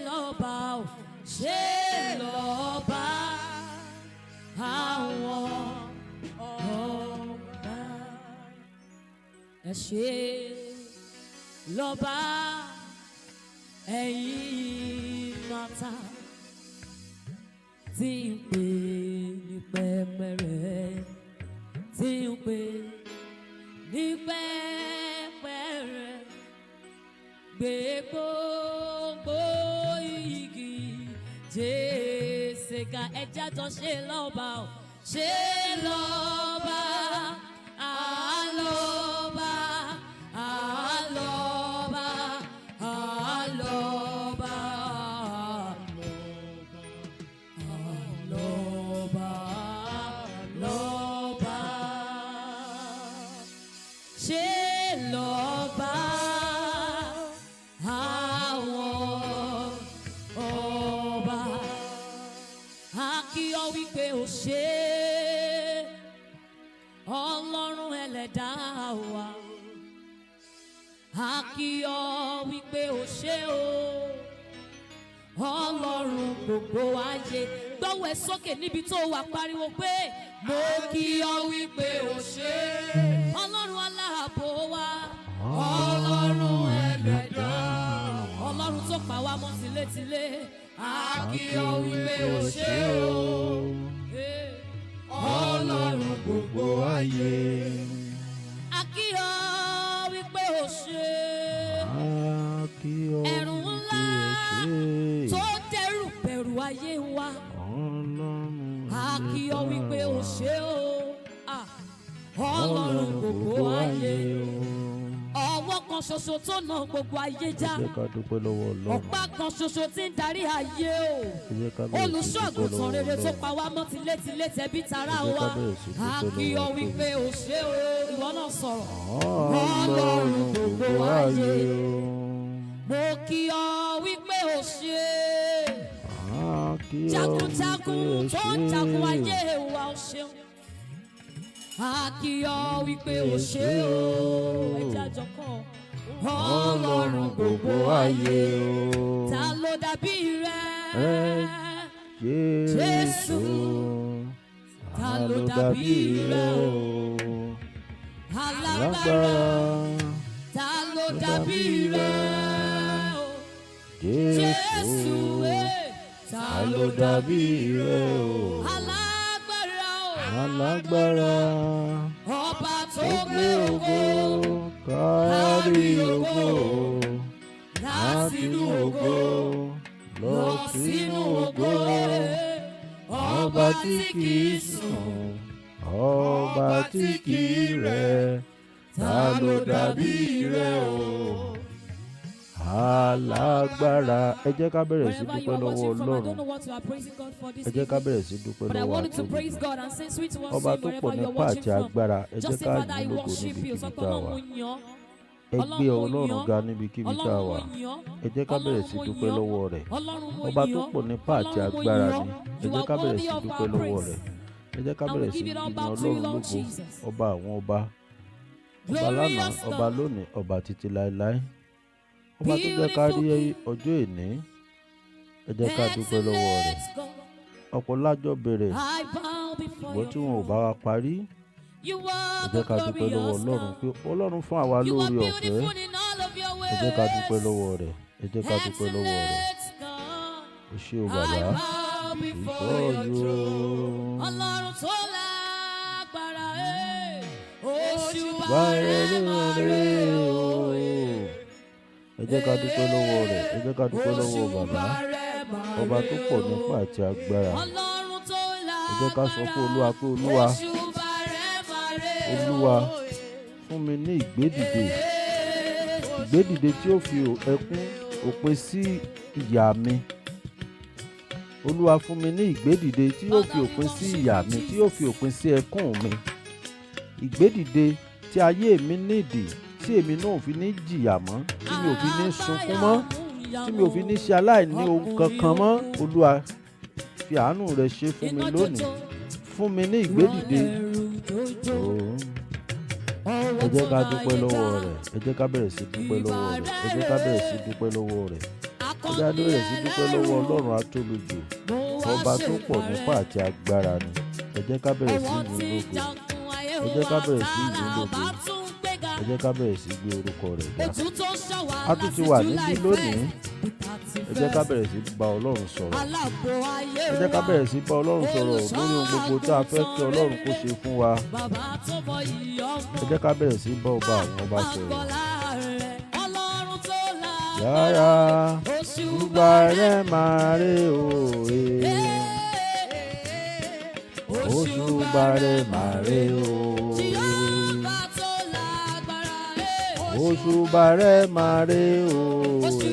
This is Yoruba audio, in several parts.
lọ́ba o, ṣe lọ́ba àwọn ọba. Ẹ ṣe lọ́ba ẹ̀yin mata tí ń pè ní pẹ́pẹ́rẹ́, tí ń pè ní pẹ́pẹ́rẹ́, gbé gbogbo igi jésìká ẹja jọ ṣe lọ́ba o, ṣe lọ́ba àlọ́ba àlọ́ba àlọ́ba àlọ́ba àlọ́ba ṣe lọ́ba àwọn ọba. A kí ọ wípé o ṣé Ọlọ́run ẹlẹ́dàá wa. A kí ọ wípé o ṣé o Ọlọ́run gbogbo ayé. Gbọ́wọ́ ẹ sókè níbi tó wà, pariwo pé mo kí ọ wípé o ṣé Ọlọ́run aláàbò wa, Ọlọ́run ẹlẹ́dàá, Ọlọ́run tó pa wá mọ́ tilétilé. A kí ọ wípé o ṣé o Ọlọ́run gbogbo ayé. A kí ọ wípé o ṣé ẹ̀rù ńlá tó dẹ́rù bẹ̀rù ayé wa. A kí ọ wípé o ṣé o Ọlọ́run gbogbo ayé. Ọwọ́ kan ṣoṣo tó nà gbogbo ayé já, ọ̀pá kan ṣoṣo tí ń darí ayé o. Olùṣọ́-àgùntàn rere tó pa wá mọ́ tilétilé tẹbí tará wa. A kí ọ wípé o ṣé o, ìwọ náà sọ̀rọ̀. Ọlọ́run gbogbo ayé. Mo kí ọ wípé o ṣé jagunjagun tó ń jagun ayé wa, o ṣeun. A kí ọ wípé o ṣé o, ẹja jọkọ Ọlọ́run gbogbo ayé. Ta ló dàbí rẹ Jésù? Ta ló dàbí rẹ o alágbára? Ta ló dàbí rẹ o Jésù? Ta ló dàbí rẹ o alágbára? Ọba tó gbé ògo kárí ògo, látinú ògo lọ sínú ògo. Ọba tí kìí sùn, ọba tí kìí rẹ̀, ta ló dàbí rẹ̀ o alágbára? Ẹ jẹ́ ká bẹ̀rẹ̀ sí dúpẹ́ lọ́wọ́ Ọlọ́run. Ẹ jẹ́ ká bẹ̀rẹ̀ sí dúpẹ́ lọ́wọ́ Àtòlùmọ̀. Ọba tó pọ̀ nípa àti agbára. Ẹ jẹ́ ká yìn lógo níbikíbi tá a wà. Ẹ gbé Ọlọ́run ga níbikíbi tá a wà. Ẹ jẹ́ ká bẹ̀rẹ̀ sí dúpẹ́ lọ́wọ́ rẹ̀. Ọba tó pọ̀ nípa àti agbára ni. Ẹ jẹ́ ká bẹ̀rẹ̀ sí dúpẹ́ lọ́wọ́ rẹ̀. Ẹ jẹ́ ká bẹ̀rẹ̀ sí yìn Ọlọ́run lógo. Ọba àwọn ọba, ọba lánàá, ọba lónìí, ọba títí láéláé. Ọba tó jẹ́ ká rí ọjọ́ èní. Ẹ jẹ́ ká dúpẹ́ lọ́wọ́ rẹ̀. Ọ̀pọ̀ lájọ́ bẹ̀rẹ̀ ṣùgbọ́n tí wọn ò bá wa parí. Ẹ jẹ́ ká dúpẹ́ lọ́wọ́ Ọlọ́run pé Ọlọ́run fún àwa lóore ọ̀fẹ́. Ẹ jẹ́ ká dúpẹ́ lọ́wọ́ rẹ̀. Ẹ jẹ́ ká dúpẹ́ lọ́wọ́ rẹ̀. Ẹ ṣé o bàbá, ìfọ́jú Ọlọ́run tó lágbára oṣù bá rere o. Ẹ jẹ́ ká dúpẹ́ lọ́wọ́ rẹ̀. Ẹ jẹ́ ká dúpẹ́ lọ́wọ́ bàbá, ọba tó pọ̀ nípa àti agbára. Ẹ jẹ́ ká sọ fún Olúwa pé Olúwa fún mi ní ìgbédìde, ìgbédìde tí ó fi ẹkún òpin sí ìyà mi. Olúwa fún mi ní ìgbédìde tí yóò fi òpin sí ìyà mi, tí yóò fi òpin sí ẹkún mi. Ìgbédìde tí ayé mi nídìí, tí èmi náà ò fi ní jìyà mọ́, tí mi ò fi ní sunkún mọ́, tí mi ò fi ní ṣe aláìní ohun kankan mọ́. Olúwa fi àánú rẹ̀ ṣe fún mi lónìí. Fún mi ní ìgbédìde. Ẹ jẹ́ ká dúpẹ́ lọ́wọ́ rẹ̀. Ẹ jẹ́ ká bẹ̀rẹ̀ sí dúpẹ́ lọ́wọ́ rẹ̀. Ẹ jẹ́ ká bẹ̀rẹ̀ sí dúpẹ́ lọ́wọ́ rẹ̀. ẹjẹ́ á bẹ̀rẹ̀ sí dúpẹ́ lọ́wọ́ Ọlọ́run atólójò, ọba tó pọ̀ nípa àti agbára ni. Ẹ jẹ́ ká bẹ̀rẹ̀ sí yìn lógo, ẹ jẹ́ ká bẹ̀rẹ̀ sí yìn lógo, ẹ jẹ́ ká bẹ̀rẹ̀ sí gbé orúkọ rẹ̀ ga. A tún ti wà níbí lónìí, ẹ jẹ́ ká bẹ̀rẹ̀ sí bá Ọlọ́run sọ̀rọ̀, ẹ jẹ́ ká bẹ̀rẹ̀ sí bá Ọlọ́run sọ̀rọ̀ lórí ohun gbogbo tá a fẹ́ kí Ọlọ́run kó ṣe fún wa. Ẹ jẹ́ ká bẹ̀rẹ̀ sí bá ọba àwọn ọba sọ̀rọ̀. Yàrá ìgbà rẹ̀ máa rè òye, oṣù bàrẹ̀ máa rè òye, oṣù bàrẹ̀ máa rè òye,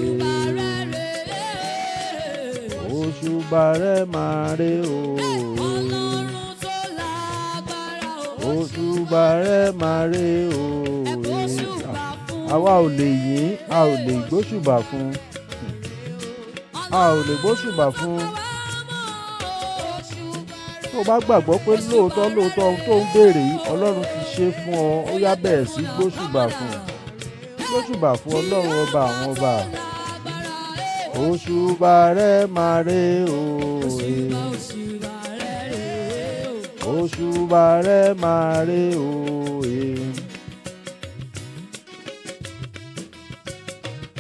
oṣù bàrẹ̀ máa rè òye, oṣù bàrẹ̀ máa rè òye. Àwa ò lè yìn, a ò lè gbóṣùbà fún, a ò lè gbóṣùbà fún. Tó o bá gbàgbọ́ pé lóòótọ́ ohun tó ń béèrè yìí Ọlọ́run ti ṣe fún ọ, ó yá bẹ̀rẹ̀ sí gbóṣùbà fún, gbóṣùbà fún Ọlọ́run ọba àwọn ọba. Òṣùbà rẹ̀ máa rè òye, òṣùbà rẹ̀ máa rè òye.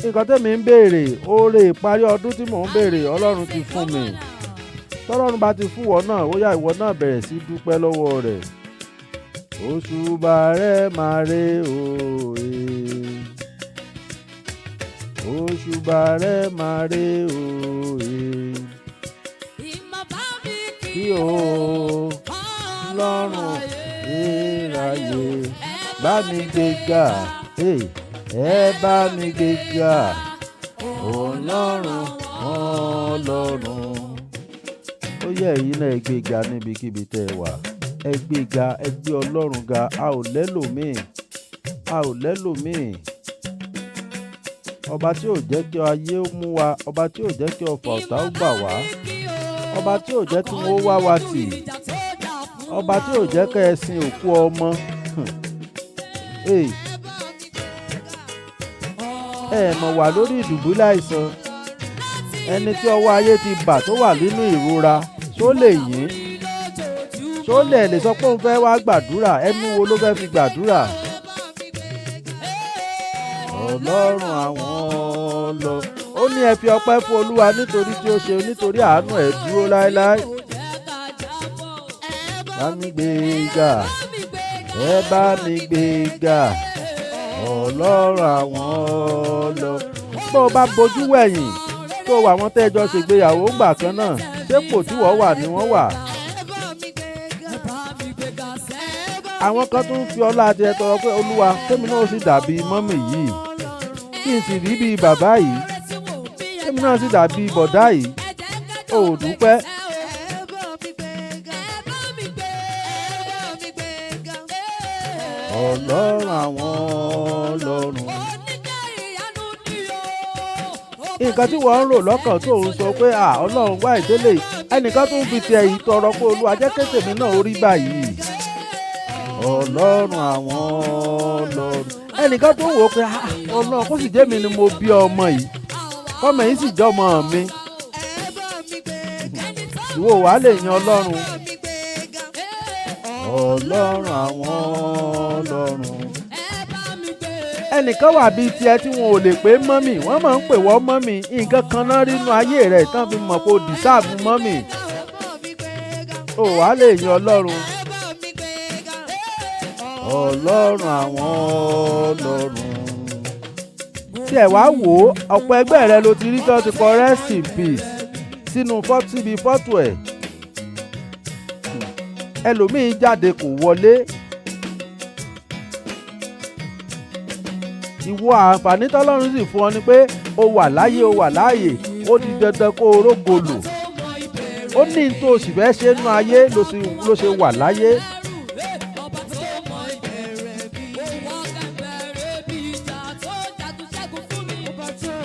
Nǹkan tẹ́mi ń béèrè, oore ìparí ọdún tí mò ń béèrè Ọlọ́run ti fún mi. Tọ́lọ́run bá ti fún wọ náà, ó yá ìwọ náà bẹ̀rẹ̀ sí dúpẹ́ lọ́wọ́ rẹ̀. Òṣùbà rẹ̀ máa rè òye, òṣùbà rẹ̀ máa rè òye. Kí o lọ́rùn ìráyè bá mi gbéga, ẹ bá mi gbéga, Ọlọ́run Ọlọ́run. Ó yẹ èyí náà ẹ gbéga níbikíbi tẹ́ ẹ wà, ẹ gbéga, ẹ gbé Ọlọ́run ga. A ò lẹ́lòmíì, a ò lẹ́lòmíì. Ọba tí ò jẹ́ kí ayé ó mú wa, ọba tí ò jẹ́ kí ọfà ọ̀tá ó gbà wá, ọba tí ò jẹ́ kí wọ́n wá wa tì, ọba tí ò jẹ́ kí ẹ sin òkú ọmọ. Ẹ mọ̀ wà lórí ìdùbúlẹ̀ àìsàn, ẹni tí ọwọ́ ayé ti bà tó wà nínú ìrora, ṣó lè yìn? Ṣó lè sọ pé òun fẹ́ wá gbàdúrà? Ẹnu wo ló fẹ́ fi gbàdúrà? Ọlọ́run àwọn Ọlọ́run, ó ní ẹ fi ọpẹ́ fún Olúwa nítorí tí ó ṣe, nítorí àánú ẹ̀ dúró láéláé. Bá mi gbéga, ẹ bá mi gbéga, Ọlọ́run àwọn Ọlọ́run. Bó o bá bojú wẹ̀yìn tó wà wọ́n tẹ́jọ́ ṣègbéyàwó gbà kan náà, ṣé kò tí wọ́n wà ni wọ́n wà? Àwọn kan tún fi ọlá àti ẹ tọrọ pé Olúwa kémi náà sì dàbí mọ́mì yìí, kí n sì rí bíi bàbá yìí, kémi náà sì dàbí bọ̀dá yìí. Ó dúpẹ́. Ọlọ́run àwọn Ọlọ́run. Nǹkan tí wọ́n ń rò lọ́kàn tó ń sọ pé Ọlọ́run wá ìdílé, ẹnìkan tún fi tiẹ̀ yìí tọrọ pé Olúwa jẹ́ kí tèmi náà ó rí báyìí. Ọlọ́run àwọn Ọlọ́run. Ẹnìkan tó ń wò ó pé Ọlọ́run kó sì jẹ́ mi ni mo bí ọmọ yìí, kọ́mọ yìí sì jẹ́ ọmọ mi. Ìwọ wàá lè yan Ọlọ́run. Ọlọ́run àwọn Ọlọ́run. Ẹnìkan wà bíi tiẹ̀ tí wọn ò lè pé mọ́mì, wọ́n máa ń pè wọ́n mọ́mì. Nǹkan kan náà rí inú ayé rẹ̀ tán fi mọ̀ pé o dìsáàbù mọ́mì. Ó wàá lè yan Ọlọ́run. Ọlọ́run àwọn Ọlọ́run. Tí ẹ wá wò ó, ọ̀pọ̀ ẹgbẹ́ rẹ ló ti rí tán ti kọ rest in peace sínú síbi fọ́tò ẹ̀. Ẹlòmíín jáde kò wọlé. Ìwọ àǹfààní tọ́lọ́run sì fún ọ ni pé o wà láyé, o wà láàyè, ó di dandan kó o rógo lò. Ó ní n tó o sì fẹ́ ṣe nínú ayé ló ṣe wà láyé.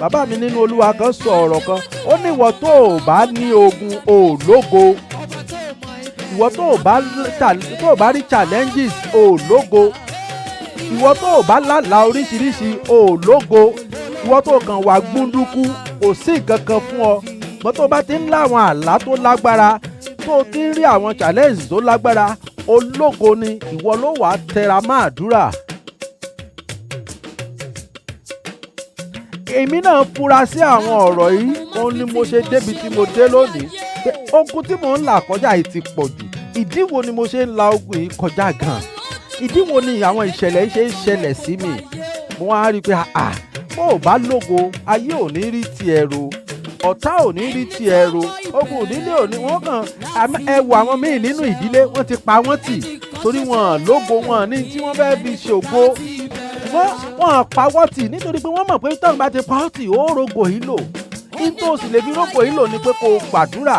Bàbá mi nínú Olúwa kan sọ ọ̀rọ̀ kan, ó ní ìwọ tó o bá ní ogun o lógo, ìwọ tó o bá rí challenges o lógo, ìwọ tó o bá lálàá oríṣiríṣi o lógo, ìwọ tó kàn wà gbúndúkú kò sí nǹkan kan fún ọ. Mọ́ tó bá ti ń lá àwọn àlá tó lágbára, tó ti ń rí àwọn challenge tó lágbára, ológo ni ìwọ ló wà tẹra mọ́ àdúrà. Èmi náà fura sí àwọn ọ̀rọ̀ yìí, òun ni mo ṣe débi tí mo dé lónìí. Pé ogun tí mò ń là kọjá yìí ti pọ̀ jù. Ìdí wo ni mo ṣe ń la ogun yìí kọjá gan? Ìdí wo ni àwọn ìṣẹ̀lẹ̀ yìí ṣe ń ṣẹlẹ̀ sí mi? Mo wá rí i pé bó o bá lógo, ayé ò ní rí ti ẹ̀rọ, ọ̀tá ò ní rí ti ẹ̀rọ, ogun ìdílé ò ní wọ́n kàn ẹ wo àwọn míì nínú ìdílé wọ́n ti pa wọ́n tì torí wọn lógo, wọn ní tí wọ́n fẹ́ fi ṣògo. Wọ́n pa wọ́n tì nítorí pé wọ́n mọ̀ pé tọ́run bá ti pa ọ́ tì ó rogo yìí lò. Nítorí o sì lè fi rogo yìí lò ni pé kó o gbàdúrà.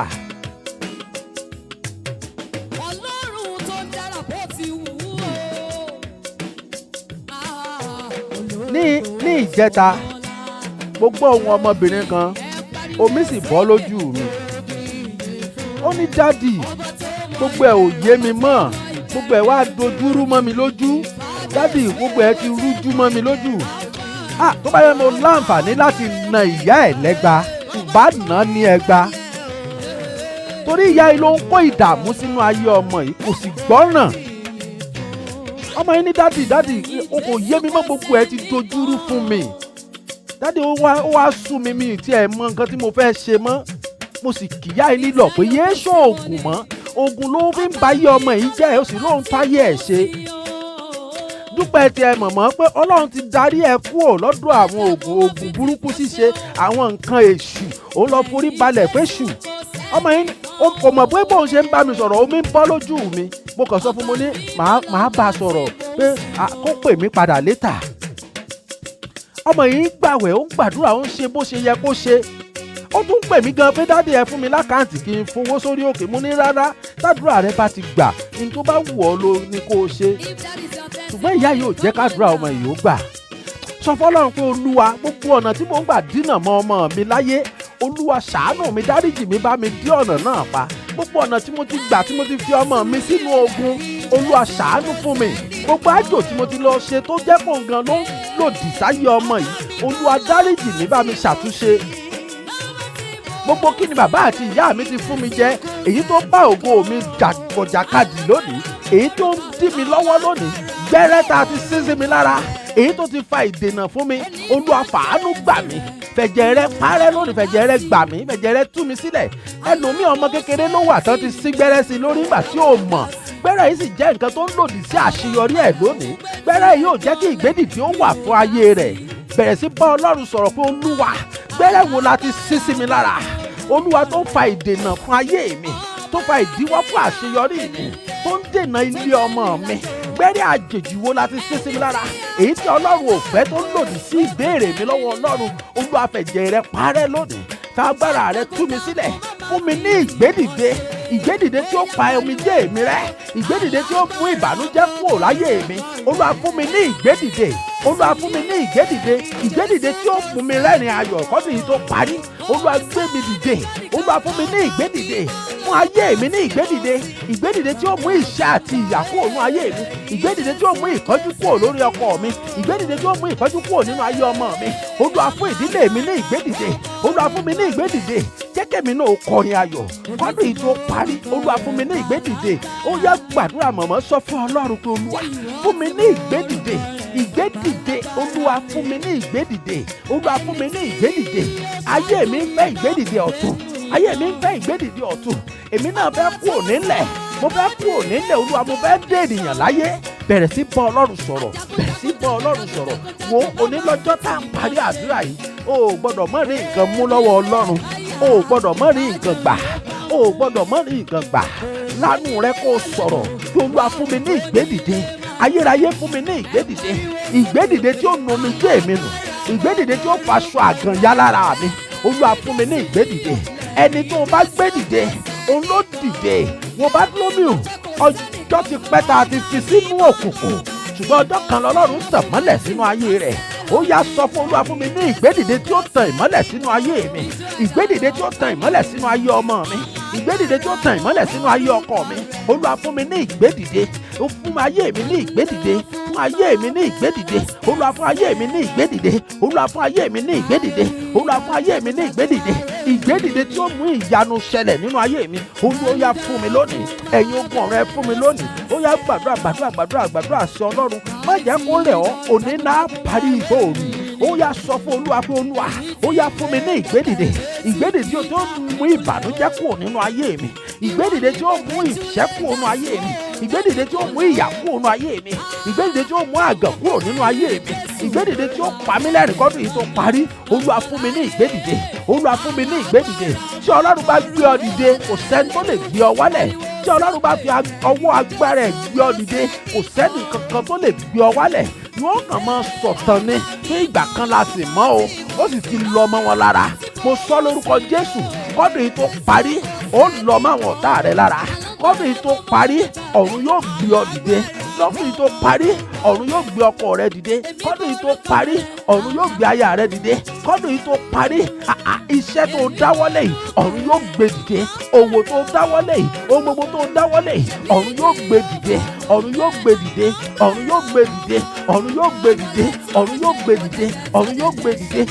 Ní ìjẹta mo gbọ́ ohùn ọmọbìnrin kan, omi sì bọ́ lójú mi. Ó ní dádì, gbogbo ẹ̀ ò yé mi mọ́, gbogbo ẹ̀ wá dojúrú mọ́ mi lójú. Dádì, gbogbo ẹ̀ ti rújú mọ́ mi lójú. Tó bá yẹ mo láǹfààní láti na ìyá ẹ̀ lẹ́gba, ìbá nà ní ẹgba. Torí ìyá yìí ló ń kó ìdààmú sínú ayé ọmọ yìí, kò sì gbọ́ràn. Ọmọ yìí ní dádì, o kò yé mi mọ́, gbogbo ẹ̀ ti dojúrú fún mi. Dádì, ó wá sú mi tí ẹ mọ nǹkan tí mo fẹ́ ṣe mọ́. Mo sì kíyà ẹ nílò pé yéé ṣoògùn mọ́. Oògùn ló fi ń ba ayé ọmọ yìí jẹ́, ó sì lóun táyé ẹ̀ ṣe. Dúpẹ́ tí ẹ mọ̀mọ́ pé Ọlọ́run ti darí ẹ kúrò lọ́dọ̀ àwọn oògùn burúkú ṣíṣe, àwọn nǹkan èṣù, òun lọ forí balẹ̀ fẹ́ṣù. Ọmọ yìí kò mọ̀ pé bóun ṣe ń bá mi sọ̀rọ̀, omi ń bọ́ lójú mi. Mo kàn sọ fún mo ní màá bá a sọ̀rọ̀ pé kó pè mí padà létà. Ọmọ yìí gbàwẹ̀, ó ń gbàdúrà, ó ń ṣe bó ṣe yẹ kó ṣe. Ó tún pè mí gan pé dádì ẹ fún mi lákàǹtì kí n fowó sórí òkè. Mo ní rárá, tádùúrà rẹ bá ti gbà, ní tó bá wù ọ́ ló ní kó o ṣe. Ṣùgbọ́n ìyá yìí ò jẹ́ kádùúrà ọmọ yìí ó gbà. Sọ fọ́lọ́run pé Olúwa, gbogbo ọ̀nà tí mò ń gbà dínà mọ́ ọmọ mi láyé, Olúwa ṣàánú mi, dáríjì mi, bá mi dí ọ̀nà náà pa. Gbogbo ọ̀nà tí mo ti gbà, tí mo ti fi ọmọ mi sínú ogun, Olúwa ṣàánú fún mi. Gbogbo àjò tí mo ti lọ ṣe tó jẹ́ pọ̀ gan ló ń lòdì sáyé ọmọ yìí, Olúwa dáríjì mi, bá mi ṣàtúnṣe. Gbogbo kí ni bàbá àti ìyá mi ti fún mi jẹ, èyí tó bá ògo mi jàkadì lónìí, èyí tó ń dí mi lọ́wọ́ lónìí, gbẹ́rẹ́ ta ti sín sí mi lára, èyí tó ti fa ìdènà fún mi, Olúwa fàánú gbà mí. Fẹ̀jẹ̀ rẹ parẹ́ lónìí, fẹ̀jẹ̀ rẹ gbà mí, fẹ̀jẹ̀ rẹ tú mi sílẹ̀. Ẹlòmíì ọmọ kékeré ló wà tán ti sí gbẹ́rẹ́ sí lórí ìgbà tí ò mọ̀. Gbẹ́rẹ́ yìí sì jẹ́ nǹkan tó ń lòdì sí àṣeyọrí ẹ̀ lónìí. Gbẹ́rẹ́ yìí ò jẹ́ kí ìgbédìdì ó wà fún ayé rẹ̀. Bẹ̀rẹ̀ sí bá Ọlọ́run sọ̀rọ̀ pé Olúwa, gbẹ́rẹ́ wo la ti sí sí mi lára? Olúwa tó fa ìdènà fún ayé mi, tó fa ìdíwọ́ fún àṣeyọrí mi, tó ń dènà ilé ọmọ mi. Gbẹ́rẹ́ àjèjì wo la ti sí sí mi lára? Èyí tí Ọlọ́run ò fẹ́, tó ń lòdì sí ìbéèrè mi lọ́wọ́ Ọlọ́run. Olúwa fẹ̀jẹ̀ rẹ parẹ́ lónìí. Tágbára rẹ tú mi sílẹ̀. Fún mi ní ìgbédìde, ìgbédìde tí ó pa omijé mi rẹ́, ìgbédìde tí ó mú ìbànújẹ́ kúrò láyé mi. Olúwa fún mi ní ìgbédìde. Olúwa fún mi ní ìgbédìde, ìgbédìde tí ó mú mi rẹ́rìn ayọ̀ kọ́dún yìí tó parí. Olúwa gbé mi dìde. Olúwa fún mi ní ìgbédìde. Fún ayé mi ní ìgbédìde, ìgbédìde tí ó mú ìṣẹ́ àti ìyà kúrò nínú ayé mi, ìgbédìde tí ó mú ìkánjú kúrò lórí ọkọ mi, ìgbédìde tí ó mú ìkánjú kúrò nínú ayé ọmọ mi. Olúwa fún ìdílé mi ní ìgbédìde. Olúwa fún mi ní ìgbédìde. Jẹ́ kẹ́mi náà kọrin ayọ̀ kọ́dún yìí tó parí. Olúwa fún mi ní ìgbédìde. Ó yá gbàdúrà mọ̀mọ́, sọ fún Ọlọ́run pé Olúwa fún mi ní ìgbédìde. Ìgbédìde, Olúwa fún mi ní ìgbédìde. Olúwa fún mi ní ìgbédìde. Ayé mi ń fẹ́ ìgbédìde ọ̀tun. Ayé mi ń fẹ́ ìgbédìde ọ̀tun. Èmi náà fẹ́ kúrò nílẹ̀. Mo fẹ́ kúrò nílẹ̀. Olúwa, mo fẹ́ dé ènìyàn láyé. Bẹ̀rẹ̀ sí bá Ọlọ́run sọ̀rọ̀. Bẹ̀rẹ̀ sí bá Ọlọ́run sọ̀rọ̀. Wo onílọ́jọ́ tá à ń parí àdúrà yìí. O ò gbọ́dọ̀ mọ̀ rí nǹkan mú lọ́wọ́ Ọlọ́run. O ò gbọ́dọ̀ mọ̀ rí nǹkan gbà. O ò gbọ́dọ̀ mọ̀ rí nǹkan gbà. Lánú rẹ kó sọ̀rọ̀. Kí Olúwa fún mi ní ìgbédìde. Ayérayé fún mi ní ìgbédìde. Ìgbédìde tí ó nu omi jẹ́ èmi nù. Ìgbédìde tí ó faṣọ àgàn yá lára mi. Olúwa fún mi ní ìgbédìde. Ẹni tó o bá gbédìde, òun ló dìde. Wo bá lómi o, ọjọ́ ti pẹ́ tá a ti fi sínú òkùnkùn. Ṣùgbọ́n ọjọ́ kan lọ́lọ́run tàn mọ́lẹ̀ sínú ayé rẹ̀. Ó yá sọ fún Olúwa fún mi ní ìgbédìde tí ó tan ìmọ́lẹ̀ sínú ayé mi. Ìgbédìde tí ó tan ìmọ́lẹ̀ sínú ayé ọmọ mi. Ìgbédìde tí ó tan ìmọ́lẹ̀ sínú ayé ọkọ mi. Olúwa fún mi ní ìgbédìde. Ó fún ayé mi ní ìgbédìde. Fún fún ayé mi ní ìgbédìde, Olúwa fún ayé mi ní ìgbédìde, Olúwa fún ayé mi ní ìgbédìde, Olúwa fún ayé mi ní ìgbédìde, ìgbédìde tí ó mú ìyanu ṣẹlẹ̀ nínú ayé mi. Olúwa ó yá fún mi lónìí, ẹ̀yin ogun ọ̀run ẹ fún mi lónìí. Ó yá gbàdúrà sí Ọlọ́run, má jẹ́ kó rẹ̀ ọ́, òní náà parí ìgbóòrù. Ó yá sọ fún Olúwa pé Olúwa ó yá fún mi ní ìgbédìde, ìgbédìde tí ó mú ìbànújẹ́ kúrò nínú ayé mi, ìgbédìde tí ó mú ìṣẹ́ kúrò nínú ayé mi, ìgbédìde tí ó mú ìyà kúrò nínú ayé mi, ìgbédìde tí ó mú àgàn kúrò nínú ayé mi, ìgbédìde tí ó pa mí lẹ́rìn kọ́dún yìí tó parí. Olúwa fún mi ní ìgbédìde, Olúwa fún mi ní ìgbédìde. Tí Ọlọ́run bá gbé ọ dìde, kò sẹ́ni tó lè gbé ọ wálẹ̀. Tí Ọlọ́run bá fi ọwọ́ agbára ẹ̀ gbé ọ dìde, kò sẹ́ni kankan tó lè gbé ọ wálẹ̀. Yóò kàn máa sọ̀tàn ni ní ìgbà kan la sì mọ́ o, ó sì ti lọ mọ́ wọn lára. Mo sọ lórúkọ Jésù, kọ́dún yìí tó parí, ó lọ mọ́ àwọn ọ̀tá rẹ lára. Kọ́dún yìí tó parí, ọ̀run yóò gbé ọ dìde. Lọ́dún yìí tó parí, ọ̀run yóò gbé ọkọ rẹ dìde. Kọ́dún yìí tó parí, ọ̀run yóò gbé aya rẹ dìde. Kọ́dún yìí tó parí, iṣẹ́ tó dáwọ́lé yìí, ọ̀run yóò gbé dìde. Òwò tó dáwọ́lé yìí, ohun gbogbo tó dáwọ́lé yìí, ọ̀run yóò gbé dìde. Ọ̀run yóò gbé dìde, ọ̀run yóò gbé dìde, ọ̀run yóò gbé dìde, ọ̀run yóò gbé dìde, ọ̀run yóò gbé dìde.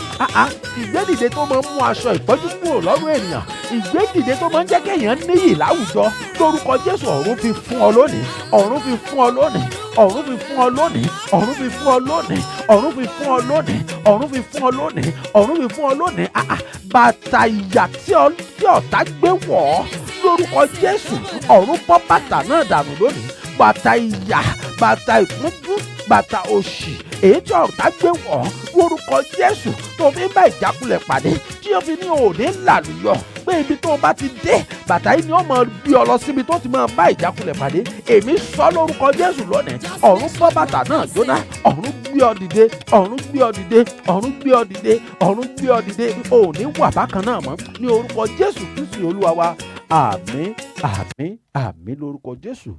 Ìgbédìde tó máa ń mú aṣọ ìpọ́njú kúrò lọ́rùn ènìyàn, ìgbédìde tó máa ń jẹ́ kéèyàn níyì láwùjọ, lórúkọ Jésù ọ̀run fi fún ọ lónìí, ọ̀run fi fún ọ lónìí, ọ̀run fi fún ọ lónìí, ọ̀run fi fún ọ lónìí, ọ̀run fi fún ọ lónìí, ọ̀run fi fún ọ lónìí, ọ̀run fi fún ọ lónìí. Bàtà ìyà tí ọ̀tá gbé wọ̀ ọ́, lórúkọ Jésù ọ̀run bọ́ bàtà náà dànù lónìí. Bàtà ìyà, bàtà ìpọ́njú, bàtà òṣì èyí tí ọ̀tá gbé wọ̀ ọ́, lórúkọ Jésù tó fi ń bá ìjákulẹ̀ pàdé, tí ó fi ní òní làlùyọ pé ibi tó bá ti dé, bàtà yìí ni ó máa gbé ọ lọ síbi tó ti máa bá ìjákulẹ̀ pàdé. Èmi sọ lórúkọ Jésù lónìí, ọ̀run bọ́ bàtà náà jóná, ọ̀run gbé ọ dìde, ọ̀run gbé ọ dìde, ọ̀run gbé ọ dìde, ọ̀run gbé ọ dìde. Òní wà bákan náà mọ́ ní orúkọ Jésù Kristi Olúwa wa. Àmín, àmín, àmín lórúkọ Jésù.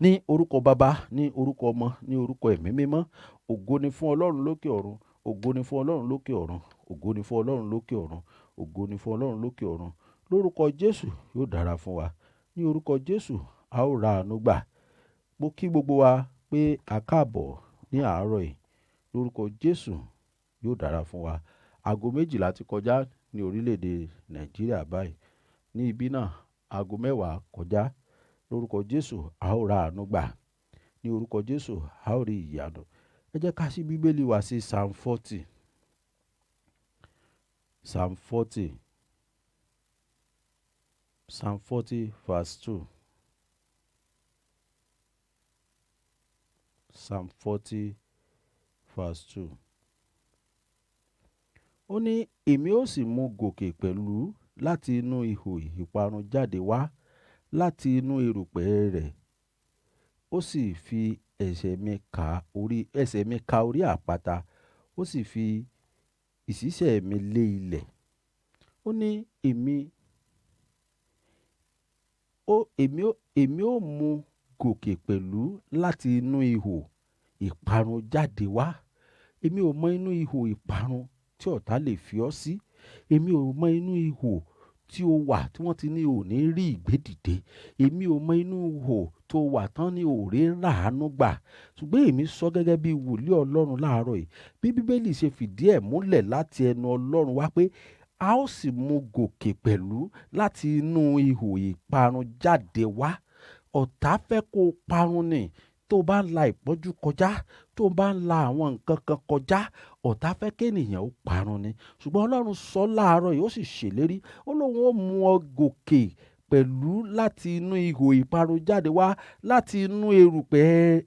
Ní orúkọ Baba, ní orúkọ Ọmọ, ní orúkọ Ẹ̀mí Mímọ́. Ògo ni fún Ọlọ́run lókè ọ̀run, ògo ni fún Ọlọ́run lókè ọ̀run, ògo ni fún Ọlọ́run lókè ọ̀run, ògo ni fún Ọlọ́run lókè ọ̀run. Lórúkọ Jésù yóò dára fún wa. Ní orúkọ Jésù a ó ra àánú gbà. Mo kí gbogbo wa pé a káàbọ̀ ní àárọ̀ yìí. Lórúkọ Jésù yóò dára fún wa. Aago 12 ti kọjá ní orílẹ̀-èdè Nàìjíríà báyìí. Ní ibi náà aago 10 kọjá. Lórúkọ Jésù a ó ra àánú gbà. Ní orúkọ Jésù a ó rí ìyanu. Ẹ jẹ́ ká ṣí Bíbélì wa sí Psalm 40. Psalm 40. Psalm 40 verse 2. Psalm 40 verse 2. Ó ní èmi ó sì mú gòkè pẹ̀lú láti inú ihò ìparun jáde wá, láti inú erùpẹ̀ rẹ̀. Ó sì fi ẹsẹ̀ mi ka orí àpáta, ó sì fi ìṣísẹ̀ mi lé ilẹ̀. Ó ní èmi ó mú gòkè pẹ̀lú láti inú ihò ìparun jáde wá. Èmi ò mọ inú ihò ìparun tí ọ̀tá lè fi ọ́ sí. Èmi ò mọ inú ihò tí ó wà tí wọ́n ti ní ò ní rí ìgbédìde. Èmi ò mọ inú ihò tó wà tán ní ò rí ràánú gbà. Ṣùgbọ́n èmi sọ gẹ́gẹ́ bí wòlíì Ọlọ́run láàárọ̀ yìí, bí Bíbélì ṣe fìdí ẹ̀ múlẹ̀ láti ẹnu Ọlọ́run wá pé a ó sì mú gòkè pẹ̀lú láti inú ihò ìparun jáde wá. Ọ̀tá fẹ́ kó o parun ni. Tó bá ń la ìpọ́njú kọjá, tó bá ń la àwọn nǹkan kan kọjá, ọ̀tá fẹ́ kí ènìyàn ó parun ni. Ṣùgbọ́n Ọlọ́run sọ láàárọ̀ yìí, ó sì ṣèlérí, ó lóun ó mú ọ gòkè pẹ̀lú láti inú ihò ìparun jáde wá, láti inú erùpẹ̀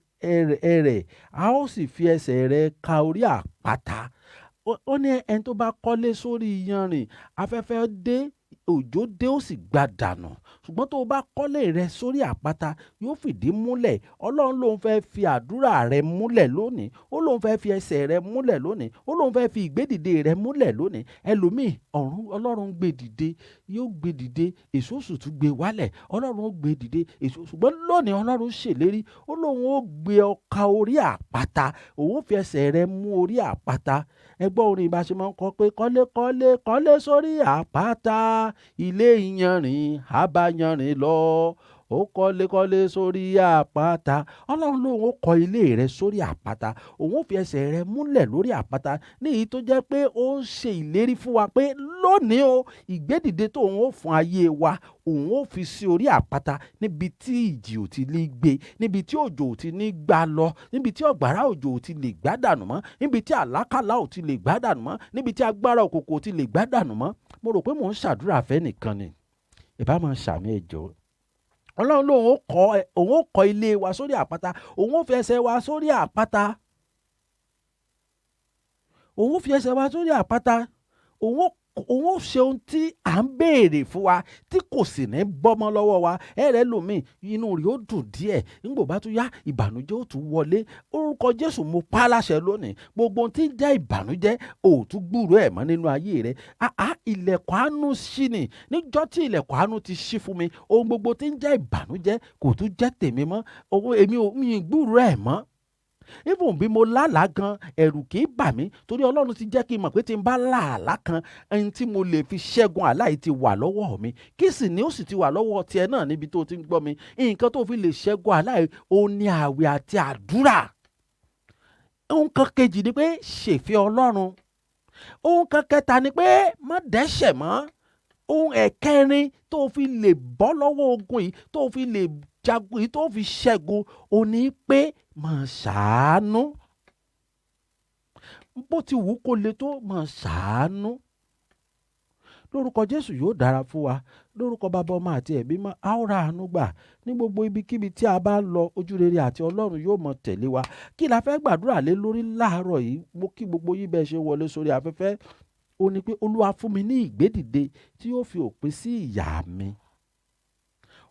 rẹ̀. A ó sì fi ẹsẹ̀ rẹ̀ ka orí àpáta. Ó ní ẹni tó bá kọ́lé sórí iyanrìn, afẹ́fẹ́ dé, òjò dé ó sì gbá dànù. Ṣùgbọ́n tó o bá kọ́lé rẹ sórí àpáta, yóò fìdí múlẹ̀. Ọlọ́run lòun fẹ́ fi àdúrà rẹ múlẹ̀ lónìí. Ó lòun fẹ́ fi ẹsẹ̀ rẹ múlẹ̀ lónìí. Ó lòun fẹ́ fi ìgbédìde rẹ múlẹ̀ lónìí. Ẹlòmíì Ọlọ́run gbé dìde, yóò gbé dìde, èso sì tún gbé wálẹ̀. Ọlọ́run ó gbé dìde, èso. Ṣùgbọ́n lónìí Ọlọ́run ṣèlérí, ó lòun ó gbé ọ ka orí àpáta. Òun fi ẹsẹ̀ rẹ mú orí àpáta. Ẹ gbọ́ orin ìbá ṣe máa ń kọ pé kọ́lé kọ́lé kọ́lé sórí àpáta, ilé iyanrìn àbáyanrìn lọ. ó kọ́lékọ́lé sórí àpáta. Ọlọ́run lòun ó kọ́ ilé rẹ sórí àpáta, òun ó fi ẹsẹ̀ rẹ múlẹ̀ lórí àpáta, ní èyí tó jẹ́ pé ó ń ṣe ìlérí fún wa pé lónìí o, ìgbédìde tó òun ó fún ayé wa, òun ó fi sí orí àpáta, níbi tí ìjì ò ti ní gbé, níbi tí òjò ò ti ní gbá lọ, níbi tí ọ̀gbàrá òjò ò ti lè gbá dànù mọ́, níbi tí àlákàlà ò ti lè gbá dànù mọ́, níbi tí agbára òkùnkùn ò ti lè gbá dànù mọ́. Mo rò pé mò ń ṣàdúrà fẹ́ nìkan ni, ìbá máa ṣàmì ẹ̀jọ̀. Ọlọ́run lòun ó kọ́ ilé wa sórí àpáta, òun ó fi ẹsẹ̀ wa sórí àpáta, òun ó fi ẹsẹ̀ wa sórí àpáta, òun ó ṣe ohun tí à ń béèrè fún wa tí kò sì ní bọ́mọ́ lọ́wọ́ wa. Ẹ̀rẹ́ lòmíì inú rẹ̀ ó dùn díẹ̀, nígbò bá tún yá ìbànújẹ́ ó tún wọlé. Orúkọ Jésù mo pa á láṣẹ lónìí, gbogbo ohun tí ń jẹ́ ìbànújẹ́ ò tún gbúròó ẹ̀ mọ́ nínú ayé rẹ̀. Ilẹ̀kùn àánú ṣí ni, níjọ́ tí ilẹ̀kùn àánú ti ṣí fún mi, ohun gbogbo tí ń jẹ́ ìbànújẹ́ kò tún jẹ́ tèmi mọ́, èmi ò gbúròó ẹ̀ mọ́. Even bí mo lálàá gan, ẹ̀rù kì í bà mí, torí Ọlọ́run ti jẹ́ kí n mọ̀ pé tí n bá làálàá kan, ẹni tí mo lè fi ṣẹ́gun àlá yìí ti wà lọ́wọ́ mi. Kí sì ni ó sì ti wà lọ́wọ́ tiẹ̀ náà níbi tó ti ń gbọ́ mi. Nǹkan tó fi lè ṣẹ́gun àlá yìí, ó ní àwẹ̀ àti àdúrà. Ohun kan kejì ni pé ṣèfẹ́ Ọlọ́run. Ohun kan kẹta ni pé má dẹ́ṣẹ̀ mọ́. Ohun ẹ̀kẹrin tó fi lè bọ́ lọ́wọ́ ogun yìí, tó fi lè jagun yìí, tó fi ṣẹ́gun, ó ní pé máa ṣàánú. Bó ti wù kó le tó, máa ṣàánú. Lórúkọ Jésù yóò dára fún wa. Lórúkọ Bàbá, Ọmọ àti Ẹ̀mí Mímọ́, a ó ra àánú gbà ní gbogbo ibikíbi tí a bá ń lọ. Ojú rere àti Ọlọ́run yóò mọ tẹ̀lé wa. Kí la fẹ́ gbàdúrà lé lórí láàárọ̀ yìí? Mo kí gbogbo yín bẹ́ẹ̀ ṣe wọlé sórí afẹ́fẹ́. Ó ní pé Olúwa fún mi ní ìgbédìde tí yóò fi òpin sí ìyà mi.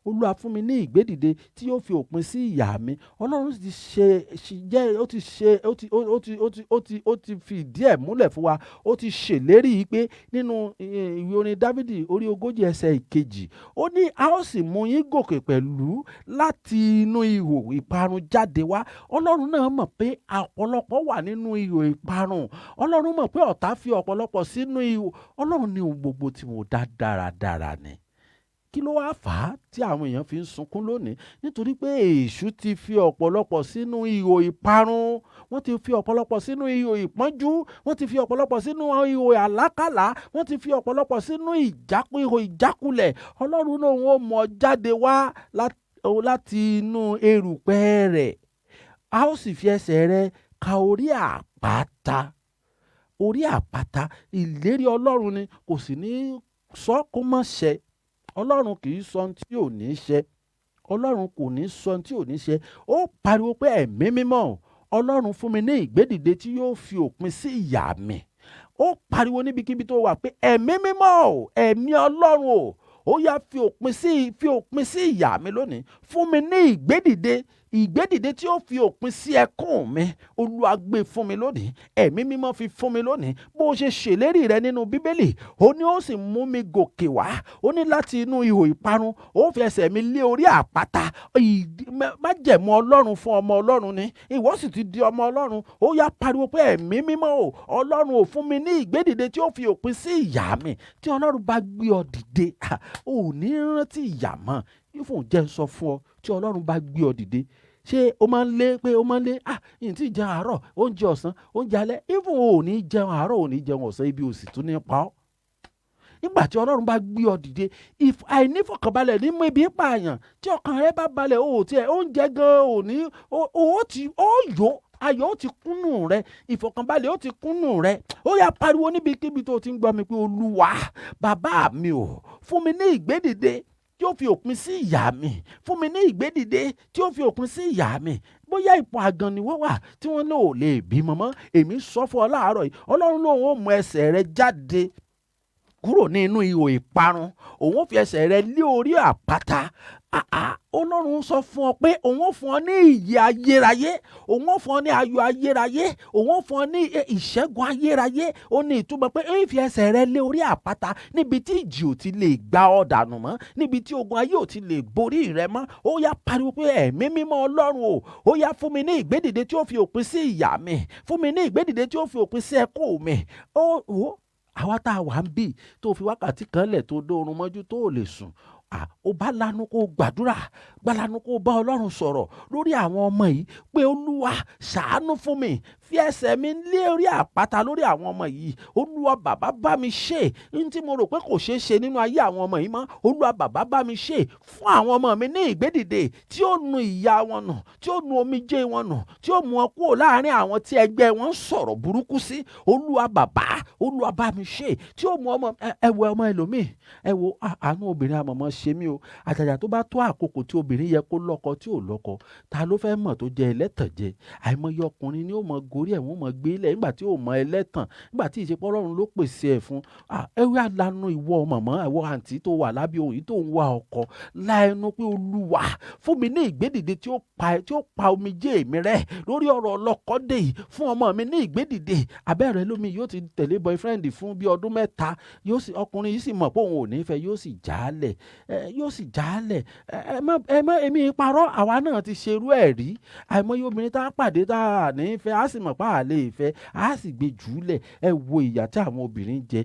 Olúwa fún mi ní ìgbédìde tí yóò fi òpin sí ìyà mi. Ọlọ́run ti fi ìdí ẹ̀ múlẹ̀ fún wa. Ó ti ṣèlérí yìí pé nínú ìwé orin Dáfídì orí 40 ẹsẹ̀ 2, ó ní a ó sì mú yín gòkè pẹ̀lú láti inú ihò ìparun jáde wá. Ọlọ́run náà mọ̀ pé ọ̀pọ̀lọpọ̀ wà nínú ihò ìparun. Ọlọ́run mọ̀ pé ọ̀tá fi ọ̀pọ̀lọpọ̀ sínú ihò. Ọlọ́run ní ohun gbogbo tí mo dá dáradára ni. Kí ló wá fà á tí àwọn èèyàn fi ń sunkún lónìí? Nítorí pé èṣù ti fi ọ̀pọ̀lọpọ̀ sínú ihò ìparun. Wọ́n ti fi ọ̀pọ̀lọpọ̀ sínú ihò ìpọ́njú. Wọ́n ti fi ọ̀pọ̀lọpọ̀ sínú ihò àlákàlà. Wọ́n ti fi ọ̀pọ̀lọpọ̀ sínú ihò ìjákulẹ̀. Ọlọ́run náà ó mú ọ jáde wá láti inú erùpẹ̀ rẹ̀. A ó sì fi ẹsẹ̀ rẹ ka orí àpáta. Orí àpáta, ìlérí Ọlọ́run ni, kò sì ní sọ kó má ṣẹ. Ọlọ́run kì í sọ ohun tí ò ní ṣẹ. Ọlọ́run kò ní sọ ohun tí ò ní ṣẹ. Ó pariwo pé Ẹ̀mí Mímọ́, Ọlọ́run fún mi ní ìgbédìde tí yóò fi òpin sí ìyà mi. Ó pariwo níbikíbi tó wà pé Ẹ̀mí Mímọ́, Ẹ̀mí Ọlọ́run o, ó yá fi òpin sí ìyà mi lónìí. Fún mi ní ìgbédìde tí ó fi òpin sí ẹkún mi. Olúwa gbé fún mi lónìí. Ẹ̀mí Mímọ́ fi fún mi lónìí. Bó ṣe ṣèlérí rẹ nínú Bíbélì, ó ní ó sì mú mi gòkè wá. Ó ní láti inú ihò ìparun, ó fi ẹsẹ̀ mi lé orí àpáta. Májẹ̀mú Ọlọ́run fún ọmọ Ọlọ́run ni. Ìwọ sì ti di ọmọ Ọlọ́run. Ó yá pariwo pé Ẹ̀mí Mímọ́ o, Ọlọ́run ò fún mi ní ìgbédìde tí ó fi òpin sí ìyà mi. Tí Ọlọ́run bá gbé ọ dìde, ò ní rántí ìyà mọ́. Ifun jẹ́ sọ fún ọ, tí Ọlọ́run bá gbé ọ dìde, ṣé o máa ń lé yìí tí jẹun àárọ̀, oúnjẹ ọ̀sán, oúnjẹ alẹ́. Ifun ò ní jẹun àárọ̀, ò ní jẹun ọ̀sán, ibi ò sì tún ní pa ọ́. Nígbà tí Ọlọ́run bá gbé ọ dìde, àìnífọ̀kànbalẹ̀ ní mú ibi pààyàn, tí ọkàn rẹ bá balẹ̀, oúnjẹ gan ò ní, ayọ̀ ó ti kúnnù rẹ, ìfọ̀kànbalẹ̀ ó ti kúnnù rẹ. Ó yá pariwo níbikíbi tó ti ń gbọ́ mi pé Olúwa, bàbá mi o, fún mi ní ìgbédìde tí ó fi òpin sí ìyà mi. Fún mi ní ìgbédìde tí ó fi òpin sí ìyà mi. Bóyá ipò àgàn ni wọ́n wà tí wọ́n lò lè bímọ mọ́, èmi sọ fún ọ láàárọ̀ yìí, Ọlọ́run lòun ó mú ẹsẹ̀ rẹ jáde kúrò nínú ihò ìparun. Òun ó fi ẹsẹ̀ rẹ lé orí àpáta. Ọlọ́run sọ fún ọ pé òun ó fún ọ ní ìyè ayérayé, òun ó fún ọ ní ayọ̀ ayérayé, òun ó fún ọ ní ìṣẹ́gun ayérayé. Ó ní ìtumọ̀ pé ó fi ẹsẹ̀ rẹ lé orí àpáta, níbi tí ìjì ò ti lè gbá ọ dànù mọ́, níbi tí ogun ayé ò ti lè borí rẹ mọ́. Ó yá pariwo pé Ẹ̀mí Mímọ́ Ọlọ́run o, ó yá fún mi ní ìgbédìde tí ó fi òpin sí ìyà mi. Fún mi ní ìgbédìde tí ó fi òpin sí ẹkún mi. Àwa tá a wà ń bì tó fi wákàtí kan lẹ̀ tó dórun mọ́jú tó ò lè sùn, ó bá lanu kó gbàdúrà, gbàlanu kó bá Ọlọ́run sọ̀rọ̀ lórí àwọn ọmọ yìí pé Olúwa ṣàánú fún mi, fi ẹsẹ̀ mi lé orí àpáta lórí àwọn ọmọ yìí. Olúwa bàbá bá mi ṣe ní tí mo rò pé kò ṣeé ṣe nínú ayé àwọn ọmọ yìí mọ́. Olúwa bàbá bá mi ṣe fún àwọn ọmọ mi ní ìgbédìde tí ó nu ìyà wọn nù, tí ó nu omijé wọn nù, tí ó mú wọn kúrò láàrin àwọn tí ẹgbẹ́ wọn sọ̀rọ̀ burúkú sí. Olúwa bàbá, Olúwa bá mi ṣe tí ó mú ọmọ wo ọmọ ẹlòmíì, wo àánú obìnrin àmọ̀mọ́ ṣe mí o. Àjàjà tó bá tó àkókò tí obìnrin yẹ kó lọ́kọ tí ò lọ́kọ, ta ló fẹ́ mọ̀ tó jẹ́ ẹlẹ́tànjẹ? Àìmọye ọkùnrin ni ó mọ gorí ẹ̀, wọ́n mọ gbé ilẹ̀ nígbà tí ò mọ ẹlẹ́tàn, nígbà tí ìṣepọ̀ Ọlọ́run ló pèsè ẹ̀ fún. Ẹwé alanu ìwọ mọ̀mọ́, ìwọ àǹtí tó wà lábẹ́ òyì tó ń wá ọkọ, láẹnu pé Olúwa fún mi ní ìgbédìde tí ó pa omijé mi rẹ́ lórí ọ̀rọ̀ ọlọ́kọ́dé yìí, fún ọmọ mi ní ìgbédìde. Abẹ́rẹ́ lómi yóò ti tẹ̀lé boyfriend fún bí ọdún 3, ọkùnrin yìí sì mọ̀ pé òun ò ní fẹ́, yóò sì jálẹ̀. Èmi parọ́, àwa náà ti ṣerú ẹ̀ rí. Àìmọye obìnrin tá a pàdé tá a ní fẹ́, a sì mọ̀ pé a lè fẹ́, a sì gbé jùlẹ̀. Ẹ wo ìyà tí àwọn obìnrin jẹ.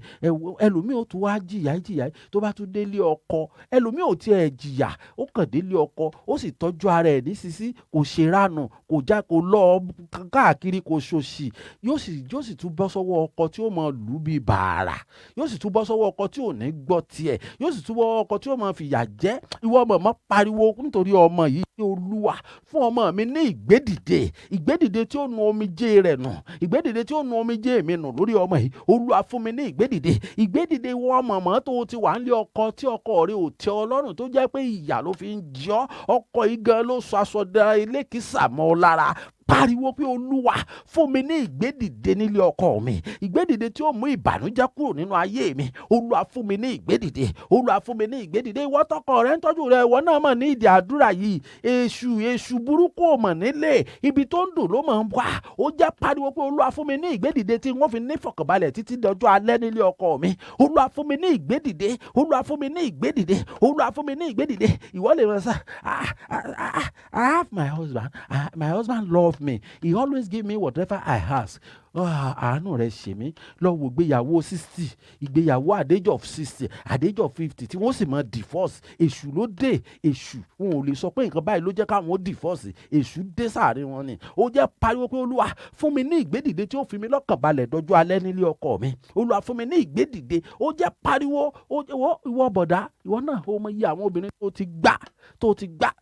Ẹlòmíì ó tún wá jìyà tó bá tún délé ọkọ. Ẹlòmíì ò tiẹ̀ jìyà, ó kàn délé ọkọ, ó sì tọ́jú ara ẹ̀ ní sísí, kò ṣe ránù, kò lọ káàkiri, kò ṣòṣì. Yóò sì tún bọ́ sọ́wọ́ ọkọ tí ó mọ lù bí bàrà. Yóò sì tún bọ́ sọ́wọ́ ọkọ tí ò ní gbọ́ tiẹ̀. Yóò sì tún bọ́ ọkọ tí ó mọ fìyà jẹ. Ìwọ mọ̀mọ́ pariwo nítorí ọmọ yìí. Olúwa fún ọmọ mi ní ìgbédìde tí ó nu omijé rẹ̀ nù, ìgbédìde tí ó nu omijé mi nù lórí ọmọ yìí. Olúwa fún mi ní ìgbédìde wọ́n mọ̀mọ́ tó ti wà nílé ọkọ tí ọkọ rẹ̀ ò tẹ́ ọ lọ́rùn, tó jẹ́ pé ìyà ló fi ń jẹ ọ́. Ọkọ yìí gan ló sọ aṣọ da elékìsà mọ́ ọ lára. Pariwo pé Olúwa fún mi ní ìgbédìde nílé ọkọ mi, ìgbédìde tí ó mú ìbànújẹ́ kúrò nínú ayé mi. Olúwa fún mi ní ìgbédìde, Olúwa fún mi ní ìgbédìde. Ìwọ tọkọ rẹ ń tọ́jú rẹ, ìwọ náà mọ̀ ní ìdí àdúrà yìí. Èṣù burúkú ò mọ̀ nílé, ibi tó ń dùn ló mọ̀ ń wá. Ó jẹ́ pariwo pé Olúwa fún mi ní ìgbédìde tí wọ́n fi ní ìfọ̀kànbalẹ̀ títí dọjọ́ alẹ́ nílé ọkọ mi. Olúwa fún mi ní ìgbédìde, Olúwa fún mi ní ìgbédìde, Olúwa fún mi ní ìgbédìde. Ìwọ lè mọ̀ sá, I have my husband love me. He always give me whatever I ask. Àánú rẹ̀ ṣe mí. Lọ wo ìgbéyàwó 60, ìgbéyàwó at age of 60, at age of 50 tí wọ́n sì mọ divorce. Èṣù ló dé. Èṣù wọn ò lè sọ pé nǹkan báyìí ló jẹ́ káwọn ó divorce. Èṣù dé sáàrin wọn ni. Ó jẹ́ pariwo pé Olúwa fún mi ní ìgbédìde tí ó fi mi lọ́kàn balẹ̀ dọjọ́ alẹ́ nílé ọkọ mi. Olúwa fún mi ní ìgbédìde. Ó jẹ́ pariwo. Ìwọ bọ̀dá, ìwọ náà ó mọ iye àwọn obìnrin tó ti gbà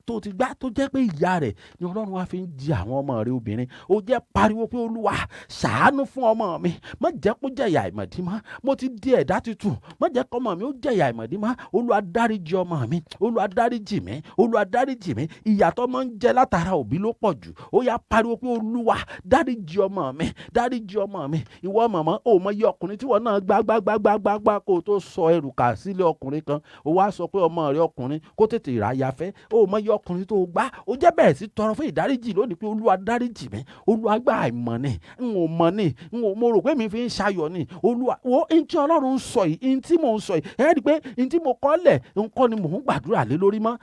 tó jẹ́ pé ìyá rẹ̀ ni Ọlọ́run wá fi ń di àwọn ọmọ rẹ̀ obìnrin. Ó jẹ́ pariwo pé Olúwa ṣàánú fún ọmọ mi, má jẹ́ kó jẹ̀yà àìmọ̀dí mọ́. Mo ti di ẹ̀dá tuntun, má jẹ́ kó ọmọ mi ó jẹ̀yà àìmọ̀dí mọ́. Olúwa dáríjì ọmọ mi, Olúwa dáríjì mi, Olúwa dáríjì mi. Ìyà tó máa ń jẹ látara òbí ló pọ̀ jù. Ó yá pariwo pé Olúwa dáríjì ọmọ mi, dáríjì ọmọ mi. Ìwọ mọ̀mọ́, ó mọ iye ọkùnrin tí wọ́n náà gbá kó tó sọ ẹrù kà sílé ọkùnrin kan. Ó wá sọ pé ọmọ rẹ̀ ọkùnrin kó tètè ráyà fẹ́. Ó mọ iye ọkùnrin tó gbá. Ó jẹ́ bẹ́ẹ̀ sí tọrọ fún ìdáríjì lónìí pé Olúwa dáríjì mi. Olúwa gbà àìmọ̀ ni, n ò mọ̀ ni, mo rò pé mi fi ń ṣayọ̀ ni. Olúwa wo n tí Ọlọ́run ń sọ yìí, n tí mò ń sọ yìí, ẹ rí i pé n tí mo kọ́lẹ̀ nǹkan ni mò ń gbàdúrà lé lórí mọ́.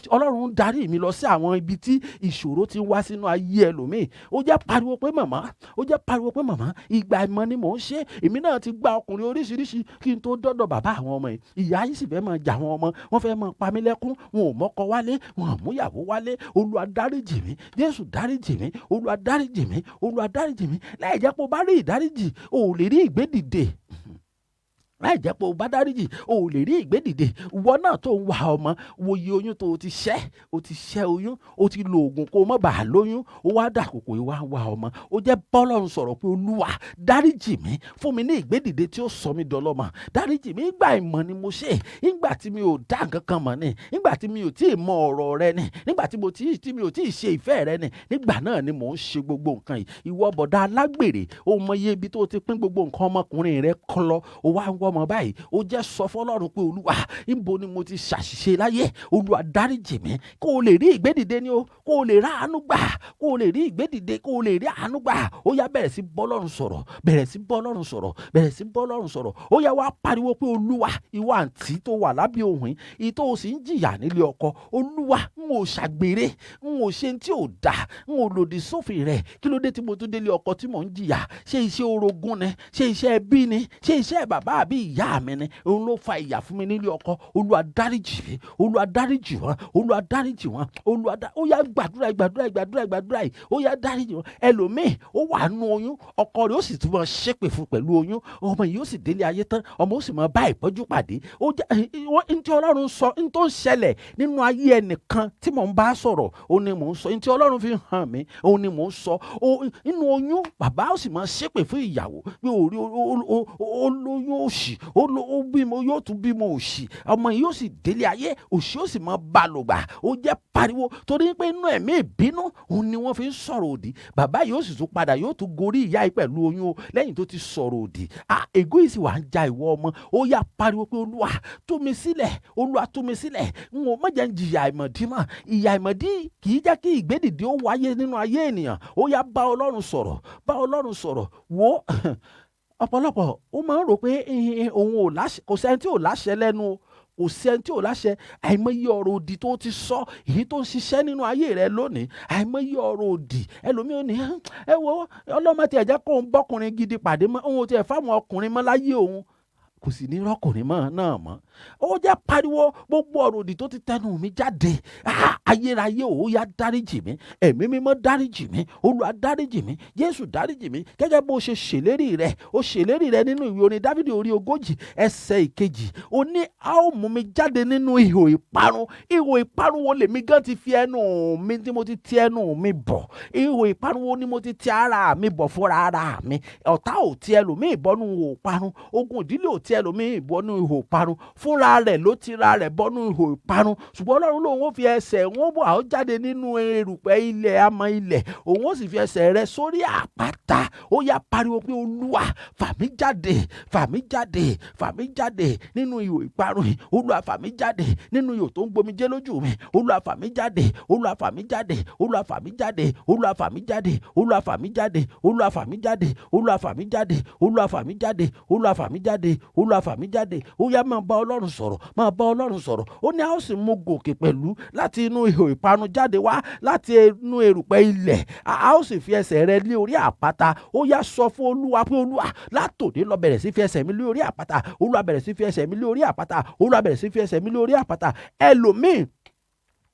Ọlọ́run ń darí mi lọ sí àwọn ibi tí ìṣòro ti wá sínú ayé ẹlòmíì. Ó jẹ́ pariwo pé màmá, ìgbà ìmọ̀ ni mò ń ṣe. Èmi náà ti gba ọkùnrin oríṣiríṣi kí n tó dọ́dọ̀ bàbá àwọn ọmọ yìí. Ìyá yìí sì fẹ́ máa jà àwọn ọmọ, wọ́n fẹ́ máa pa mí lẹ́kún, wọn ò mọ́kọ wálé, wọn ò múyàwó wálé. Olúwa dáríjì mi, Jésù dáríjì mi, Olúwa dáríjì mi, Olúwa dáríjì mi. Láì jẹ́ pé o bá rí ìdáríjì, o ò lè rí ìgbédìde. Láì jẹ́ pé o bá dáríjì, o ò lè rí ìgbédìde. Ìwọ náà tó ń wá ọmọ, wo iye oyún tó o ti ṣẹ́ oyún, o ti lo oògùn kó o má bàa lóyún, o wá dàkókò ìwà wá ọmọ. Ó jẹ́ bọ́lọ́run sọ̀rọ̀ pé Olúwa dáríjì mi, fún mi ní ìgbédìde tí ó sọ mí dọlọ́mọ. Dáríjì mi, ìgbà ìmọ̀ ni mo ṣe, ìgbà tí mi ò dá nǹkan kan mọ̀ ni, ìgbà tí mi ò tí ì mọ ọ̀rọ̀ rẹ ni, nígbà tí mi ò tí ì ṣe ìfẹ́ rẹ ni, nígbà náà ni mò ń ṣe gbogbo nǹkan yìí. Ìwọ bọ̀dá alágbèrè, o mọ iye ibi tó ti pín gbogbo nǹkan ọmọkùnrin rẹ kọ́ lọ, o wá ń ọmọ báyìí. Ó jẹ́ sọ fọ́lọ́run pé Olúwa níbo ni mo ti ṣàṣìṣe láyé. Olúwa dáríjì mi, kó o lè rí ìgbédìde ni o, kó o lè rí àánú gbà, kó o lè rí ìgbédìde, kó o lè rí àánú gbà. Ó yá bẹ̀rẹ̀ sí bọ́lọ́run sọ̀rọ̀, bẹ̀rẹ̀ sí bọ́lọ́run sọ̀rọ̀, bẹ̀rẹ̀ sí bọ́lọ́run sọ̀rọ̀. Ó yá wá pariwo pé Olúwa, ìwọ àǹtí tó wà lábẹ́ ohùn yìí tó o sì ń jìyà nílé ọkọ. Olúwa, n ò ṣàgbèrè, n ò ṣe tí ò dá, n ò lòdì sófin rẹ̀. Kí ló dé tí mo tún délé ọkọ tí mò ń jìyà? Ṣé iṣẹ́ orogún ni? Ṣé iṣẹ́ ẹbí ni? Ṣé iṣẹ́ bàbá àbí nítorí ìyá mi ni òun ló fa ìyà fún mi nílé ọkọ. Olúwa dáríjì mi, Olúwa dáríjì wọn, Olúwa dáríjì wọn, ó yá gbàdúrà yìí, ó yá dáríjì wọn. Ẹlòmíì ó wà nínú oyún, ọkọ rẹ̀ ó sì tún máa ṣépè fún pẹ̀lú oyún, ọmọ yìí ó sì délé ayé tán, ọmọ ó sì máa bá ìpọ́njú pàdé. Ntí Ọlọ́run sọ, ntó ń ṣẹlẹ̀ nínú ayé ẹnìkan tí mò ń bá sọ̀rọ̀, òun ni mò ń sọ. Ntí Ọlọ́run fi hàn mí, òun ni mò ń sọ. Nínú oyún, bàbá ó sì máa ṣépè fún ìyàwó pé olóyún òṣì, ó bímọ, yóò tún bímọ òṣì, ọmọ yìí ó sì délé ayé, òṣì ó sì máa bá lò gbà. Ó jẹ́ pariwo torí pé inú ẹ̀mí ìbínú òun ni wọ́n fi ń sọ̀rọ̀ òdì. Bàbá yóò sì tún padà, yóò tún gorí ìyá yìí pẹ̀lú oyún lẹ́yìn tó ti sọ̀rọ̀ òdì. Ègún yìí sì wà ń ja ìwọ ọmọ. Ó yá pariwo pé Olúwa tú mi sílẹ̀, Olúwa tú mi sílẹ̀. Má jẹ́ ń jìyà àìmọ̀dí mọ́. Ìyà àìmọ̀dí kì í jẹ́ kí ìgbédìde ó wáyé nínú ayé ènìyàn. Ó yá bá Ọlọ́run sọ̀rọ̀, bá Ọlọ́run sọ̀rọ̀. Wo ọ̀pọ̀lọpọ̀ ó máa ń rò pé òun ò láṣẹ, kò sẹ́ni tí ò láṣẹ lẹ́nu, kò sẹ́ni tí ò láṣẹ. Àìmọye ọ̀rọ̀ òdì tó ti sọ, èyí tó ń ṣiṣẹ́ nínú ayé rẹ lónìí. Àìmọye ọ̀rọ̀ òdì. Ẹlòmíràn ní ẹ wo Ọlọ́mọ tí ẹ jẹ́ kó ń bọ́kùnrin gidi pàdé mọ́, òun ò tiẹ̀ fáwọn ọkùnrin mọ́ láyé òun, kò sì ní rọ́kùnrin mọ́ náà mọ́. Ó jẹ́ pariwo gbogbo ọ̀rọ̀ òdì tó ti tẹnu mi jáde. Ayérayé ó yá dáríjì mi, ẹ̀mí mímọ́ dáríjì mi, Olúwa dáríjì mi, Jésù dáríjì mi. Gẹ́gẹ́ bó ṣe ṣèlérí rẹ̀, ó ṣèlérí rẹ̀ nínú ìwé orin Dáfídì orí 40 ẹsẹ̀ 2. Ó ní a ó mú mi jáde nínú ihò ìparun. Ihò ìparun wo lèmi gan ti fi ẹnu mi, tí mo ti ti ẹnu mi bọ̀? Ihò ìparun wo ni mo ti ti ara mi bọ̀ fúnra ara mi? Ọ̀tá ò ti ẹlòmíì bọ́nú ihò ìparun, ogun ìdílé ò ti ẹlòmíì bọ́nú ihò ìparun, fúnra rẹ̀ ló ti ra rẹ̀ bọ́nú ihò ìparun. Ṣùgbọ́n Ọlọ́run lòun ó fi ẹsẹ̀ wọn bọ̀ àwọn jáde nínú erùpẹ̀ ilẹ̀, amọ̀ ilẹ̀, òun ó sì fi ẹsẹ̀ rẹ̀ sórí àpáta. Ó yá pariwo pé Olúwa fà mí jáde, fà mí jáde, fà mí jáde nínú ihò ìparun yìí. Olúwa fà mí jáde nínú ihò tó ń gbomijé lójú mi. Olúwa fà mí jáde, Olúwa fà mí jáde, Olúwa fà mí jáde, Olúwa fà mí jáde, Olúwa fà mí jáde, Olúwa fà mí jáde, Olúwa fà mí jáde, Olúwa fà mí jáde, Olúwa fà mí jáde, Olúwa fà mí jáde. Ó yá máa bá Ọlọ́run sọ̀rọ̀, máa bá Ọlọ́run sọ̀rọ̀. Ó ní a ó sì mú gòkè pẹ̀lú láti inú ihò ìparun jáde wá, láti inú erùpẹ̀ ilẹ̀. A ó sì fi ẹsẹ̀ rẹ lé orí àpáta. Ó yá sọ fún Olúwa pé Olúwa látòní lọ bẹ̀rẹ̀ sí fi ẹsẹ̀ mi lé orí àpáta. Olúwa bẹ̀rẹ̀ sí fi ẹsẹ̀ mi lé orí àpáta. Olúwa bẹ̀rẹ̀ sí fi ẹsẹ̀ mi lé orí àpáta. Ẹlòmíì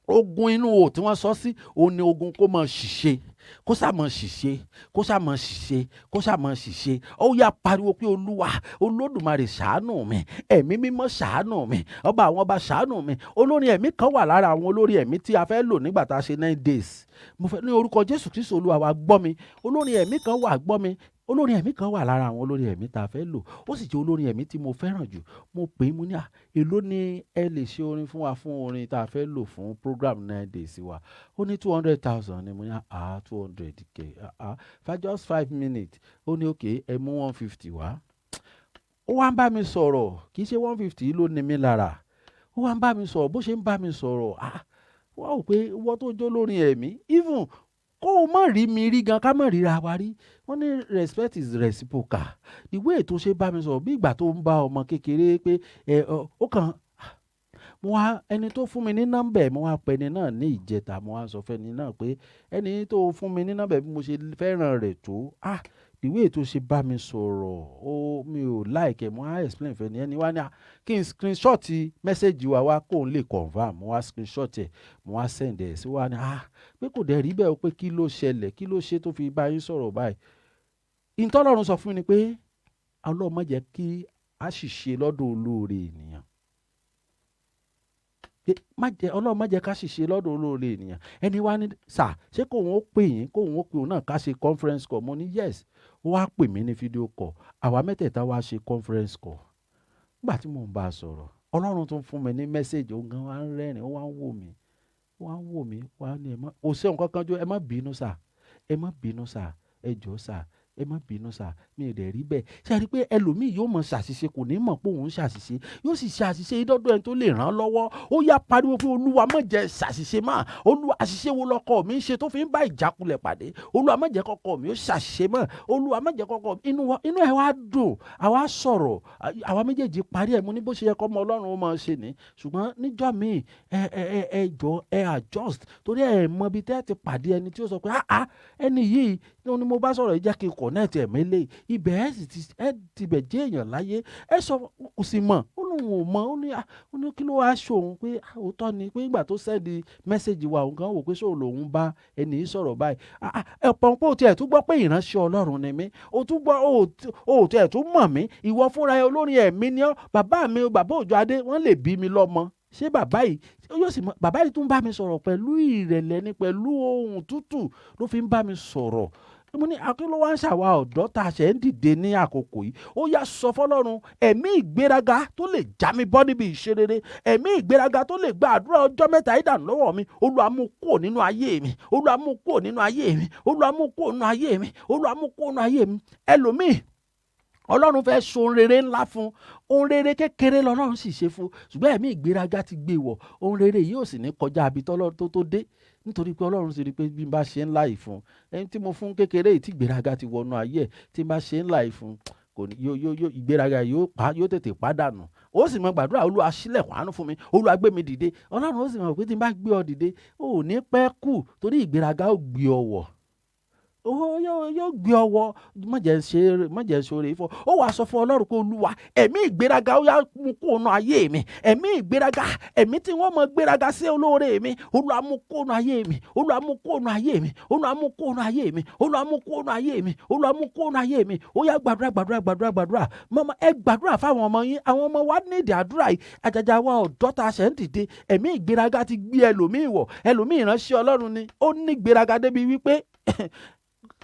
ogun inú o tí wọ́n sọ sí, òun ni ogun kó máa ṣìṣe, kó sá máa ṣìṣe, kó sá máa ṣìṣe, kó sá máa ṣìṣe. Ó yá pariwo pé Olúwa Olódùmarè ṣàánú mi, ẹ̀mí mímọ́ ṣàánú mi, ọba àwọn ọba ṣàánú mi. Olórin ẹ̀mí kan wà lára àwọn olórin ẹ̀mí tí a fẹ́ lò nígbà tá a ṣe 9 days. Mo fẹ́ ní orúkọ Jésù Kristi Olúwa wa gbọ́ mi. Olórin ẹ̀mí kan wà gbọ́ mi. Olórin ẹ̀mí kan wà lára àwọn olórin ẹ̀mí tá a fẹ́ lò. Ó sì jẹ́ olórin ẹ̀mí tí mo fẹ́ràn jù. Mo pè é, mo ní èló ni ẹ lè ṣe orin fún wa fún orin tá a fẹ́ lò fún program 9 days wa. Ó ní 200,000 ni. Mo ní 200k for just 5 minutes. Ó ní okay, ẹ mú 150 wá. Ó wá ń bá mi sọ̀rọ̀, kì í ṣe 150 ló ní mi lára. Ó wá ń bá mi sọ̀rọ̀, bó ṣe ń bá mi sọ̀rọ̀, wá wò pé wọ́n tó jó lórin ẹ̀mí, even kó o má rí mi rí gan, ká má ríra wa rí. Wọ́n ní respect is reciprocal. The way tó ṣe bá mi sọ̀rọ̀ bí ìgbà tó ń bá ọmọ kékeré pé ó kàn. Mo wá ẹni tó fún mi ní nọ́mbà, mo wá pè ẹni náà ní ìjẹta. Mo wá sọ fún ẹni náà pé ẹni tó fún mi ní nọ́mbà bí mo ṣe fẹ́ràn rẹ̀ tó, the way tó ṣe bá mi sọ̀rọ̀, mi ò like ẹ̀. Mo wá explain fún ẹni wá ní kí n screenshot message wa kó n lè confirm. Mo wá screenshot ẹ̀, mo wá send ẹ̀ sí wa ní pé kò dẹ̀ rí bẹ́ẹ̀ o, pé kí ló ṣẹlẹ̀, kí ló ṣe tó fi bá yín sọ̀rọ̀ báyìí. Ìtọ́lọ́run sọ fún mi ni pé Ọlọ́run má jẹ́ kí a ṣìṣe lọ́dọ̀ olóore ènìyàn. Ọlọ́run má jẹ́ ká ṣìṣe lọ́dọ̀ olóore ènìyàn. Ẹni wá ní sà, ṣé kò wọ́n pè yín, kò wọ́n pè òun náà ká ṣe conference call? Mo ní yes. Ó wá pè mí ní video call. Àwa mẹ́tẹ̀ẹ̀ta wá ṣe conference call. Nígbà tí mò ń bá a sọ̀rọ̀, Ọlọ́run tún fún mi ní message. Òun gan wá ń rẹ́rìn, ó wá ń wò mí, wá ní kò sí nǹkan kan jó, ẹ má bínú sà, ẹ má bínú sà, ẹ jọ̀ọ́ sà, ẹ má bínú sà, mi ò dẹ̀ rí bẹ́ẹ̀. Ṣé ẹ rí pé ẹlòmíì yóò mọ̀ ṣàṣìṣe, kò ní mọ̀ pé òun ṣàṣìṣe, yóò sì ṣàṣìṣe ìdọ́dọ̀ ẹni tó lè ràn án lọ́wọ́. Ó yá pariwo pé Olúwa má jẹ́ ṣàṣìṣe mọ́. Olúwa àṣìṣe wo lọkọ mi ń ṣe tó fi ń bá ìjákulẹ̀ pàdé? Olúwa má jẹ́ kọ́kọ́ mi ó ṣàṣìṣe mọ́. Olúwa má jẹ́ kọ́kọ́ inú ẹ̀ wá dùn. Àwa sọ̀rọ̀, àwa méjèèjì parí ẹ̀. Mo ní bó ṣe yẹ kọ́ ọmọ Ọlọ́run ó máa ṣe ni. Ṣùgbọ́n níjọ́ míì ẹ jọ ẹ adjust, torí ẹ mọ ibi tẹ́ ti pàdé ẹni tí ó sọ pé ẹni yìí ni mo bá sọ̀rọ̀, jẹ́ kí n connect ẹ̀mẹ́lẹ̀ ibẹ̀ ẹ ti bẹ̀ jẹ́ èèyàn láyé. Ẹ sọ kò sì mọ̀, ó lóun ò mọ̀, ó ní kí ló wá ṣòun pé òótọ́ ni pé nígbà tó sẹ́ndì mẹ́sẹ̀gì wa òun kan wò pé ṣòun lòun bá ẹni yìí sọ̀rọ̀ báyìí. Ẹ̀pọ̀n pé o tiẹ̀ tún gbọ́ pé ìránṣẹ́ Ọlọ́run ni mí, o tún gbọ́ o tiẹ̀ tún mọ̀ mí, ìwọ fúnra ẹ olórin ẹ̀mí ni ọ́, bàbá mi bàbá Òjó Adé wọ́n lè bí mi lọ́mọ. Ṣé bàbá yìí yóò sì mọ̀? Bàbá yìí tún bá mi sọ̀rọ̀ pẹ̀lú ìrẹ̀lẹ̀ ni, pẹ̀lú ohùn tútù ló fi ń bá mi sọ̀rọ̀. Mo ní akínló wá ń ṣàwa ọ̀dọ́ tá a ṣẹ̀ ń dìde ní àkókò yìí. Ó yá sọ fọ́lọ́run ẹ̀mí ìgbéraga tó lè já mi bọ́ níbi ìṣerere, ẹ̀mí ìgbéraga tó lè gba àdúrà ọjọ́ mẹ́ta ìdànù lọ́wọ́ mi, Olúwa mú kúrò nínú ayé mi, Olúwa mú kúrò nínú ayé mi, Olúwa mú kúrò nínú ayé mi, Olúwa mú kúrò nínú ayé mi. Ẹlòmíì Ọlọ́run fẹ́ so ohun rere ńlá fún, ohun rere kékeré lọ́lọ́run sì ṣe fún, ṣùgbọ́n ẹ̀mí ìgbéraga ti gbé wọ̀, ohun rere yìí ò sì ní kọjá àbí tọ́lọ́run tó dé, nítorí pé Ọlọ́run sì rí pé bí n bá ṣe ńlá yìí fún ẹni tí mo fún kékeré yìí tí ìgbéraga ti wọnú ayé ẹ̀, tí n bá ṣe ńlá yìí fún kò ní ìgbéraga yóò tètè pàdánù. Ó sì mọ gbàdúrà Olúwa ṣílẹ̀kùn àánú fún mi, Olúwa gbé mi dìde. Ọlọ́run ó sì mọ̀ pé tí n bá gbé ọ dìde ò ní pẹ́ kù, torí ìgbéraga ó gbé ọ wọ̀, yóò gbé ọwọ́ mọ̀jẹ̀ ṣoore fún. Ó wàá sọ fún Ọlọ́run pé Olúwa ẹ̀mí ìgbéraga ó yá mú kúrò nínú ayé mi, ẹ̀mí ìgbéraga, ẹ̀mí tí wọ́n mọ gbéraga sí olóore mi, Olúwa mú kúrò nínú ayé mi, Olúwa mú kúrò nínú ayé mi, Olúwa mú kúrò nínú ayé mi, Olúwa mú kúrò nínú ayé mi, Olúwa mú kúrò nínú ayé mi. Ó yá gbàdúrà mọ́mọ́, ẹ gbàdúrà fáwọn ọmọ yín, àwọn ọmọ wa ní ìdí àdúrà yìí. Àjàjà wa ọ̀dọ́ ta ṣẹ̀ ń dìde, ẹ̀mí ìgbéraga ti gbé ẹlòmíì wọ̀, ẹlòmíì ìránṣẹ́ Ọlọ́run ni ó ní ìgbéraga débi wípé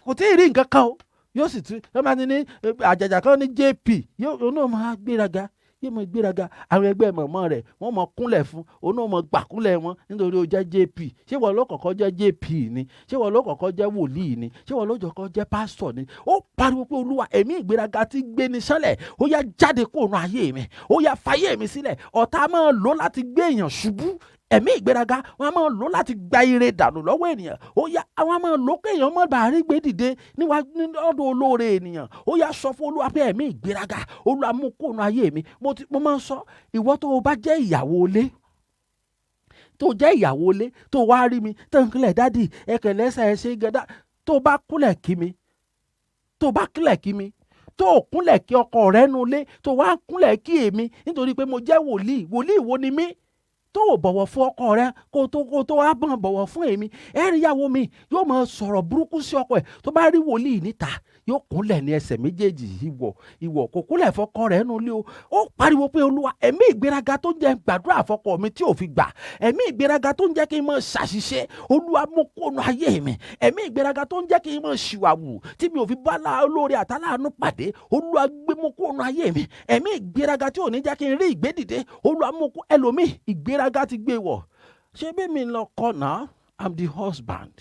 kò tí ì rí nǹkan kan o, yóò sì tún ẹ máa ní àjàjà kan ní JP yóò náà máa gbéraga, yóò máa gbéraga. Àwọn ẹgbẹ́ mọ̀mọ́ rẹ̀ wọ́n mọ kúnlẹ̀ fún, òun náà mọ gbàkúnlẹ̀ wọn nítorí ó jẹ́ JP. Ṣé wọ́n ló kọ́kọ́ jẹ́ JP ni? Ṣé wọ́n ló kọ́kọ́ jẹ́ wòlíì ni? Ṣé wọ́n ló kọ́kọ́ jẹ́ pásítọ̀ ni? Ó pariwo pé Olúwa ẹ̀mí ìgbéraga ti gbé ni sánlẹ̀, ó yá jáde kúrò nínú ayé mi, ó yá fàyè mi sílẹ̀. Ọ̀tá máa lò láti gbé èèyàn ṣubú, ẹ̀mí ìgbéraga wọn a máa lò láti gba ire dànù lọ́wọ́ ènìyàn. Ó yá àwọn a máa lò kéèyàn má bàa rí gbé dìde níwájú ọ̀dọ̀ olóore ènìyàn. Ó yá sọ fún Olúwa pé ẹ̀mí ìgbéraga Olúwa mú kúrò nínú ayé mi. Mo máa ń sọ, ìwọ tó o bá jẹ́ ìyàwó ilé, tó wá rí mi tó ń kílẹ̀ dádì ẹ̀kẹ́ lẹ́sẹ̀ ẹ̀ ṣe gẹ́dá, tó bá kúnlẹ̀ kí mi, tó kúnlẹ̀ kí ọkọ rẹ nulẹ̀, tó wá kúnlẹ̀ kí èmi nítorí pé mo jẹ́ wòlíì wo ni mí, tó o bọ̀wọ̀ fún ọkọ rẹ kó tó wá bọ̀wọ̀ fún èmi. Ìyàwó mi yóò máa sọ̀rọ̀ burúkú sí ọkọ ẹ̀, tó bá rí wòlíì níta yóò kúnlẹ̀ ní ẹsẹ̀ méjèèjì, ìwọ kò kúnlẹ̀ fọkọ rẹ̀ nù lé o. Ó pariwo pé Olúwa ẹ̀mí ìgbéraga tó ń jẹ́ gbàdúrà fọkọ mi tí ò fi gbà, ẹ̀mí ìgbéraga tó ń jẹ́ kí n máa ṣàṣìṣe, Olúwa mú kúrò nínú ayé mi. Ẹ̀mí ìgbéraga tó ń jẹ́ kí n máa ṣìwàwù tí mi ò fi bá olóore àtàláàánú pàdé, Olúwa gbé mú kúrò nínú ayé mi. Ẹ̀mí ìgbéraga tí ò ní jẹ́ kí n rí ìgbédìde, Olúwa mú kúrò. Ẹlòmíì ìgbéraga ti gbé wọ̀. Ṣé bí mi lọ kọ́ náà? I'm the husband.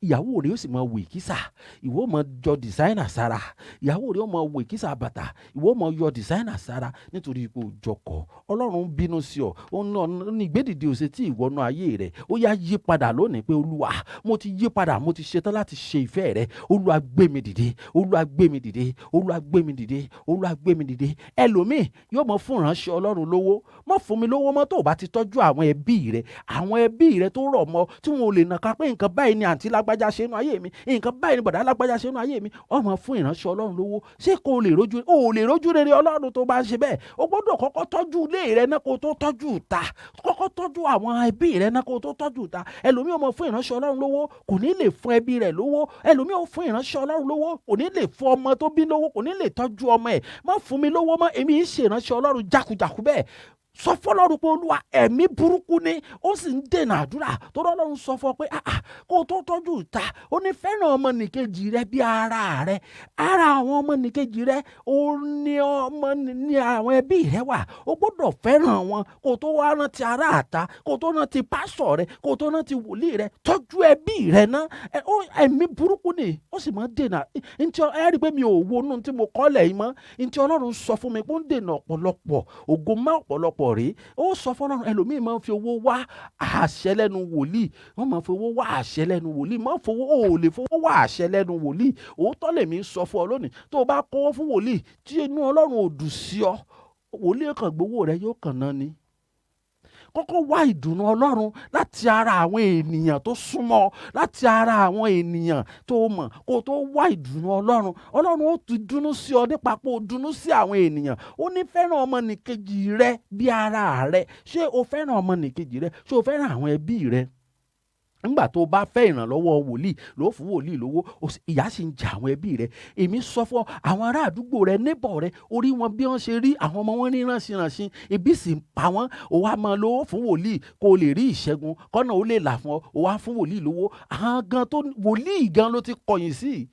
Ìyàwó rẹ̀ ó sì máa wò ìkísà, ìwọ máa jọ dìsáínà sára. Ìyàwó rẹ̀ ó máa wò ìkísà bàtà, ìwọ máa yọ dìsáínà sára nítorí pé ó jọkọ̀. Ọlọ́run ń bínú sí ọ, ó ní ìgbédìde òsè tí ìwọ́nú ayé rẹ̀. Ó yá yí padà lónìí pé Olúwa mo ti yí padà, mo ti ṣetán láti ṣe ìfẹ́ rẹ̀. Olúwa gbé mi dìde, Olúwa gbé mi dìde, Olúwa gbé mi dìde, Olúwa gbé mi dìde. Ẹlòmíì yóò mọ fún ìránṣẹ́ Ọlọ́run lówó, mọ́ fún mi lówó mọ́ tó o bá ti tọ́jú àwọn ẹbí rẹ̀ tó rọ̀ mọ́, tí wọn ò lè nàka pé nǹkan báyìí ni àǹtí lágbájá ṣe nínú ayé mi, nǹkan báyìí ni bọ̀dá lágbájá ṣe nínú ayé mi. Ọmọ fún ìránṣẹ́ Ọlọ́run lówó, ṣé kò lè rójú rere Ọlọ́run tó bá ń ṣe bẹ́ẹ̀? O gbọ́dọ̀ kọ́kọ́ tọ́jú ilé rẹ náà kó tó tọ́jú ìta, kọ́kọ́ tọ́jú àwọn ẹbí rẹ náà kó tó tọ́jú ìta. Ẹlòmíì ó mọ fún ìránṣẹ́ Ọlọ́run lówó, kò ní lè fún ẹbí rẹ̀ lówó. Ẹlòmíì ó fún ìránṣẹ́ Ọlọ́run lówó, kò ní lè fún ọmọ tó bí lówó, kò ní lè tọ́jú ọmọ ẹ̀. Má fún mi lówó mọ́, èmi ń ṣe ìránṣẹ́ Ọlọ́run jákujàku bẹ́ẹ̀. Sọ fọ́lọ́run pé Olúwa ẹ̀mí burúkú ni ó sì ń dènà àdúrà, tó Ọlọ́run sọ fún ọ pé kó tó tọ́jú ìta, ó ní fẹ́ràn ọmọnìkejì rẹ bí ara rẹ. Ara àwọn ọmọnìkejì rẹ ó ní àwọn ẹbí rẹ wà, ó gbọ́dọ̀ fẹ́ràn wọn kó tó wá rántí ará àta, kó tó rántí pásọ̀ rẹ, kó tó rántí wòlíì rẹ. Tọ́jú ẹbí rẹ náà. Ẹ̀mí burúkú ni ó sì máa ń dènà. Ẹ rí i pé mi ò wọnú tí mo kọ́lẹ̀ yìí mọ́, ntí Ọlọ́run sọ fún mi pé ó ń dènà ọ̀pọ̀lọpọ̀ ògo má ọ̀pọ̀lọpọ̀ rèé. Ó sọ fọ́lọ́run. Ẹlòmíì máa ń fi owó wá àṣẹ lẹ́nu wòlíì, wọ́n máa ń fi owó wá àṣẹ lẹ́nu wòlíì. Ò lè fowó wá àṣẹ lẹ́nu wòlíì. Òótọ́ lèmi ń sọ fún ọ lónìí, tó o bá kówó fún wòlíì tí inú Ọlọ́run ò dùn sí ọ, wòlíì kan gbowó rẹ yóò kàn náà ni. kọ́kọ́ wá ìdùnnú Ọlọ́run láti ara àwọn ènìyàn tó súnmọ́, láti ara àwọn ènìyàn tó mọ̀, kó tó wá ìdùnnú Ọlọ́run. Ọlọ́run ó ti dùnnú sí ọ nípa pé ó dùnnú sí àwọn ènìyàn. Ó ní fẹ́ràn ọmọnìkejì rẹ bí ara rẹ. Ṣé o fẹ́ràn ọmọnìkejì rẹ? Ṣé o fẹ́ràn àwọn ẹbí rẹ? Nígbà tó bá fẹ́ ìrànlọ́wọ́ wòlíì ló fún wòlíì lówó, ìyà sì ń jẹ àwọn ẹbí rẹ. Èmi sọ fún ọ, àwọn ará àdúgbò rẹ, neighbor rẹ, orí wọn bí wọ́n ṣe rí, àwọn ọmọ wọn ní ránṣinránṣin, ebi sì ń pa wọ́n. Ó wá máa lówó fún wòlíì kó o lè rí ìṣẹ́gun, kọ́nà ó lè là fún ọ. Ó wá fún wòlíì lówó. Àwọn gan tó wòlíì gan ló ti kọ̀yìn sí.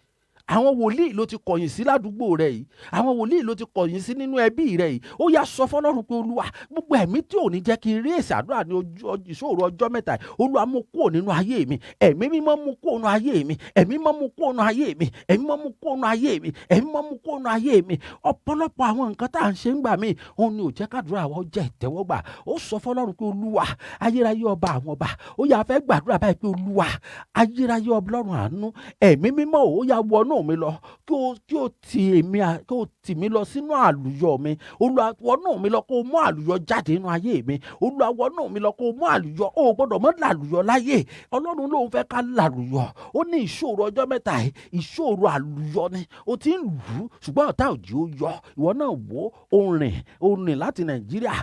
Àwọn wòlíì ló ti kọ̀yìn sí ládùúgbò rẹ yìí. Àwọn wòlíì ló ti kọ̀yìn sí nínú ẹbí rẹ yìí. Ó yá sọ fọ́lọ́run pé Olúwa, gbogbo ẹ̀mí tí ò ní jẹ́ kí n rí èsì àdúrà ní ìṣòro ọjọ́ mẹ́ta yìí, Olúwa mú kúrò nínú ayé mi. Ẹ̀mí mímọ́ mú kúrò nínú ayé mi. Ẹ̀mí mímọ́ mú kúrò nínú ayé mi. Ẹ̀mí mímọ́ mú kúrò nínú ayé mi. Ẹ̀mí mímọ́ mú kúrò nínú ayé mi. Ọ̀pọ̀lọpọ̀ àwọn nǹkan tá à ń ṣe ń gbà mí, òun ni ò jẹ́ kádùrá wa ó jẹ́ ìtẹ́wọ́gbà. Ó sọ fọ́lọ́run pé Olúwa, ayérayé ọba àwọn ọba, ó yá fẹ́ gbàdúrà báyìí pé Olúwa, ayérayé Ọlọ́run àánú, ẹ̀mí mímọ́ ó yá wọnú mi lọ, kí o tì mí lọ sínú àlùyọ mi. Olúwa wọnú mi lọ kó mú àlùyọ jáde nínú ayé mi. Olúwa wọnú mi lọ kó mú àlùyọ. O gbọ́dọ̀ mọ́ làlùyọ láyé. Ọlọ́run ló ń fẹ́ ká làlùyọ. Ó ní ìṣòro ọjọ́ mẹ́ta yìí, ìṣòro àlùyọ ni. O ti ń lù ú, ṣùgbọ́n ọ̀tá òjì ó yọ. Ìwọ náà wò ó rìn láti Nàìjíríà.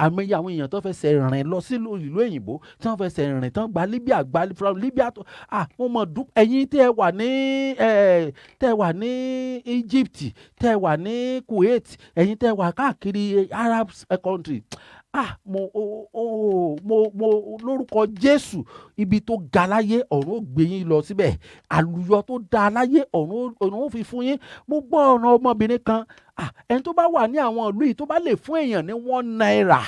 Àmì àwọn èèyàn tó fẹsẹ̀ rìn lọ sí ìlú òyìnbó, tí wọ́n fẹsẹ̀ rìn tán gba Libya, from Libya tó mo mọ̀ dùn. Ẹ̀yin tẹ́ wà ní Egypt, tẹ́ wà ní Kuwait, ẹ̀yin tẹ́ wà káàkiri Arab country. Mo lórúkọ Jésù, ibi tó ga láyé ọ̀run ó gbé yín lọ síbẹ̀. Àlùyọ tó da láyé ọ̀run ó fi fún yín. Mo gbọ́ ọ̀ràn ọmọbìnrin kan, ẹni tó bá wà ní àwọn ìlú yìí tó bá lè fún èèyàn ní £1.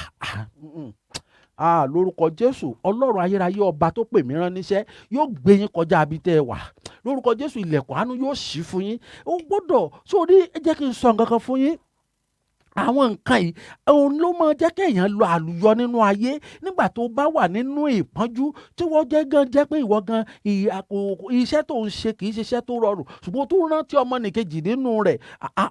Lórúkọ Jésù, Ọlọ́run ayérayé ọba tó pè mí rán níṣẹ́ yóò gbé yín kọjá ibi tẹ́ ẹ wà. Lórúkọ Jésù, ilẹ̀kùn àánú yóò ṣí fún yín. Ó gbọ́dọ̀ sórí, ẹ jẹ́ kí n sọ nǹkan kan fún yín. Àwọn nǹkan yìí òun ló máa jẹ́ kéèyàn lọ àlùyọ nínú ayé nígbà tó bá wà nínú ìpọ́njú, tí wọ́n jẹ́ pé ìwọ gan iṣẹ́ tó ń ṣe kì í ṣe iṣẹ́ tó rọrùn, ṣùgbọ́n tó rántí ọmọnìkejì nínú rẹ̀.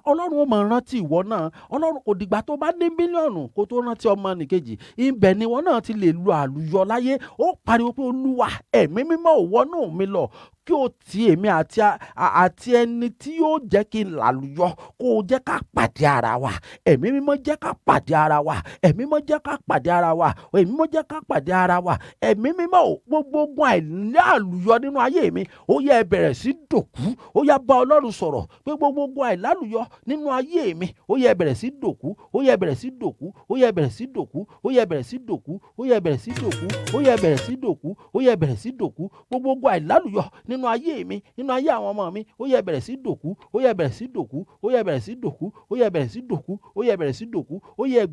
Ọlọ́run ó máa rántí ìwọ náà. Ọlọ́run kò dìgbà tó bá ní mílíọ̀nù kó tó rántí ọmọnìkejì. Ibẹ̀ ni ìwọ náà ti lè lo àlùyọ láyé. Ó pariwo pé Olúwa, ẹ̀mí mímọ́ ò wọnú mi lọ, kí o ti èmi àti ẹni tí yóò jẹ́ kí n làlùyọ, kó o jẹ́ ká pàdé ara wa. Ẹ̀mí mímọ́ jẹ́ ká pàdé ara wa. Ẹ̀mí mímọ́ jẹ́ ká pàdé ara wa. Ẹ̀mí mímọ́ jẹ́ ká pàdé ara wa. Ẹ̀mí mímọ́ ò, gbogbo àìní àlùyọ nínú ayé mi, ó yá ẹ bẹ̀rẹ̀ sí dòkú. Ó yá bá Ọlọ́run sọ̀rọ̀ pé gbogbo àìlálùyọ nínú ayé mi, ó yá ẹ bẹ̀rẹ̀ sí dòkú. Ó yá ẹ bẹ̀rẹ̀ sí dòkú. Ó yá ẹ bẹ̀rẹ̀ sí dòkú. Ó yá ẹ bẹ̀rẹ̀ sí dòkú. Ó yá ẹ bẹ̀rẹ̀ sí dòkú. Ó yá ẹ bẹ̀rẹ̀ sí dòkú. Ó yá ẹ bẹ̀rẹ̀ sí dòkú. Gbogbo àìlálùyọ nínú ayé mi, nínú ayé àwọn ọmọ mi, ó yá ẹ bẹ̀rẹ̀ sí dòkú. Ó yá ẹ bẹ̀rẹ̀ sí dòkú. Ó yá ẹ bẹ̀rẹ̀ sí dòkú. Ó yá ẹ bẹ̀rẹ̀ sí dòkú. Ó yá ẹ bẹ̀rẹ̀ sí dòkú. Ó yá ẹ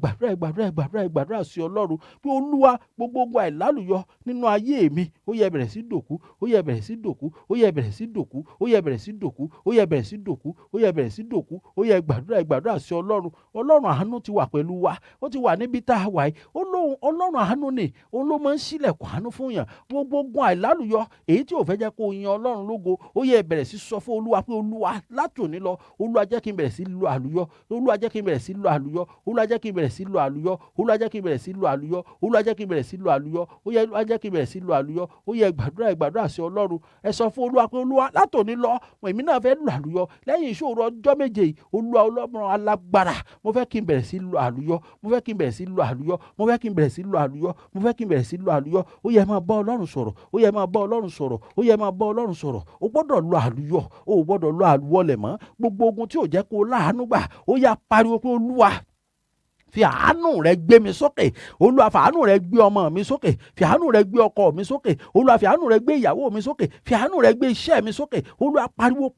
gbàdúrà sí Ọlọ́run pé Olúwa, gbogbo àìlálùyọ nínú ayé mi, ó yá ẹ bẹ̀rẹ̀ sí dòkú. Ó yá ẹ bẹ̀rẹ̀ sí dòkú. Ó yá ẹ bẹ̀rẹ̀ sí dòkú. Ó yá ẹ bẹ̀rẹ̀ sí dòkú. Ó yá ẹ bẹ̀rẹ̀ sí dòkú. Ó yá ẹ bẹ̀rẹ̀ sí dòkú. Ó yá ẹ gbàdúrà sí Ọlọ́run. Ọlọ́run àánú ti wà pẹ̀lú wa. Ó ti wà níbi tá a wà yìí. Ọlọ́run àánú ni òun ló máa ń ṣílẹ̀kùn àánú fún yàn. Gbogbo àìlálùyọ èyí tí ò fẹ́ jẹ́ kó yin Ọlọ́run lógo, ó yá ẹ bẹ̀rẹ̀ sí sọ fún Olúwa pé Olúwa, láti òní lọ, Olúwa jẹ́ kí n bẹ̀rẹ̀ sí lo àlùyọ. Olúwa jẹ́ kí n bẹ̀rẹ̀ sí lo àlùyọ. Olúwa jẹ́ kí n bẹ̀rẹ̀ sí lo àlùyọ. Olúwa jẹ́ kí n bẹ̀rẹ̀ sí lo àlùyọ. Olúwa jẹ́ kí n bẹ̀rẹ̀ sí lo àlùyọ. Ó yá Olúwa jẹ́ kí n bẹ̀rẹ̀ sí lo àlùyọ. Ó yá gbàdúrà sí Ọlọ́run. Ẹ sọ fún Olúwa pé Olúwa, láti òní lọ, èmi náà fẹ́ lo àlùyọ. Lẹ́yìn ìṣòro ọjọ́ méje yìí, Olúwa Ọlọ́run alágbára, mo fẹ́ kí n bẹ̀rẹ̀ sí lo àlùyọ. Mo fẹ́ kí n bẹ̀rẹ̀ sí lo àlùyọ. Mo fẹ́ kí n bẹ̀rẹ̀ sí lo àlùyọ. Mo fẹ́ kí n bẹ̀rẹ̀ sí lo àlùyọ. Ó yá máa bá Ọlọ́run sọ̀rọ̀. Ó yá máa bá Ọlọ́run sọ̀rọ̀. Ó yá máa bá Ọlọ́run sọ̀rọ̀. O gbọ́dọ̀ lo àlùyọ. O gbọ́dọ̀ lo àlùwọlẹ̀ mọ́. Gbogbo ogun tí ò jẹ́ kó láàánú gbà, ó yá pariwo pé Olúwa, fi àánú rẹ gbé mi sókè. Olúwa, fi àánú rẹ gbé ọmọ mi sókè. Fi àánú rẹ gbé ọkọ mi sókè. Olúwa, fi àánú rẹ gbé ìyàwó mi sókè. Fi àánú rẹ gbé iṣẹ́ mi sókè. Olúwa, pariwo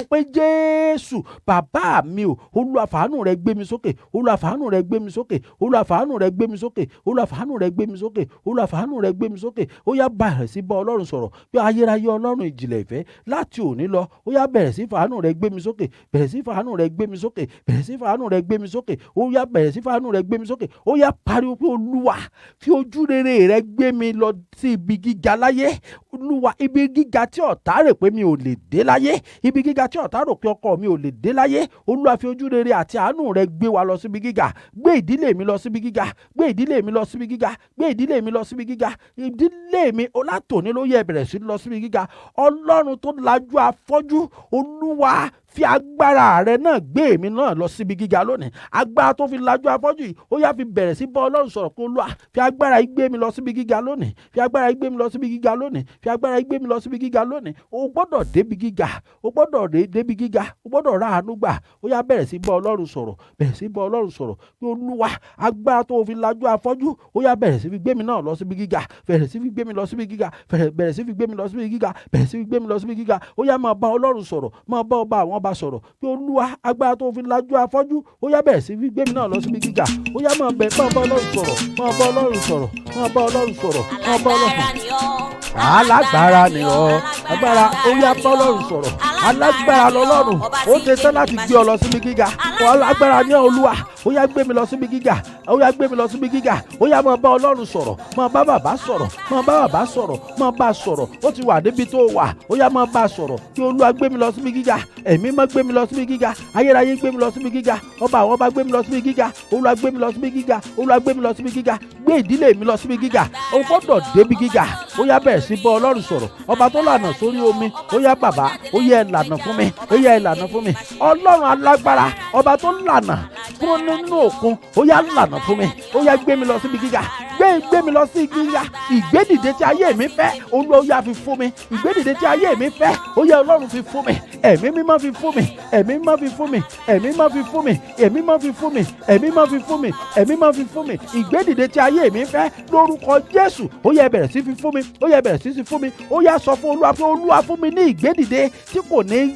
pé Jésù, bàbá mi o, Olúwa, fi àánú rẹ gbé mi sókè. Olúwa, fi àánú rẹ gbé mi sókè. Olúwa, fi àánú rẹ gbé mi sókè. Olúwa, fi àánú rẹ gbé mi sókè. Olúwa, fi àánú rẹ gbé mi sókè. Ó yá bẹ̀rẹ̀ sí bá Ọlọ́run sọ̀rọ̀ pé ayérayé Ọlọ́run ìjìnlẹ̀ ìfẹ́, láti òní lọ, ó yá bẹ̀rẹ̀ sí fi àánú rẹ gbé mi sókè. Bẹ̀rẹ̀ sí fi àánú rẹ gbé mi sókè. Bẹ̀rẹ̀ sí fi àánú rẹ gbé mi sókè. Ó yá bẹ̀rẹ̀ sí sí fàánú rẹ gbé mi sókè. Ó yá pariwo pé Olúwa fi ojú rere rẹ gbé mi lọ sí ibi gíga láyé. Olúwa, ibi gíga tí ọ̀tá rò pé mi ò lè dé láyé, ibi gíga tí ọ̀tá rò pé ọkọ mi ò lè dé láyé, Olúwa fi ojú rere àti àánú rẹ gbé wa lọ síbi gíga. Gbé ìdílé mi lọ síbi gíga, gbé ìdílé mi lọ síbi gíga, gbé ìdílé mi lọ síbi gíga. Ìdílé mi látòní ló yẹ bẹ̀rẹ̀ sí lọ síbi gíga. Ọlọ́run tó lajú afọ́jú, Olúwa fi agbára rẹ náà gbé èmi náà lọ síbi gíga lónìí. Agbára tó fi lajú afọ́jú yìí, ó yá fi bẹ̀rẹ̀ sí bá Ọlọ́run sọ̀rọ̀ pé Olúwa fi agbára yìí gbé mi lọ síbi gíga lónìí, fi agbára yìí gbé mi lọ síbi gíga lónìí, fi agbára yìí gbé mi lọ síbi gíga lónìí. O gbọ́dọ̀ débi gíga, o gbọ́dọ̀ débi gíga, o gbọ́dọ̀ ra àánú gbà. Ó yá bẹ̀rẹ̀ sí bá Ọlọ́run sọ̀rọ̀, bẹ̀rẹ̀ sí bá Ọlọ́run sọ̀rọ̀ pé Olúwa agbára tó fi lajú afọ́jú, ó yá bẹ̀rẹ̀ sí fi gbé mi náà lọ síbi gíga, bẹ̀rẹ̀ sí fi gbé mi lọ síbi gíga, bẹ̀rẹ̀ sí fi gbé mi lọ síbi gíga, bẹ̀rẹ̀ sí fi gbé mi lọ síbi gíga. Ó yá máa bá Ọlọ́run sọ̀rọ̀, máa bá ọba àwọn ọba sọ̀rọ̀ pé Olúwa agbára tó fi lajú afọ́jú, ó yá bẹ̀rẹ̀ sí fi gbé mi náà lọ síbi gíga. Ó yá máa bá Ọlọ́run sọ̀rọ̀, máa bá Ọlọ́run sọ̀rọ̀, máa bá Ọlọ́run sọ̀rọ̀, máa bá Ọlọ́run. Alágbára ni ọ́, agbára, ó yá bá Ọlọ́run sọ̀rọ̀. Alágbára lọ́lọ́run, ó ṣe tán láti gbé ọ lọ síbi gíga. Alágbára ni Olúwa, ó yá gbé mi lọ síbi gíga, ó yá gbé mi lọ síbi gíga. Ó yá máa bá Ọlọ́run sọ̀rọ̀, máa bá bàbá sọ̀rọ̀, máa bá bàbá sọ̀rọ̀, máa bá a sọ̀rọ̀. Ó ti wà níbi tó wà, ó yá máa bá a sọ̀rọ̀ kí Olúwa gbé mi lọ síbi gíga. Ẹ̀mí máa gbé mi lọ síbi gíga, ayérayé gbé mi lọ síbi gíga, ọba àwọn ọba gbé mi lọ síbi gíga, Olúwa gbé mi lọ síbi gíga, Olúwa gbé mi lọ síbi gíga, gbé ìdílé mi lọ síbi gíga. O gbọ́dọ̀ débi gíga. Ó yá bẹ̀rẹ̀ sí bá Ọlọ́run sọ̀rọ̀. Ọba tó lànà sórí omi, ó yá bàbá, ó yá ẹ lànà fún mi, ó yá ẹ lànà fún mi. Ọlọ́run alágbára, ọba tó lànà kúrò nínú òkun, ó yá lànà fún mi, ó yá gbé mi lọ síbi gíga, gbé mi lọ sí gíga. Ìgbédìde tí ayé mi fẹ́, Olúwa ó yá fi fún mi. Ìgbédìde tí ayé mi fẹ́, ó yá Ọlọ́run fi fún mi. Ẹ̀mí mímọ́ fi fún mi, ẹ̀mí mímọ́ fi fún mi, ẹ̀mí mímọ́ fi fún mi, ẹ̀mí mímọ́ fi fún mi, ẹ̀mí mímọ́ fi fún mi, ẹ̀mí mímọ́ fi fún mi. Ìgbédìde tí ayé mi fẹ́ lórúkọ Jésù, ó yá bẹ̀rẹ̀ sí fi fún mi, ó yá bẹ̀rẹ̀ sí fún mi. Ó yá sọ fún Olúwa pé Olúwa fún mi ní ìgbédìde tí kò ní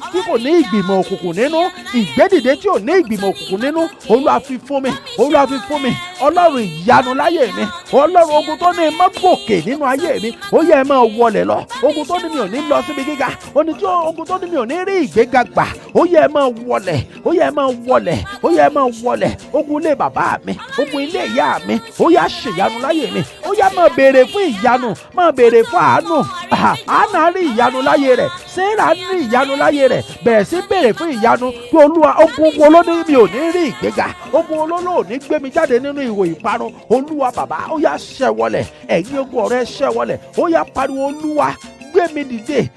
ìgbìmọ̀ òkùnkùn nínú. Ìgbédìde tí ò ní ìgbìmọ̀ òkùnkùn nínú, Olúwa fi fún mi, Olúwa fi fún mi. Ọlọ́run ìyanu láyé mi, Ọlọ́run ogun tó ní má gòkè nínú ayé mi, ó yá ẹ máa wọlẹ̀ lọ. Ogun tó ní mi ò ní lọ síbi gíga, ogun tó ní mi ò ní rí ìgbéga gbà, ó yá ẹ máa wọlẹ̀, ó yá ẹ máa wọlẹ̀, ó yá ẹ máa wọlẹ̀. Ogun ilé bàbá mi, ogun ilé ìyá mi, ó yá ṣèyanu láyé mi. Ó yá máa béèrè fún ìyanu, máa béèrè fún àánú. Àánà rí ìyanu láyé rẹ̀, Sẹ́rà rí ìyanu láyé rẹ̀. Bẹ̀rẹ̀ sí béèrè fún ìyanu pé Olúwa ogun olóní mi ò ní rí ìgbéga, ogun olólò ò ní gbé mi jáde nínú ìwò ìparun. Olúwa bàbá, ó yá ṣẹ́wọlẹ̀, ẹ̀yin ogun ọ̀rẹ́ ṣẹ́wọlẹ̀. Ó yá pariwo Olúwa gbé mi dìde,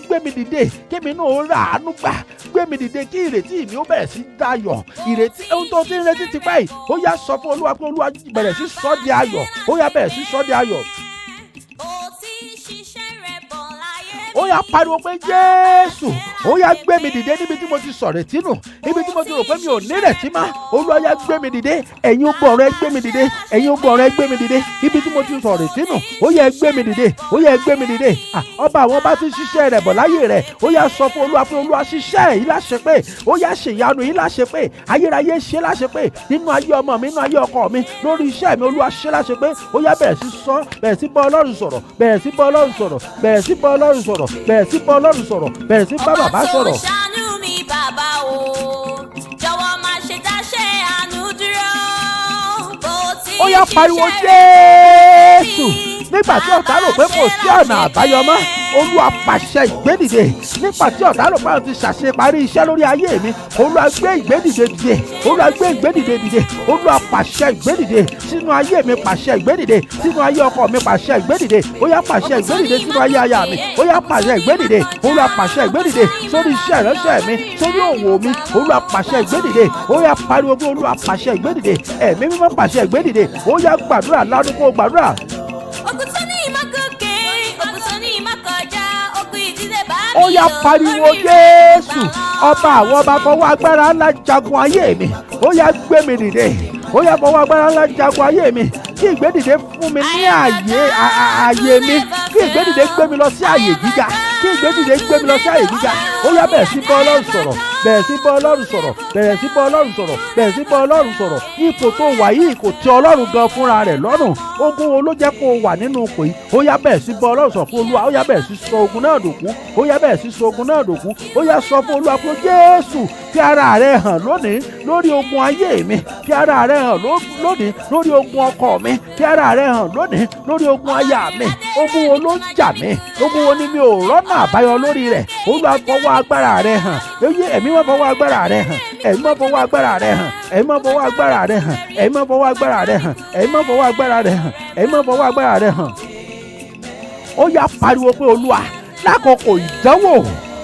gbé mi dìde kémi náà ó rà àánú gbà. Gbé mi dìde kí ìrètí mi ó bẹ̀rẹ̀ sí dayọ̀. Ìrètí ohun tó ti ń retí ti pẹ́ yìí, ó yá sọ fún Olúwa pé Olúwa bẹ̀rẹ̀ sí sọ di ayọ̀. Ó yá bẹ̀rẹ̀ sí sọ di ayọ̀. Ó yá pariwo pé Jésù, ó yá gbé mi dìde níbi tí mo ti sọ̀rètí nù, níbi tí mo ti rò pé mi ò nírètí mọ́. Olúwa yá gbé mi dìde. Ẹ̀yin ogun ọ̀rẹ́ gbé mi dìde, ẹ̀yin ogun ọ̀rẹ́ gbé mi dìde níbi tí mo ti sọ̀rètí nù. Ó yá gbé mi dìde, ó yá gbé mi dìde. Ọba àwọn bá ti ṣiṣẹ́ rẹ̀ bọ̀ láyé rẹ̀. Ó yá sọ fún Olúwa pé Olúwa ṣiṣẹ́ yìí láṣẹ pé, ó yá ṣèyanu yìí láṣẹ pé, ayérayé ṣe láṣẹ pé nínú ayé ọmọ mi, nínú ayé ọkọ mi, lórí iṣẹ́ mi, Olúwa ṣe láṣẹ pé. Ó yá bẹ̀rẹ̀ sí sọ, bẹ̀rẹ̀ sí bá Ọlọ́run sọ̀rọ̀, bẹ̀rẹ̀ sí bá Ọlọ́run sọ̀rọ̀, bẹ̀rẹ̀ sí bá Ọlọ́run sọ̀rọ̀, bẹ̀rẹ̀ sí bá Ọlọ́run sọ̀rọ̀, bẹ̀rẹ̀ sí bá bàbá sọ̀rọ̀. Ọba tó ṣàánú mi bàbá o, jọ̀wọ́ má ṣe dáṣẹ́ àánú dúró. Ó yá pariwo Jésù. Nígbà tí ọ̀tá rò pé kò sí ọ̀nà àbáyọ mọ́, Olúwa pàṣẹ ìgbédìde. Nígbà tí ọ̀tá rò pé àwọn ti ṣàṣeparí iṣẹ́ lórí ayé mi, Olúwa gbé ìgbédìde dìde, Olúwa gbé ìgbédìde dìde. Olúwa pàṣẹ ìgbédìde sínú ayé mi, pàṣẹ ìgbédìde sínú ayé ọkọ mi, pàṣẹ ìgbédìde. Ó yá pàṣẹ ìgbédìde sínú ayé aya mi, ó yá pàṣẹ ìgbédìde. Olúwa pàṣẹ ìgbédìde sórí iṣẹ́ ìránṣẹ́ mi, sórí òwò mi, Olúwa pàṣẹ ìgbédìde. Ó yá pariwo pé Olúwa pàṣẹ ìgbédìde. Ẹ̀mí mímọ́ pàṣẹ ìgbédìde. Ó yá gbàdúrà ládùúgbò kó gbàdúrà. Ogun tó ní ìmọ̀ gòkè, ogun tó ní ìmọ̀ kọjá, ogun ìdílé bá mi. Ó yá pariwo Jésù. Ọba àwọn ọba fọwọ́ agbára ńlá jagun ayé mi. Ó yá gbé mi dìde. Ó yá fọwọ́ agbára ńlá jagun ayé mi. Kí ìgbédìde fún mi ní ààyè mi. Kí ìgbédìde gbé mi lọ sí ààyè gíga. Kí ìgbédìde gbé mi lọ sí ààyè gíga. Ó ó yá bẹ̀rẹ̀ sí bá Ọlọ́run sọ̀rọ̀, bẹ̀rẹ̀ sí bá Ọlọ́run sọ̀rọ̀, bẹ̀rẹ̀ sí bá Ọlọ́run sọ̀rọ̀, bẹ̀rẹ̀ sí bá Ọlọ́run sọ̀rọ̀. Ipò tó wà yìí kò tẹ́ Ọlọ́run gan fúnra rẹ̀ lọ́rùn. Ogun wo ló jẹ́ kó o wà nínú ipò yìí? Ó yá bẹ̀rẹ̀ sí bá Ọlọ́run sọ̀rọ̀ fún Olúwa, ó yá bẹ̀rẹ̀ sí sọ ogun náà dòkú, ó yá bẹ̀rẹ̀ sí sọ ogun náà dòkú, ó yá sọ fún Olúwa pé Jésù fi ara rẹ̀ hàn lónìí lórí ogun ayé mi, fi ara rẹ̀ hàn lónìí lórí ogun ọkọ mi, fi ara rẹ̀ hàn lónìí lórí ogun aya mi. Ogun wo ló ń jà mí? Ogun wo ni mi ò rọ́nà àbáyọ lórí rẹ̀? Olúwa fọwọ́ agbára rẹ̀ hàn. Ẹ̀mí máa fọwọ́ agbára rẹ̀ hàn, ẹ̀mí máa fọwọ́ agbára rẹ̀ hàn, ẹ̀mí máa fọwọ́ agbára rẹ̀ hàn, ẹ̀mí máa fọwọ́ agbára rẹ̀ hàn, ẹ̀mí máa fọwọ́ agbára rẹ̀ hàn, ẹ̀mí máa fọwọ́ agbára rẹ̀ hàn. Ó yá pariwo pé Olúwa lákòókò ìdánwò,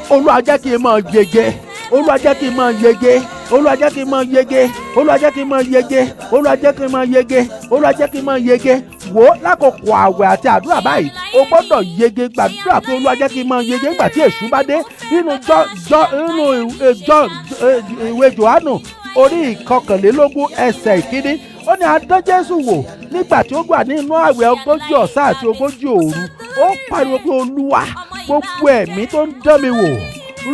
Olúwa jẹ́ kí n máa yege, Olúwa jẹ́ kí n máa yege, Olúwa jẹ́ kí n máa yege, Olúwa jẹ́ kí n máa yege, Olúwa jẹ́ kí n máa yege, Olúwa jẹ́ kí n máa yege. Wò ó lákòókò àwẹ̀ àti àdúrà báyìí, o gbọ́dọ̀ yege, gbàdúrà pé Olúwa jẹ́ kí n máa yege nígbà tí èṣù bá dé. Nínú ìwé Jòhánù orí ìkọkànlélógún ẹsẹ̀ ìkíní, ó ní a dán Jésù wò nígbà tí ó gbà nínú àwẹ̀ 40 ọ̀sán àti 40 òru. Ó pariwo pé Olúwa gbogbo ẹ̀mí tó ń dán mi wò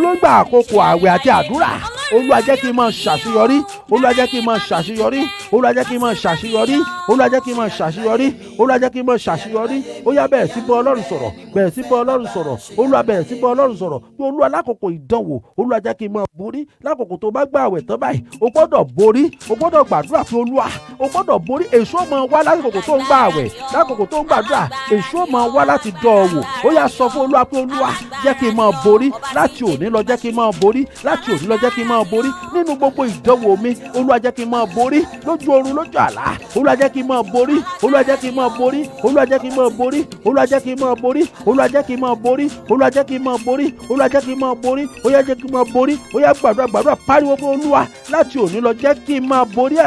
lógbà àkókò àwẹ̀ àti àdúrà, Olúwa jẹ́ kí n máa ṣàṣeyọrí, Olúwa jẹ́ kí n máa ṣàṣeyọrí, Olúwa jẹ́ kí n máa ṣàṣeyọrí, Olúwa jẹ́ kí n máa ṣàṣeyọrí, Olúwa jẹ́ kí n máa ṣàṣeyọrí. Ó yá bẹ̀rẹ̀ sí bá Ọlọ́run sọ̀rọ̀, bẹ̀rẹ̀ sí bá Ọlọ́run sọ̀rọ̀, Olúwa bẹ̀rẹ̀ sí bá Ọlọ́run sọ̀rọ̀ pé Olúwa lákòókò ìdánwò, Olúwa jẹ́ kí n máa borí. Lákòókò tó bá gbà àwẹ̀ tán báyìí, o gbọ́dọ̀ borí, o gbọ́dọ̀ gbàdúrà pé Olúwa, o gbọ́dọ̀ borí. Èṣù máa wá lákòókò tó ń gbà àwẹ̀, lákòókò tó ń gbàdúrà, èṣù máa wá láti dán ọ wò. Ó yá sọ fún Olúwa pé Olúwa jẹ́ kí n máa borí, láti òní lọ jẹ́ kí n máa borí, láti òní lọ jẹ́ kí n máa borí nínú gbogbo ìdánwò mi. Olúwa jẹ́ kí n máa borí lójú oorun lójú àlá, Olúwa jẹ́ kí n máa borí, Olúwa jẹ́ kí n máa borí, Olúwa jẹ́ kí n máa borí, Olúwa jẹ́ kí n máa borí, Olúwa jẹ́ kí n máa borí, Olúwa jẹ́ kí n máa borí, Olúwa jẹ́ kí n máa borí, ó yá jẹ́ kí n máa borí. Ó yá gbàdúrà pariwo fún Olúwa láti òní lọ jẹ́ kí n máa borí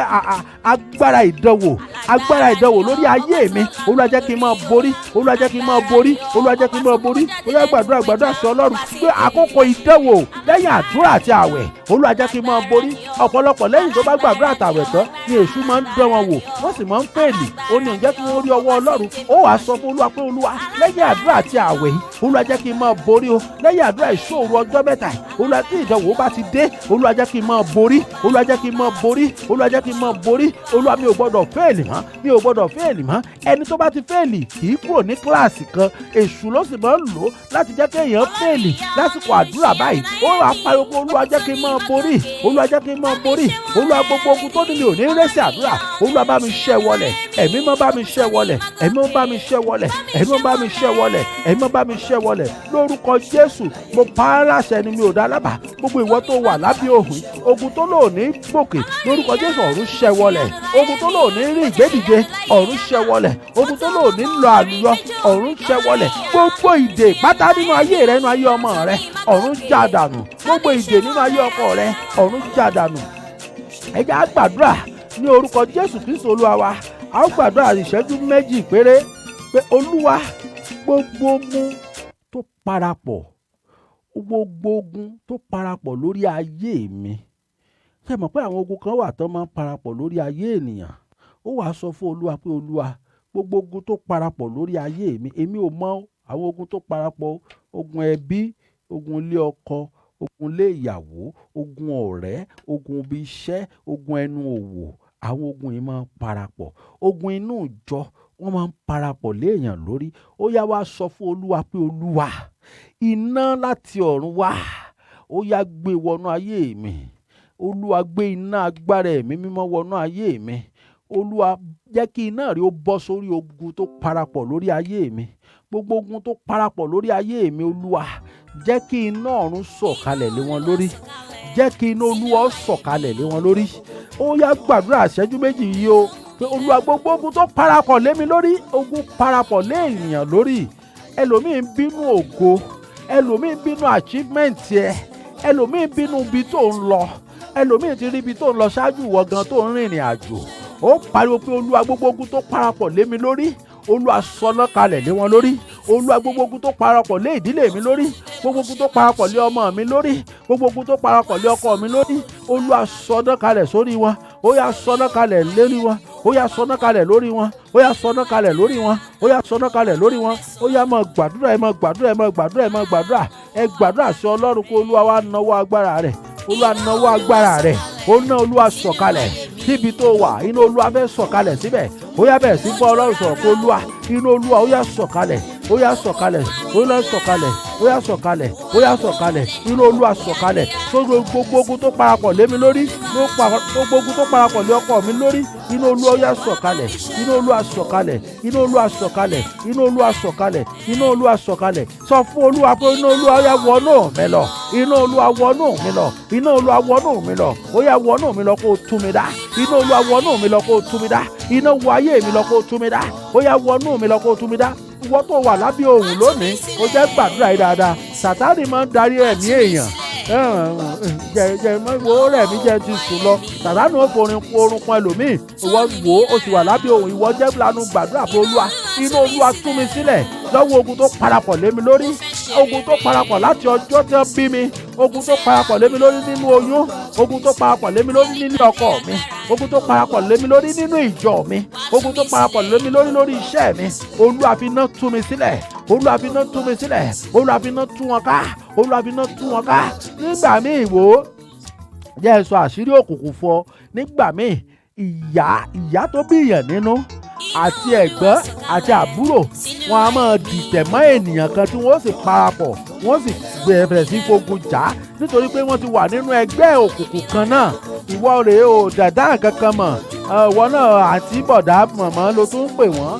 agbára ìdánwò lórí ayé mi. Olúwa jẹ́ kí n máa borí, Olúwa jẹ́ kí n máa borí, Olúwa jẹ́ kí n máa borí. Ó yá gbàdúrà sí Ọlọ́run pé àkókò ìdánwò lẹ́yìn àdúrà àti àwẹ̀, Olúwa jẹ́ kí n máa borí. Ọ̀pọ̀lọpọ̀ lẹ́yìn tó bá gbàdúrà àtàwẹ̀ tán ni èṣù máa ń dán wọn wò, wọ́n sì máa ń fèèlì. Ó ní ǹjẹ́ kí wọ́n rí ọwọ́ Ọlọ́run. Ó wàá sọ fún Olúwa pé Olúwa lẹ́yìn àdúrà àti àwẹ̀ yìí, Olúwa jẹ́ kí n máa borí o. Lẹ́yìn àdúrà ìṣòro ọjọ́ mẹ́ta yìí, Olúwa tí ìdánwò bá ti dé, Olúwa jẹ́ kí n máa borí, Olúwa jẹ́ kí n máa borí, Olúwa jẹ́ kí n máa borí. Olúwa mi ò gbọ́dọ̀ fèèlì mọ́, mi ò gbọ́dọ̀ fèèlì mọ́. Ẹni tó bá ti fèèlì kì í kúrò ní kíláàsì kan, èṣù ló sì máa ń lò láti jẹ́ kéèyàn fèèlì lásìkò àdúrà báyìí. Ó wàá pariwo pé Olúwa jẹ́ kí n máa borí, Olúwa jẹ́ kí n máa borí. Olúwa gbogbo ogun tó ní mi ò ní rẹ́sì àdúrà, Olúwa bá mi ṣẹ́ wọlẹ̀, ẹ̀mí mọ́ bá mi ṣẹ́ wọlẹ̀, ẹ̀mí mọ́ bá mi ṣẹ́ wọlẹ̀, ẹ̀mí mọ́ bá mi ṣẹ́ wọlẹ̀, ẹ̀mí mọ́ bá mi ṣẹ́ wọlẹ̀. Lórúkọ Jésù mo pa á láṣẹ ni mi ò dá lábàá. Gbogbo ìwọ tó wà lábẹ́ òhun, ogun tó lò ní gbòkè, lórúkọ Jésù ọ̀run ṣẹ́ wọlẹ̀. Ogun tó lò ní rí ìgbédìde, ọ̀run ṣẹ́ wọlẹ̀. Ogun tó lò ní lọ àlùyọ, ọ̀run ṣẹ́ wọlẹ̀. Gbogbo ìdè pátá nínú ayé rẹ, nínú ayé ọmọ rẹ, ọ̀run já dànù. Gbogbo ìdè nínú ayé ọkọ rẹ, ọ̀run já dànù. Ẹ jẹ́ á gbàdúrà ní orúkọ Jésù Kristi Olúwa wa. A ó gbàdúrà ìṣẹ́jú méjì péré pé Olúwa gbogbo ogun tó parapọ̀, gbogbo ogun tó parapọ̀ lórí ayé mi. Ṣé mọ̀ pé àwọn ogun kan wà tó máa ń parapọ̀ lórí ayé ènìyàn? Ó wàá sọ fún Olúwa pé Olúwa gbogbo ogun tó parapọ̀ lórí ayé mi, èmi ò mọ àwọn ogun tó parapọ̀, ogun ẹbí, ogun ilé ọkọ, ogun ilé ìyàwó, ogun ọ̀rẹ́, ogun ibi iṣẹ́, ogun ẹnu òwò. Àwọn ogun yìí máa ń parapọ̀. Ogun inú ìjọ wọ́n máa ń parapọ̀ léèyàn lórí. Ó yá wá sọ fún Olúwa pé Olúwa iná láti ọ̀run wá, ó yá gbé wọnú ayé mi. Olúwa gbé iná agbára ẹ̀mí mímọ́ wọnú ayé mi. Olúwa jẹ́ kí iná rí ó bọ́ sórí ogun tó parapọ̀ lórí ayé mi. Gbogbo ogun tó parapọ̀ lórí ayé mi, Olúwa jẹ́ kí iná ọ̀run sọ̀kalẹ̀ lé wọn lórí. Jẹ́ kí iná Olúwa sọ̀kalẹ̀ lé wọn lórí. Ó yá gbàdúrà ìṣẹ́jú méjì yìí o pé Olúwa gbogbo ogun tó parapọ̀ lé mi lórí, ogun parapọ̀ lé ènìyàn lórí. Ẹlòmíì ń bínú ògo, ẹlòmíì ń bínú achievement ẹ, ẹlòmíì ń bínú ibi tó ń lọ, ẹlòmíì ti rí ibi tó ń lọ ṣáájú ìwọ gan tó ń rìnrìn àjò. Ó pariwo pé Olúwa gbogbo ogun tó parapọ̀ lé mi lórí, Olúwa sọná kalẹ̀ lé wọn lórí. Olúwa gbogbo ogun tó parapọ̀ lé ìdílé mi lórí, gbogbo ogun tó parapọ̀ lé ọmọ mi lórí, gbogbo ogun tó parapọ̀ lé ọkọ mi lórí, Olúwa sọná kalẹ̀ sórí wọn. Ó yá sọná kalẹ̀ lórí wọn. Ó yá sọná kalẹ̀ lórí wọn. Ó yá sọná kalẹ̀ lórí wọn. Ó yá sọná kalẹ̀ lórí wọn. Ó yá máa gbàdúrà, ẹ máa gbàdúrà, ẹ máa gbàdúrà, ẹ máa gbàdúrà. ẹ gbàdúrà sí Ọlọ́run kó Olúwa wá nawọ́ agbára rẹ̀, Olúwa nawọ́ agbára rẹ̀, ó ná Olúwa sọ̀kalẹ̀ síbi tó wà, iná Olúwa fẹ́ sọ̀kalẹ̀ síbẹ̀, ó yá bẹ̀rẹ̀ sí bọ́ Ọlọ́run sọ̀rọ̀ kó Olúwa, iná Olúwa ó yá sọ̀kalẹ̀, ó yá sọ̀kalẹ̀, ó yá sọ̀kalẹ̀, ó yá sọ̀kalẹ̀, ó yá sọ̀kalẹ̀, iná Olúwa sọ̀kalẹ̀, sórí gbogbo ogun tó parapọ̀ lé mi lórí, gbogbo ogun tó parapọ̀ lé ọkọ mi lórí, iná Olúwa ó yá sọ̀kalẹ̀, iná Olúwa sọ̀kalẹ̀, iná Olúwa sọ̀kalẹ̀, iná Olúwa sọ̀kalẹ̀, iná Olúwa sọ̀kalẹ̀. Sọ fún Olúwa pé iná Olúwa ó yá wọnú mi lọ, iná Olúwa wọnú mi lọ, iná Olúwa wọnú mi lọ, ó yá wọnú mi lọ kó tú mi dá, iná Olúwa wọnú mi lọ kó tú mi dá, iná wọ ayé mi lọ kó tú mi dá, ó yá wọnú mi lọ kó tú mi dá. Ìwọ tó wà lábẹ́ ohùn lónìí, ó jẹ́ gbàdúrà yìí dáadáa. Sátánì máa ń darí ẹ̀mí èèyàn, wo rẹ̀ mi jẹ́ ti sùn lọ. Sátánì ó forin orun kan ẹlòmíì, ìwọ wò ó sì wà lábẹ́ ohùn, ìwọ jẹ́ lanu gbàdúrà fún Olúwa, iná Olúwa tú mi sílẹ̀ lọ́wọ́ ogun tó parapọ̀ lé mi lórí, ogun tó parapọ̀ láti ọjọ́ tí wọ́n bí mi, ogun tó parapọ̀ lé mi lórí nínú oyún, ogun tó parapọ̀ lé mi lórí nínú ọkọ mi, ogun tó parapọ̀ lé mi lórí nínú ìjọ mi, ogun tó parapọ̀ lé mi lórí lórí iṣẹ́ mi. Olúwa fi iná tú mi sílẹ̀, Olúwa fi iná tú mi sílẹ̀, Olúwa fi iná tú wọn ká, Olúwa fi iná tú wọn ká. Nígbà míì wò ó, jẹ́ ẹ sọ àṣírí òkùnkùn fún ọ, nígbà míì ìyá tó bí èèyàn nínú àti ẹ̀gbọ́n àti àbúrò wọn a máa dìtẹ̀ mọ́ ènìyàn kan tí wọ́n sì parapọ̀, wọ́n sì bẹ̀rẹ̀ sí fogun jà nítorí pé wọ́n ti wà nínú ẹgbẹ́ òkùnkùn kan náà. Ìwọ rèé o dàda kankan mọ̀, ìwọ náà àti bọ̀dá mọ̀mọ́ ló tún pè wọ́n,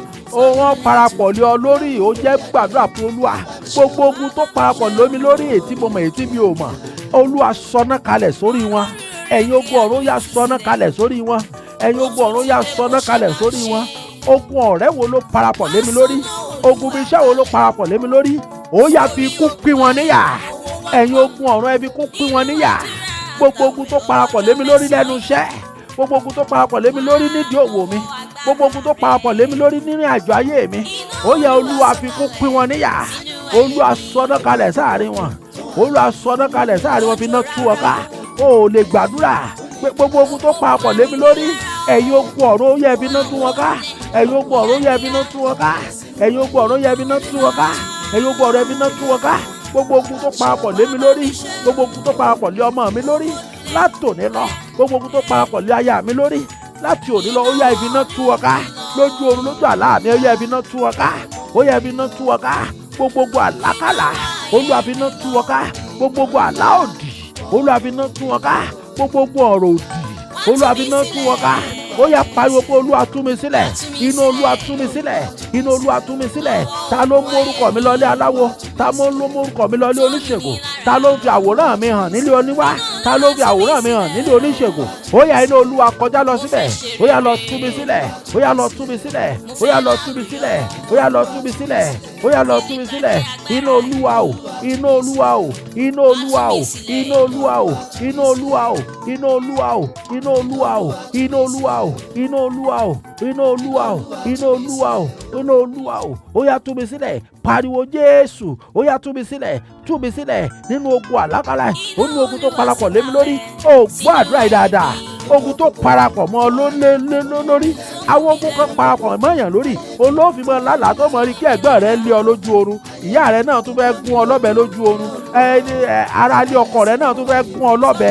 wọ́n parapọ̀ lé ọ lórí. Ó jẹ́ gbàdúrà fún Olúwa, gbogbo ogun tó parapọ̀ lómi lórí, ètí mo mọ̀ ètí mi ò mọ̀, Olúwa sọná kalẹ̀ sórí wọn. Ẹ̀yin ogun ọ̀run yá sọná kalẹ̀ sórí wọn, ẹ̀yin ogun ọ̀run yá sọná kalẹ̀ sórí wọn. Ogun ọ̀rẹ́ wo ló parapọ̀ lé mi lórí, ogun bí iṣẹ́ wo ló parapọ̀ lé mi lórí, ó yá fi ikú pín wọn níyà. Ẹ̀yin ogun ọ̀run ẹ fi ikú pín wọn níyà. Gbogbo ogun tó parapọ̀ lé mi lórí lẹ́nu iṣẹ́, gbogbo ogun tó parapọ̀ lé mi lórí nídìí òwò mi, gbogbo ogun tó parapọ̀ lé mi lórí nínú àjọ ayé mi, ó yá Olúwa fi ikú pín wọn níyà. Olúwa sọná kalẹ̀ sáàrin wọn, Olúwa sọná kalẹ̀ sáàrin wọn, fi iná tú wọn ká. O ò lè gbàdúrà pé gbogbo ogun tó parapọ̀ lé mi lórí, ẹ̀yin ogun ọ̀run ó yá fi iná tú wọn ká, ẹ̀yin ogun ọ̀run ó yá fi iná tú wọn ká, ẹ̀yin ogun ọ̀run ó yá fi iná tú wọn ká, ẹ̀yin ogun ọ̀run ẹ fi iná tú wọn ká. Gbogbo ogun tó parapọ̀ lé mi lórí, gbogbo ogun tó parapọ̀ lé ọmọ mi lórí, láti òní lọ, gbogbo ogun tó parapọ̀ lé aya mi lórí, láti òní lọ, ó yá fi iná tú wọn ká. Lójú oorun lójú àlá mi, ó yá fi iná tú wọn ká, ó yá fi iná tú wọn ká. Gbogbo àlákàlà, Olúwa fi iná tú wọn ká. Gbogbo àlá òdì, Olúwa fi iná tú wọn ká. Gbogbo ọ̀rọ̀ òdì, Olúwa fi iná tú wọn ká. Ó yá pariwo pé Olúwa tú mi sílẹ̀, iná Olúwa tú mi sílẹ̀, iná Olúwa tú mi sílẹ̀. Ta ló mú orúkọ mi lọlé aláwo, ta ló mú orúkọ mi lọlé oníṣègùn, ta ló fi àwòrán mi hàn nílé oníwá, ta ló fi àwòrán mi hàn nílé oníṣègùn. Ó yá iná Olúwa kọjá lọ síbẹ̀, ó yá lọ tú mi sílẹ̀, ó yá lọ tú mi sílẹ̀, ó yá lọ tú mi sílẹ̀, ó yá lọ tú mi sílẹ̀, ó yá lọ tú mi sílẹ̀. Iná Olúwa o, iná Olúwa o, iná Olúwa o, iná Olúwa o, iná Olúwa o, iná Olúwa o, iná Olúwa o, iná Olúwa o, iná Olúwa o, iná Olúwa o, iná Olúwa o, iná Olúwa o. Ó yá tú mi sílẹ̀, pariwo Jésù, ó yá tú mi sílẹ̀, tú mi sílẹ̀ nínú ogun àlákàlà, ó ní ogun tó parapọ̀ lé mi lórí. Ó gbọ́ àdúrà yìí dáadáa. Ogun tó parapọ̀ mọ́ lórí, àwọn ogun kan parapọ̀ mọ́ èèyàn lórí, olófin mọ́ lálàá tó mọ̀ rí kí ẹ̀gbọ́n rẹ̀ lé ọ lójú oorun, ìyá rẹ̀ náà tún fẹ́ gún ọ lọ́bẹ lójú oorun, aráalé ọkọ rẹ̀ náà tún fẹ́ gún ọ lọ́bẹ,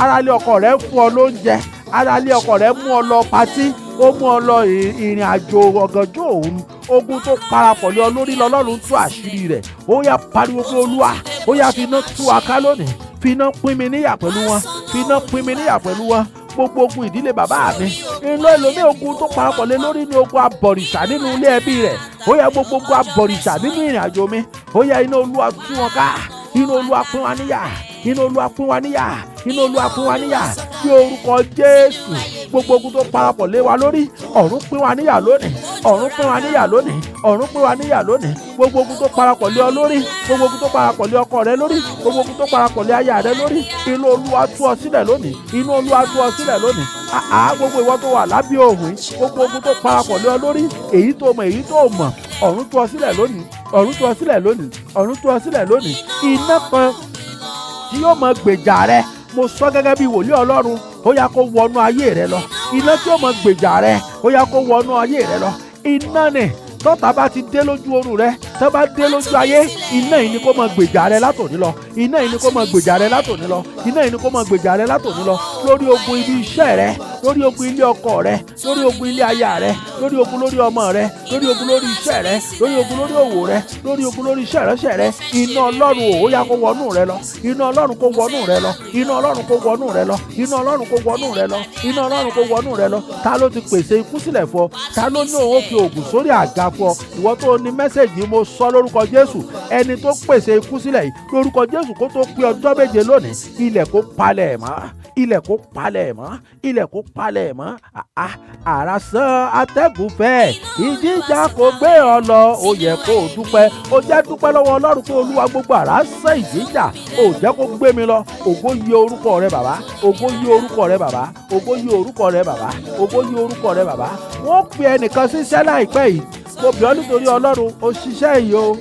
aráalé ọkọ rẹ̀ fún ọ lóúnjẹ, aráalé ọkọ rẹ̀ mú ọ lọ patí, ó mú ọ lọ ìrìn àjò ọ̀gànjọ́ òru. Ogun tó parapọ̀ lé ọ lórí lọ́lọ́run tú àṣírí rẹ̀. Ó yá pariwo pé Olúwa, ó yá fi iná tú wa ká lónìí, fi iná pín mi níyà pẹ̀lú wọn, fi iná pín mi níyà pẹ̀lú wọn. Gbogbo ogun ìdílé bàbá mi, iná ẹlòmíì ogun tó parapọ̀ lé lórí ní ogun abọ̀rìṣà nínú ilé ẹbí rẹ̀. Ó yá gbogbo ogun abọ̀rìṣà nínú ìrìn àjò mi, ó yá iná Olúwa tú wọn ká, iná Olúwa pín wa níyà, iná Olúwa pín wa níyà, iná Olúwa pín wa níyà. Ní orúkọ Jésù, gbogbo ogun tó parapọ̀ lé wa lórí, ọ̀run pín wa níyà lónìí, ọ̀run pín wa níyà lónìí, ọ̀run pín wa níyà lónìí. Gbogbo ogun tó parapọ̀ lé ọ lórí, gbogbo ogun tó parapọ̀ lé ọkọ rẹ lórí, gbogbo ogun tó parapọ̀ lé aya rẹ lórí, iná Olúwa tú ọ sílẹ̀ lónìí, iná Olúwa tú ọ sílẹ̀ lónìí. Gbogbo ìwọ tó wà lábẹ́ òun, gbogbo ogun tó parapọ̀ lé ọ lórí, èyí tó mọ̀ èyí tó mọ̀, ọ̀run tú ọ sílẹ̀ lónìí, ọ̀run tú ọ sílẹ̀ lónìí, ọ̀run tú ọ sílẹ̀ lónìí. Iná kan tí yóò mọ gbèjà rẹ, mo sọ gẹ́gẹ́ bí wòlíì Ọlọ́run, ó yá kó wọnú ayé rẹ lọ. Iná tí ó mọ gbèjà rẹ, ó yá kó wọnú ayé rẹ lọ. Iná ni tọ́ta bá ti dé lójú oorun rẹ, tọ́ bá dé lójú ayé, iná yìí ni kó máa gbèjà rẹ látòní lọ, iná yìí ni kó máa gbèjà rẹ látòní lọ, iná yìí ni kó máa gbèjà rẹ látòní lọ, lórí ogun ibi iṣẹ́ rẹ, lórí ogun ilé ọkọ rẹ, lórí ogun ilé aya rẹ, lórí ogun lórí ọmọ rẹ, lórí ogun lórí iṣẹ́ rẹ, lórí ogun lórí òwò rẹ, lórí ogun lórí iṣẹ́ ìránṣẹ́ rẹ. Iná Ọlọ́run ó yá kó wọnú rẹ lọ, iná Ọlọ́run kó wọnú rẹ lọ, iná Ọlọ́run kó wọnú rẹ lọ, iná Ọlọ́run kó wọnú rẹ lọ, iná Ọlọ́run kó wọnú rẹ lọ. Ta ló ti pèsè ikú sílẹ̀ fún ọ? Ta ló ní òun ó fi òògùn sórí àga fún ọ? Ìwọ tó ní mẹ́sẹ̀gì, mo sọ lórúkọ Jésù, ẹni tó pèsè ikú sílẹ̀ yìí lórúkọ Jésù, kó tó pé ọjọ́ méje lónìí, ilẹ̀ kó palẹ̀ mọ́, ilẹ̀ kó palẹ̀ mọ́, ilẹ̀ kó palẹ̀ mọ́. Àrá sán atẹ́gùn fẹ́, ìjìjà kò gbé ọ lọ, ó yẹ kó o dúpẹ́, ó jẹ́ dúpẹ́ lọ́wọ́ Ọlọ́run pé Olúwa gbogbo àrá sán ìjìjà, ó jẹ́ kó gbé mi lọ. Ògo yí orúkọ rẹ bàbá, ògo yí orúkọ rẹ bàbá, ògo yí orúkọ rẹ bàbá, ògo yí orúkọ rẹ bàbá. Wọ́n pe ẹnìkan síṣẹ́ láìpẹ́ yìí, mo bẹ̀ ọ́ nítorí Ọlọ́run, ó ṣiṣẹ́ yìí o,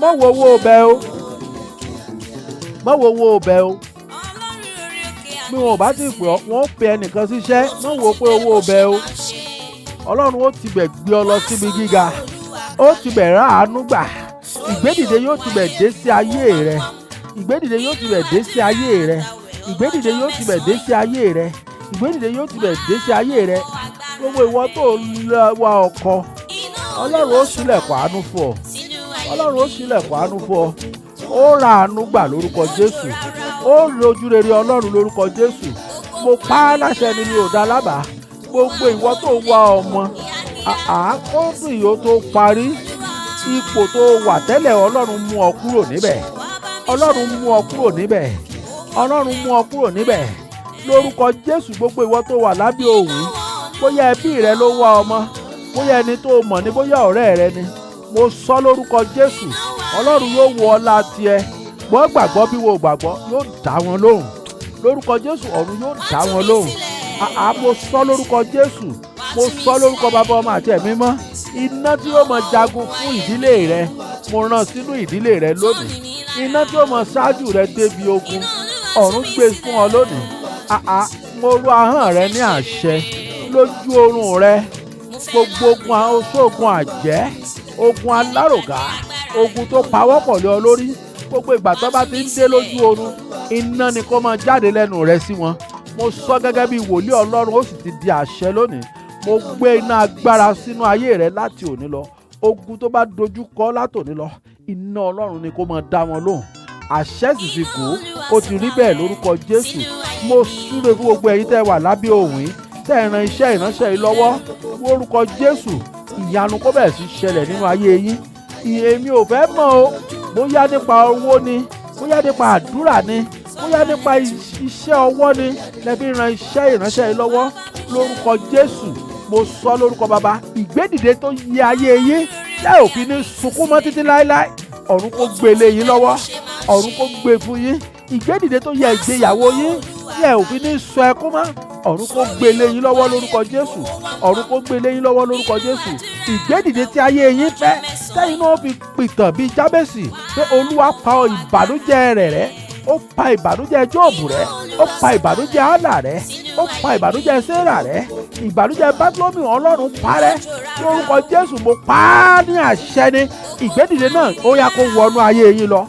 mọ́ wo owó bẹ́ o, mọ́ wo owó bẹ́ o. Bí wọn ò bá ti pè ọ́, wọ́n pe ẹnìkan síṣẹ́, mọ́ wo pé owó bẹ́ o. Ọlọ́run ó ti bẹ̀ gbé ọ lọ síbi gíga, ó ti bẹ̀ ráàánú gbà. Ìgbédìde yóò ti bẹ̀ dé sí ayé rẹ, ìgbédìde yóò ti bẹ̀ dé sí ayé rẹ, ìgbédìde yóò ti bẹ̀ dé sí ayé rẹ, ìgbédìde yóò ti bẹ̀ dé sí ayé rẹ. Gbogbo ìwọ tó wá ọkọ, Ọlọ́run ó ṣílẹ̀kùn àánú fún ọ, Ọlọ́run ó ṣílẹ̀kùn àánú fún ọ. Ó ra àánú gbà lórúkọ Jésù, ó rí ojú rere Ọlọ́run lórúkọ Jésù. Mo pa á láṣẹ ni mi ò dá lábàá. Gbogbo ìwọ tó wá ọmọ, kóòtù yìí ó tó parí, ipò tó wà tẹ́lẹ̀ Ọlọ́run mú ọ kúrò níbẹ̀, Ọlọ́run mú ọ kúrò níbẹ̀, Ọlọ́run mú ọ kúrò níbẹ̀ lórúkọ Jésù. Gbogbo ìwọ tó wà lábẹ́ òwú, bóyá ẹbí rẹ ló wá ọmọ, bóyá ẹni tó mọ̀ ní, bóyá ọ̀rẹ́ rẹ ni, mo sọ lórúkọ Jésù, Ọlọ́run yóò wo ọlá tiẹ̀. Gbọ́ gbàgbọ́ bí wo gbàgbọ́, yóò dá wọn lóhùn lórúkọ Jésù, ọ̀run yóò dá wọn lóhùn. Mo sọ lórúkọ Jésù, mo sọ lórúkọ Bàbá, Ọmọ àti Ẹ̀mí Mọ́. Iná tí yóò mọ jagun fún ìdílé rẹ, mo rán sínú ìdílé rẹ lónìí. Iná tí yóò mọ ṣáájú rẹ débi ogun, ọ̀run gbé fún ọ lónìí. Mo rú ahọ́n rẹ ní àṣẹ lójú oorun rẹ. Gbogbo ogun oṣoògùn àjẹ́, ogun alárògá, ogun tó pawọ́pọ̀ lé ọ lórí, gbogbo ìgbà tó bá ti ń dé lójú oorun, iná ni kó máa jáde lẹ́nu rẹ sí wọn. Mo sọ gẹ́gẹ́ bí wòlíì Ọlọ́run, ó sì ti di àṣẹ lónìí. Mo gbé iná agbára sínú ayé rẹ láti òní lọ. Ogun tó bá dojú kọ látòní lọ, iná Ọlọ́run ni kó máa dá wọn lóhùn. Àṣẹ sì ti kù, ó ti rí bẹ́ẹ̀ lórúkọ Jésù. Mo súre fún gbogbo ẹ̀yin tẹ́ wà lábẹ́ òwú, tẹ́ ẹ ran iṣẹ́ ìránṣẹ́ yìí lọ́wọ́, lórúkọ Jésù. Ìyanu kó bẹ̀rẹ̀ sí ṣẹlẹ̀ nínú ayé yín. Èmi ò fẹ́ mọ̀ o, bóyá nípa owó ni, bóyá nípa àdúrà ni, bóyá nípa iṣẹ́ ọwọ́ ni lẹ́bí ran iṣẹ́ ìránṣẹ́ yìí lọ́wọ́, lórúkọ Jésù. Mo sọ lórúkọ Bàbá, ìgbédìde tó yẹ ayé yín tẹ́ ò fi ní sunkún mọ́ títí láéláé, ọ̀run kó gbé lé yín lọ́wọ́, ọ̀run kó gbé fún yín. Ìgbédìde tó yẹ ìgbéyàwó yín tẹ́ ò fi ní sọ ẹkún mọ́, ọ̀run kó gbé lé yín lọ́wọ́ lórúkọ Jésù, ọ̀run kó gbé lé yín lọ́wọ́ lórúkọ Jésù. Ìgbédìde tí ayé yín fẹ́ tẹ́yìn náà fi pìtàn bíi Jábésì pé Olúwa pa ìbànújẹ́ rẹ̀ rẹ́, ó pa ìbànújẹ́ Jóòbù rẹ́, ó pa ìbànújẹ́ Hánà rẹ́, ó pa ìbànújẹ́ Sérà rẹ́, ìbànújẹ́ Bátílómì Ọlọ́run parẹ́ lórúkọ Jésù. Mo pa á ní àṣẹ ni. Ìgbédìde náà ó yá kó wọnú ayé yín lọ.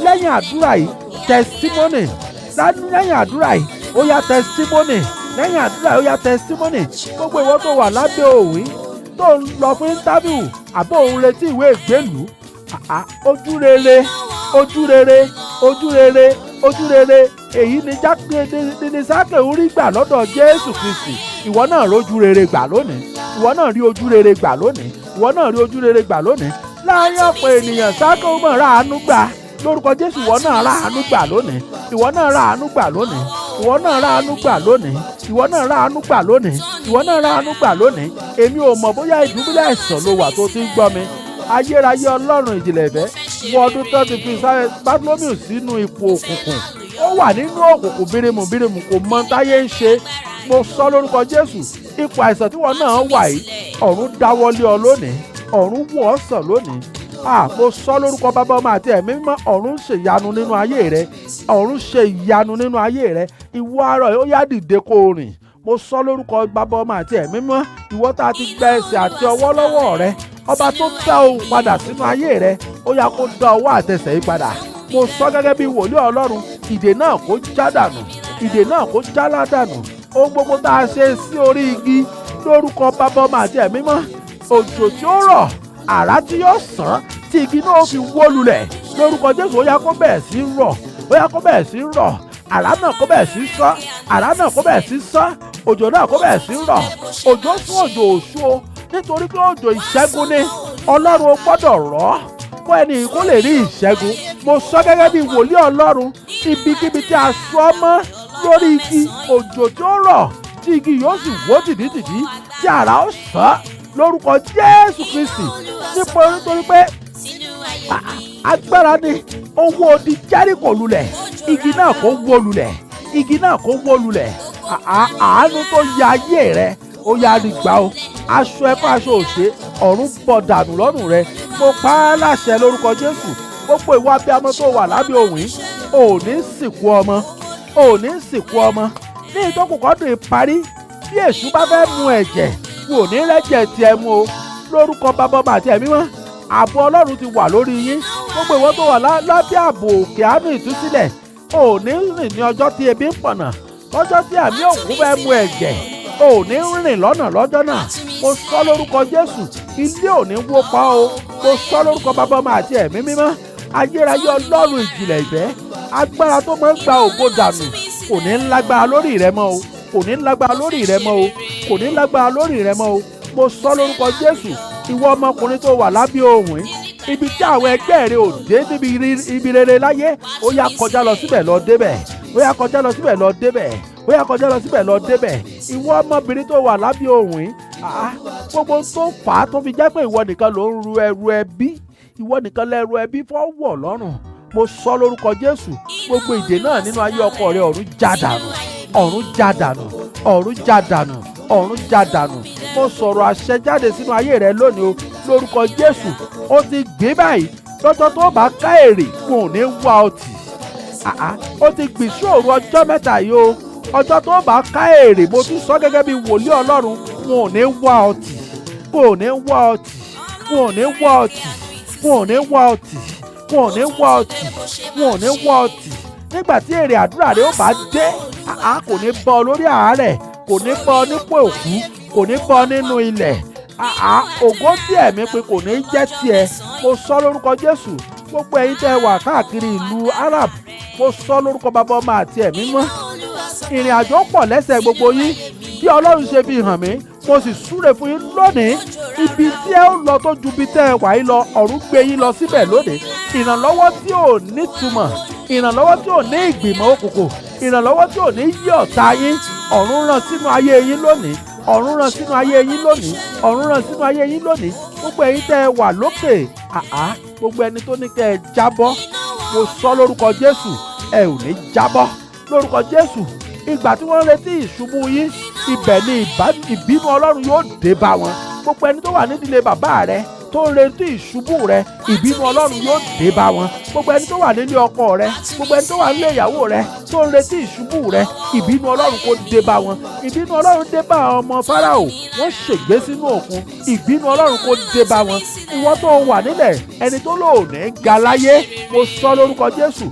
Lẹ́yìn àdúrà yìí, testimony. Lẹ́yìn àdúrà yìí, ó yá testimony. Lẹ́yìn àdúrà yìí, ó yá testimony. Gbogbo ìwọ tó wà lábẹ́ òwú, tó ń lọ fún interview, àbọ̀ òun retí ìwé ìgbélùú, ojú rere, ojú rere, ojú rere, ojú rere. Èyí ni Sákè ń rí gbà lọ́dọ̀ Jésù Kristi. Ìwọ náà rí ojú rere gbà lónìí, ìwọ náà rí ojú rere gbà lónìí, ìwọ náà rí ojú rere gbà lónìí. Láàárín ọ̀pọ̀ ènìyàn, Sákè ó mọ̀ ráàánú gbà lórúkọ Jésù. Ìwọ náà ráàánú gbà lónìí, ìwọ náà ráàánú gbà lónìí, ìwọ náà ráàánú gbà lónìí, ìwọ náà ráàánú gbà lónìí, ìwọ náà ráàánú gbà lónìí. Èmi ò mọ̀ bóyá ìdúbílẹ̀ àìsàn ló wà tó ti ń gbọ́ mi. Ayérayé Ọlọ́run ìjìnlẹ̀ ìfẹ́, wọ ọdún tó ti fi Bátílómì sínú ipò òkùnkùn. Ó wà nínú òkùnkùn bírímù bírímù, kò mọ táyé ń ṣe. Mo sọ lórúkọ Jésù, ipò àìsàn tí wọn náà wà yìí, ọ̀run dáwọ́lé ọ lónìí, ọ̀run wò ọ́ sàn lónìí. Mo sọ lórúkọ Bàbá, Ọmọ àti Ẹ̀mí Mímọ́, ọ̀run ṣe ìyanu nínú ayé rẹ, ọ̀run ṣe ìyanu nínú ayé rẹ. Ìwọ arọ ó yá dìde kó rìn, mo sọ lórúkọ Bàbá, Ọmọ àti Ẹ̀mí Mímọ́, ìwọ tá a ti gba ẹsẹ̀ àti ọwọ́ lọ́wọ́ rẹ, ọba tó dá ohùn padà sínú ayé rẹ, ó yá kó dá ọwọ́ àtẹsẹ̀ yìí padà. Mo sọ gẹ́gẹ́ bí wòlíì Ọlọ́run, ìdè náà kó já dànù, ìdè náà kó já ládànù. Ohun gbogbo tá a ṣe sí orí igi lórúkọ Bàbá, Ọmọ àti Ẹ̀mí Mímọ́, òjò tí ó rọ̀, àrá tí yóò sán, tí igi náà fi wó lulẹ̀ lórúkọ Jésù, ó yá kó bẹ̀rẹ̀ sí rọ̀, ó yá kó bẹ̀rẹ̀ sí rọ̀, àrá náà kó bẹ̀rẹ̀ sí sán, àrá náà kó bẹ̀rẹ̀ sí sán, òjò náà kó bẹ̀rẹ̀ sí rọ̀. Òjò fún òjò òṣù o, nítorí pé òjò ìṣẹ́gun ni. Ọlọ́run ó gbọ́dọ̀ rọ̀ kó ẹni kó lè rí ìṣẹ́gun. Mo sọ gẹ́gẹ́ bí wòlíì Ọlọ́run, ibikíbi tí a sọ mọ́ lórí igi, òjò tí ó rọ̀, tí igi yóò sì wó tìdítìdí, tí àrá ó sán lórúkọ Jésù Kristi. Nítorí pé agbára ni owó odi Jẹ́ríkò lulẹ̀, igi náà kó wó lulẹ̀, igi náà kó wó lulẹ̀. Àánú tó ya ayé rẹ, ó yá rí gbà o. Aṣọ ẹ̀kọ́ aṣọ òṣè, ọ̀run bọ̀ dànù lọ́rùn rẹ. Mo pa á láṣẹ lórúkọ Jésù. Gbogbo ìwà abiyamọ tó wà lábẹ́ òun yìí, ò ní sìnkú ọmọ, ò ní sìnkú ọmọ. Ní ìtọ́kùnkọ́dún ìparí, bí èṣù bá fẹ́ mu ẹ̀jẹ̀, wò ní rẹ́jẹ̀ tiẹ̀ mu o. Lórúkọ Bàbá, Ọmọ àti Ẹ̀mí Mímọ́, ààbò Ọlọ́run ti wà lórí yín. Gbogbo ìwọ tó wà lábẹ́ ààbò òkè àánú ìtúsílẹ̀, ò ní rìn ní ọjọ́ tí ebi ń pọ̀nà, lọ́jọ́ tí àmì òkú fẹ́ mu ẹ̀jẹ̀, ò ní rìn lọ́nà lọ́jọ́ náà. Mo sọ lórúkọ Jésù, ilé ò ní wó pa o. Mo sọ lórúkọ Bàbá, Ọmọ àti Ẹ̀mí Mímọ́, ayérayé Ọlọ́run ìjìnlẹ̀ ìfẹ́, agbára tó máa ń gba ògo dànù kò ní lágbára lórí rẹ mọ́ o, kò ní lágbára lórí rẹ mọ́ o, kò ní lágbára lórí rẹ mọ́ o. Mo sọ lórúkọ Jésù, ìwọ ọmọkùnrin tó wà lábẹ́ òun yìí, ibi tí àwọn ẹgbẹ́ rẹ ò dé níbi ibi rere láyé, ó yá kọjá lọ síbẹ̀ lọ débẹ̀, ó yá kọjá lọ síbẹ̀ lọ débẹ̀, ó yá kọjá lọ síbẹ̀ lọ débẹ̀. Ìwọ ọmọbìnrin tó wà lábẹ́ òun yìí, gbogbo tó fà á tó fi jẹ́ pé ìwọ nìkan ló ń ru ẹrù ẹbí, ìwọ nìkan lẹ́rù ẹbí fọ́wọ́ lọ́rùn. Mo sọ lórúkọ Jésù, gbogbo ìdè náà nínú ayé ọkọ rẹ, ọ̀run já dànù, ọ̀run já dànù, ọ̀run já dànù, ọ̀run já dànù. Mo sọ̀rọ̀ àṣẹ jáde sínú ayé rẹ lónìí o, lórúkọ Jésù. Ó ti gbé báyìí, lọ́jọ́ tó bá ká èrè wọn ò ní wá ọtí. Ó ti gbìn sóòrù ọjọ́ mẹ́ta yìí o, ọjọ́ tó bá ká èrè, mo tún sọ gẹ́gẹ́ bí wòlíì Ọlọ́run, wọn ò ní wá ọtí, wọn ò ní wá ọtí, wọn ò ní wá ọtí, wọn ò ní wá ọtí, wọn ò ní wá ọtí, wọn ò ní wá ọtí. Nígbà tí èrè àdúrà rẹ ó bá dé, kò ní bọ́ lórí àárẹ̀, kò ní bọ́ nípò òkú, kò ní bọ́ nínú ilẹ̀. Ògo tí ẹ̀mí pé kò ní jẹ́ tiẹ̀. Mo sọ lórúkọ Jésù, gbogbo ẹ̀yin tẹ́ wà káàkiri ìlú Arab, mo sọ lórúkọ Bàbá, Ọmọ àti Ẹ̀mí Mímọ́, ìrìn àjò pọ̀ lẹ́sẹ̀ gbogbo yín bí Ọlọ́run ṣe fi hàn mí. Mo sì súre fún yín lónìí, ibi tí ẹ ó lọ tó ju ibi tẹ́ ẹ wà yín lọ, ọ̀run gbé yín lọ síbẹ̀ lónìí. Ìrànlọ́wọ́ tí ò nítumọ̀, ìrànlọ́wọ́ tí ò ní ìgbìmọ̀ òkùnkùn, ìrànlọ́wọ́ tí ò ní yí ọ̀tá yín, ọ̀run rán sínú ayé yín lónìí, ọ̀run rán sínú ayé yín lónìí, ọ̀run rán sínú ayé yín lónìí. Gbogbo ẹ̀yin tẹ́ ẹ wà lókè, gbogbo ẹni tó ní kẹ́ ẹ jábọ́, mo sọ lórúkọ Jésù, ẹ ò ní jábọ́ lórúkọ Jésù. Ìgbà tí wọ́n retí ìṣubú yín, ibẹ̀ ni ìbínú Ọlọ́run yóò dé bá wọn. Gbogbo ẹni tó wà nídìílé bàbá rẹ tó ń retí ìṣubú rẹ, ìbínú Ọlọ́run yóò dé bá wọn. Gbogbo ẹni tó wà nílé ọkọ rẹ, gbogbo ẹni tó wà nílé ìyàwó rẹ tó ń retí ìṣubú rẹ, ìbínú Ọlọ́run kó dé bá wọn. Ìbínú Ọlọ́run dé bá ọmọ Fáráò, wọ́n ṣègbé sínú òkun, ìbínú Ọlọ́run kó dé bá wọn. Ìwọ tó wà nílẹ̀, ẹni tó lò ní ga láyé, mo sọ lórúkọ Jésù,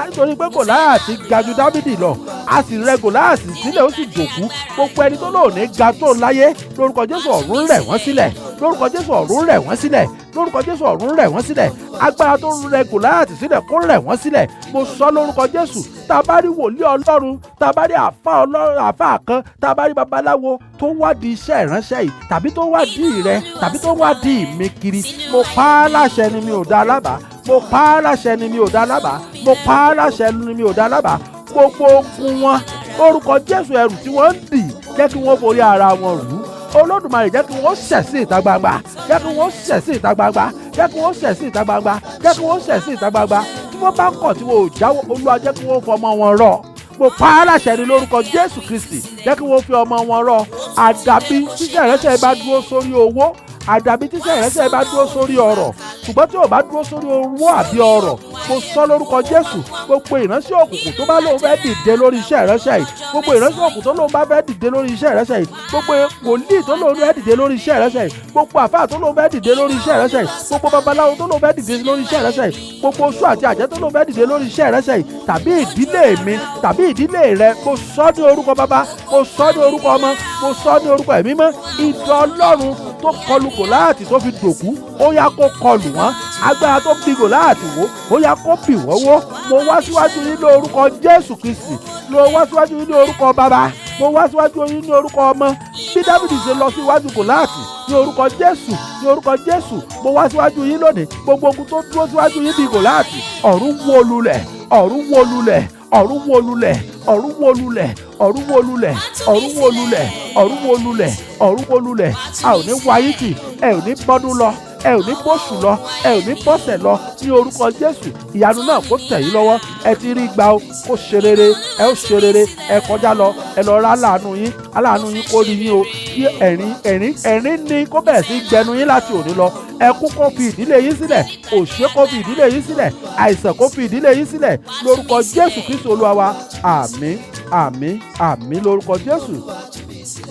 nítorí pé Gòláyátì ga ju Dáfídì lọ, a sì rẹ Gòláyátì sílẹ̀ ó sì dòkú. Gbogbo ẹni tó lò ní ga tó láyé, lórúkọ Jésù ọ̀run rẹ̀ wọ́n sílẹ̀, lórúkọ Jésù ọ̀run rẹ̀ wọ́n sílẹ̀, lórúkọ Jésù ọ̀run rẹ̀ wọ́n sílẹ̀. Agbára tó rẹ Gòláyátì sílẹ̀ kó rẹ̀ wọ́n sílẹ̀. Mo sọ lórúkọ Jésù, tá a bá rí wòlíì Ọlọ́run, tá a bá rí àfáà kan, tá a bá rí babaláwo tó wádìí iṣẹ́ ìránṣẹ́ yìí, tàbí tó wádìí rẹ, tàbí tó wádìí mi kiri, mo pa á láṣẹ ni mi ò dá lábàá, mo pa á láṣẹ ni mi ò dá lábàá, mo pa á láṣẹ ni mi ò dá lábàá. Gbogbo ogun wọn, orúkọ Jésù, ẹrù tí wọ́n ń dì, jẹ́ kí wọ́n forí ara wọn rù. Olódùmarè jẹ́ kí wọ́n ṣẹ̀ sí ìta gbangba, jẹ́ kí wọ́n ṣẹ̀ sí ìta gbangba, jẹ́ kí wọ́n ṣẹ̀ sí ìta gbangba, jẹ́ kí wọ́n ṣẹ̀ sí ìta gbangba. Tí wọ́n bá kọ̀ tí wọ́n ò jáwọ́, Olúwa jẹ́ kí wọ́n fọmọ wọn rọ̀. Mo pa á láṣẹ ní lórúkọ Jésù Kristi, jẹ́ kí wọ́n fi ọmọ wọn rọ̀. Àdàbí tíṣẹ́ ìrẹsẹ̀ bá dúró sórí owó, àdàbí tíṣẹ́ ìrẹsẹ̀ bá dúró sórí ọrọ̀, ṣùgbọ́n tí ò bá dúró sórí owó àbí ọrọ̀, mo sọ lórúkọ Jésù, gbogbo ìránṣẹ́ òkùnkùn tó bá lóun fẹ́ dìde lórí iṣẹ́ ìránṣẹ́ yìí, gbogbo ìránṣẹ́ òkùnkùn tó lóun bá fẹ́ dìde lórí iṣẹ́ ìránṣẹ́ yìí, gbogbo wòlíì tó lóun fẹ́ dìde lórí iṣẹ́ ìránṣẹ́ yìí, gbogbo àfáà tó lóun fẹ́ dìde lórí iṣẹ́ ìránṣẹ́ yìí, gbogbo babaláwo tó lóun fẹ́ dìde lórí iṣẹ́ ìránṣẹ́ yìí, gbogbo oṣù àti àjẹ́ tó lóun fẹ́ dìde lórí iṣẹ́ ìránṣẹ́ yìí, tàbí ìdílé mi tàbí ìdílé rẹ, mo sọ ní orúkọ bàbá, mo sọ ní orúkọ ọmọ, mo sọ ní orúkọ ẹ̀mí mọ́. Idà Ọlọ́run tó kọlù Gòláàtì tó fi dòkú, ó yá kó kọlù wọ́n. Agbára tó bí Gòláàtì wó, ó yá kó bì wọ́n wó. Mo wá síwájú yín ní orúkọ Jésù Kristi, mo wá síwájú yín ní orúkọ bàbá, mo wá síwájú yín ní orúkọ ọmọ. Bí Dáfídì ṣe lọ síwájú Gòláàtì ní orúkọ Jésù, ní orúkọ Jésù, mo wá síwájú yín lónìí. Gbogbo ogun tó dúró síwájú yín bí Gòláàtì, ọ̀run wó lulẹ̀, ọ̀run wó lulẹ̀, ọ̀run wó lulẹ̀, ọ̀run wó lulẹ̀, ọ̀run wó lulẹ̀, ọ̀run wó lulẹ̀, ọ̀run wó lulẹ̀, ọ̀run wó lulẹ̀. A ò ní wáyé tì, ẹ ò ní bọ́dún lọ, ẹ ò ní bóṣù lọ, ẹ ò ní bọ́sẹ̀ lọ ní orúkọ Jésù. Ìyanu náà kó tẹ̀ yín lọ́wọ́, ẹ ti rí gbà ó, kó ṣe rere, ẹ ó ṣe rere, ẹ kọjá lọ, ẹ lọ rá aláàánú yín, aláàánú yín kó rí yín o. Kí ẹ̀rín ní kó bẹ̀rẹ̀ sí gbẹnu yín láti òní lọ. Ẹkún kó fi ìdílé yín sílẹ̀, òṣè kó fi ìdílé yín sílẹ̀, àìsàn kó fi ìdílé yín sílẹ̀ lórúkọ Jésù Kristi Olúwa wa. Àmín, àmín, àmín lórúkọ Jésù.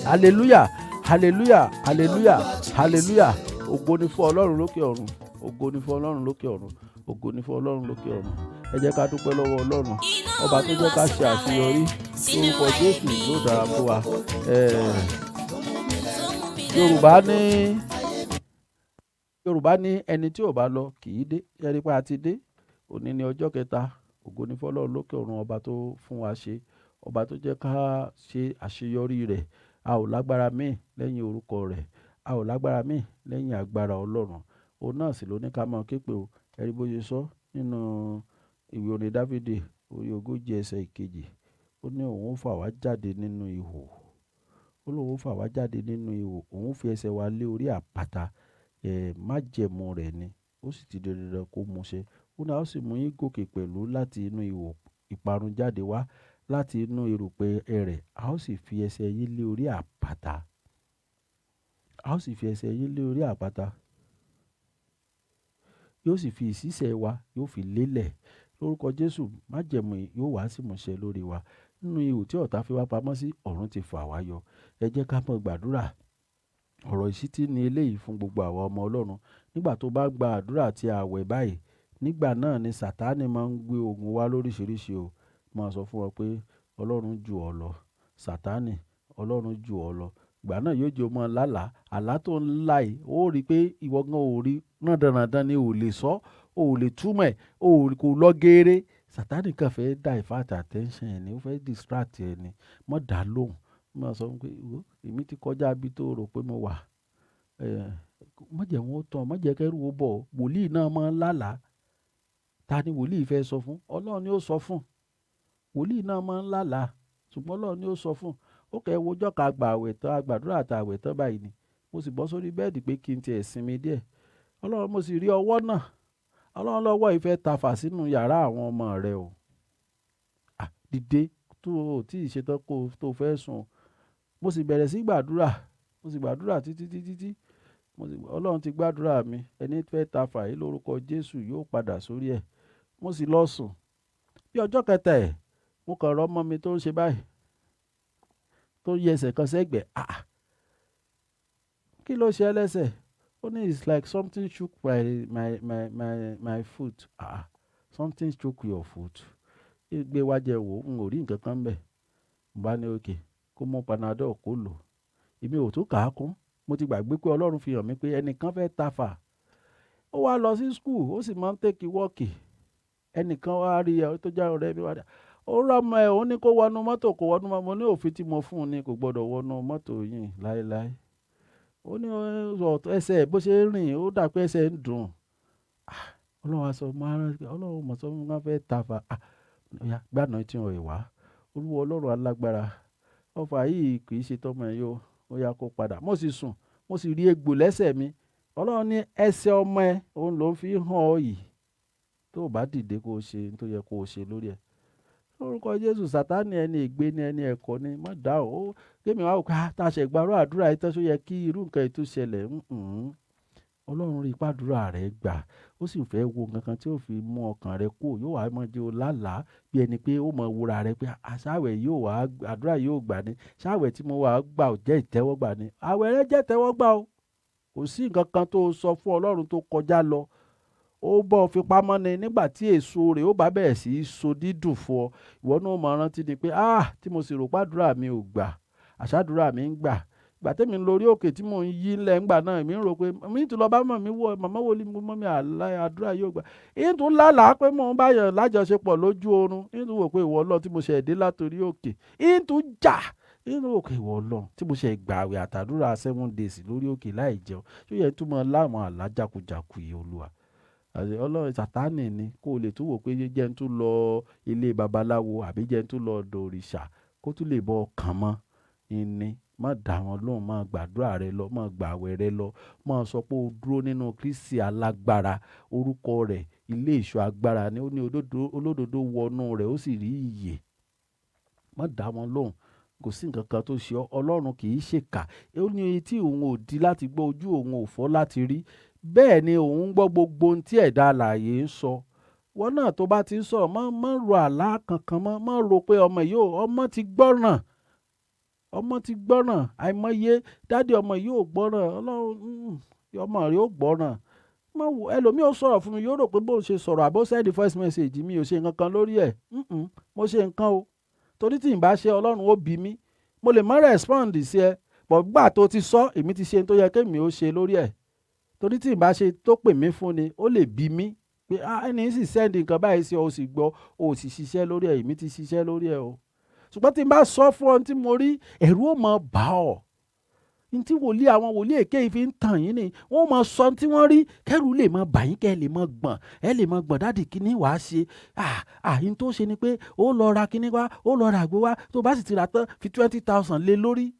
Hallelujah, hallelujah, hallelujah, hallelujah. Ògo ni fún Ọlọ́run lókè ọ̀run, ògo ni fún Ọlọ́run lókè ọ̀run, ògo ni fún Ọlọ́run lókè ọ̀run. Ẹ jẹ́ ká dúpẹ́ lọ́wọ́ Ọlọ́run, ọba tó jẹ́ ká ṣe àṣeyọrí. Lórúkọ Jésù ló dára fún wa. Yorùbá ní ẹni tí ò bá lọ kì í dé. Ẹni pé a ti dé, òní ni ọjọ́ kẹta. Ògo ni fún Ọlọ́run lókè ọ̀run, ọba tó fún wa ṣe, ọba tó jẹ́ ká ṣe àṣeyọrí rẹ̀. A ò lágbára míì lẹ́yìn orúkọ rẹ̀, a ò lágbára míì lẹ́yìn agbára Ọlọ́run. Òun náà sì ló ní ká máa ké pè o. Ẹ rí bó ṣe sọ nínú ìwé orin Dáfídì orí 40 ẹsẹ̀ 2. Ó ní òun fà wá jáde nínú ihò. Ó lóun fà wá jáde nínú ihò, òun fi ẹsẹ̀ wa lé orí àpáta. Májẹ̀mú rẹ̀ ni, ó sì ti di dandan kó mú ṣẹ. Ó ní a ó sì mú yín gòkè pẹ̀lú láti inú ihò ìparun jáde wá, láti inú erùpẹ̀ ẹrẹ̀. A ó sì fi ẹsẹ̀ yín lé orí àpáta. A ó sì fi ẹsẹ̀ yín lé orí àpáta. Yóò sì fi ìṣísẹ̀ wa, yóò fi lélẹ̀. Lórúkọ Jésù, májẹ̀mú yóò wá sí ìmúṣẹ lórí wa. Nínú ihò tí ọ̀tá fi wá pamọ́ sí, ọ̀run ti fà wá yọ. Ẹ jẹ́ ká mọ̀ gbàdúrà. Ọ̀rọ̀ ìṣítí ni eléyìí fún gbogbo àwa ọmọ Ọlọ́run. Nígbà tó bá gba àdúrà àti ààwẹ̀ báyìí, nígbà náà ni Sátánì máa ń gbé ogun wá lóríṣiríṣi o. Máa sọ fún wọn pé Ọlọ́run jù ọ́ lọ. Sátánì, Ọlọ́run jù ọ́ lọ. Ìgbà náà yóò jẹ́ o máa lálàá. Àlá tó ń lá yìí, ó rí pé ìwọ gan ò rí, rándanràndan ni ò lè sọ, ò lè túmọ̀ ẹ̀, kò lọ geere. Sátánì kàn fẹ́ divert attention ẹ̀ ni, ó fẹ́ distract ẹ̀ ni. Má dá lóhùn. Máa sọ pé èmi ti kọjá ibi tó rò pé mo wà. Má jẹ́ wọn ó tàn, má jẹ́ kẹ́rù ó bọ̀. Wòlíì náà máa ń lálàá. Ta ni wòlíì fẹ́ sọ fún? Ọlọ́run ni ó sọ fún. Wòlíì náà máa ń lálàá, ṣùgbọ́n Ọlọ́run ni ó sọ fún. Ó kẹ́ wo ọjọ́ kan gba àwẹ̀ tán, àgbàdúrà àti àwẹ̀ tán báyìí ni. Mo sì bọ́ sórí bẹ́ẹ̀dì pé kí n tiẹ̀ sinmi díẹ̀. Ọlọ́run, mo sì rí ọwọ́ náà. Ọlọ́run lọ́wọ́ ìfẹ́ tafà sínú yàrá àwọn ọmọ rẹ o. Dìde tó o tí ì ṣetán kó tó fẹ́ sùn. Mo sì bẹ̀rẹ̀ sí gbàdúrà. Mo sì gbàdúrà títí. Ọlọ́run ti gbàdúrà mi. Ẹni fẹ́ tafà yìí lórúkọ Jésù yóò padà sórí ẹ̀. Mo sì lọ sùn. Bí ọjọ́ kẹta ẹ̀, mo kàn rọ ọmọ mi tó ń ṣe báyìí, tó yẹ ẹsẹ̀ kan sẹ́gbẹ̀ẹ́. Kí ló ṣe ẹlẹ́sẹ̀? Ó ní it's like something shook my foot. Something shook your foot. Igbe wá jẹ wò, n ò rí nǹkan kan bẹ̀. Mo bá ní okay, kó mú Panadol kó lò. Èmi ò tún kà á kún. Mo ti gbàgbé pé Ọlọ́run fi hàn mí pé ẹnìkan fẹ́ tafà. Ó wá lọ sí school, ó sì máa ń take walk. Ẹnìkan wá rí ẹ tó já ọ̀rẹ́ mi wá dà. Ó rọ́mọ ẹ̀, ó ní kó wọnú mọ́tò, kó wọnú mọ́tò. Mo ní òfin tí mo fún un ni kò gbọdọ̀ wọnú mọ́tò yìí láéláé. Ó ní ẹsẹ̀ bó ṣe ń rìn, ó dà pé ẹsẹ̀ ń dùn. Ọlọ́run á sọ, Ọlọ́run mọ̀ sọ fún wọn fẹ́ tafà. Gbàná tí wọ́n wá. Olúwa Ọlọ́run alágbára. Ọfà yìí kì í ṣe tọ́mọ ẹ̀ yóò. Ó yá kó padà. Mo sì sùn, mo sì rí egbò lẹ́sẹ̀ mi. Ọlọ́run ní ẹsẹ̀ ọmọ ẹ, òun ló fi hàn ọ́ yìí. Tó o bá dìde kó o ṣe tó yẹ kó o ṣe lórí ẹ̀. Lórúkọ Jésù, Sátánì ẹni ègbé ni, ẹni ẹ̀kọ́ ni. Má dá o. Kémi wá wò ká tá a ṣe gbàrú àdúrà yìí tán, ṣó yẹ kí irú nǹkan ètò ṣẹlẹ̀. Ọlọ́run rí ìpàdúrà rẹ gbà, ó sì fẹ́ wo nǹkan kan tí ó fi mú ọkàn rẹ kúrò. Yóò wá mọ́ jẹ́ o lálàá bí ẹni pé ó mọ wúra rẹ pé àṣàwẹ̀ yóò wá àdúrà yóò gbà ní, ṣàwẹ̀ tí mo wà gbà ò jẹ́ ìtẹ́wọ́gbà ni. Àwẹ̀ rẹ jẹ́ ìtẹ́wọ́gbà o. Kò sí nǹkan kan tó sọ fún Ọlọ́run tó kọjá lọ. Ó bọ́ fi pamọ́ ni, nígbà tí èso rẹ̀ ó bá bẹ̀rẹ̀ sí í so dídùn fún ọ, ìwọ náà máa rántí ni pé tí mo sì rò pàdúrà mi ò gbà, àṣàdúrà mi ń gbà. Ìgbà tẹ́mi ń lórí òkè tí mò ń yí ńlẹ̀ ńgbà náà, èmi ń rò pé mi tún lọ bá mọ̀ mí wọ màmá wòlíì mọ́ mi àdúrà yóò gbà. Ìyẹn tún lálàá pé mò ń bá yàn lájọṣepọ̀ lójú oorun. Ìyẹn tún wò pé ìwọ Ọlọ́run tí mo ṣe dé látòrí òkè. Ìyẹn tún jà. Ìyẹn tún wò pé ìwọ Ọlọ́run tí mo ṣe gbààwẹ̀ àtàdúrà 7 days lórí òkè láì jẹun. Ṣó yẹ tún mọ láwọn àlá jákujàku yìí Olúwa. Ọlọ́run Sátánì ni kó lè tún wò pé jẹ́ ń tún lọ ilé babaláwo àbí jẹ́ ń tún lọ ọ̀dọ̀ òrìṣà kó tún lè bọ́ ọkàn mọ́. Ìní má dá wọn lóhùn, má gbàdúrà rẹ lọ, má gbààwẹ̀ rẹ lọ, má sọ pé o dúró nínú Kristi alágbára. Orúkọ rẹ̀ ilé ìṣọ́ agbára ni. Ó ní olódodo wọnú rẹ̀ ó sì rí ìyè. Má dá wọn lóhùn. Kò sí nǹkan kan tó ṣe ọ́. Ọlọ́run kì í ṣèkà. Ó ní etí òun ò di láti gbọ́, ojú òun ò fọ́ láti rí. Bẹ́ẹ̀ ni òun ń gbọ́ gbogbo ohun tí ẹ̀dá alààyè ń sọ. Wọ́n náà tó bá ti ń sọ̀rọ̀, má ro àlá kankan mọ́. Má ro pé ọmọ ti gbọ́ràn. Ọmọ ti gbọ́ràn. Àìmọye dádì ọmọ yìí ò gbọ́ràn. Ọlọ́run ọmọ rẹ̀ ò gbọ́ràn. Ẹlòmíì ó sọ̀rọ̀ fún mi, yóò rò pé bó ṣe sọ̀rọ̀ àbó send voice message mi ò ṣe nǹkan kan lórí ẹ̀. Mo ṣe nǹkan o. Torí tí n bá ṣe Ọlọ́run ó bí mi. Mo lè má respond sí ẹ. But gbà tó ti sọ, èmi ti ṣe ohun tó yẹ kémi ó ṣe lórí ẹ̀. Torí tí n bá ṣe tó pè mí fún ni, ó lè bí mi pé ẹni sì send nǹkan báyìí sí ọ, ó sì gbọ́, ó sì ṣiṣẹ́ lórí ẹ̀, èmi ti ṣiṣẹ́ lórí ẹ̀ o. Ṣùgbọ́n tí n bá sọ fún ọ tí mo rí, ẹ̀rù ó máa bà ọ́. Ní tí àwọn wòlíì èké yìí fi ń tàn yín ni, wọ́n máa sọ tí wọ́n rí, kẹ́rù lè máa bà yín, kẹ́ ẹ lè máa gbọ̀n, lè máa gbọ̀n dáàdì kíní wàá ṣe. Yín tó ṣe ni pé ó lọ ra kíní wá, ó lọ ra àgbo wá, tó bá sì ti rà tán fi 20,000 lé lórí.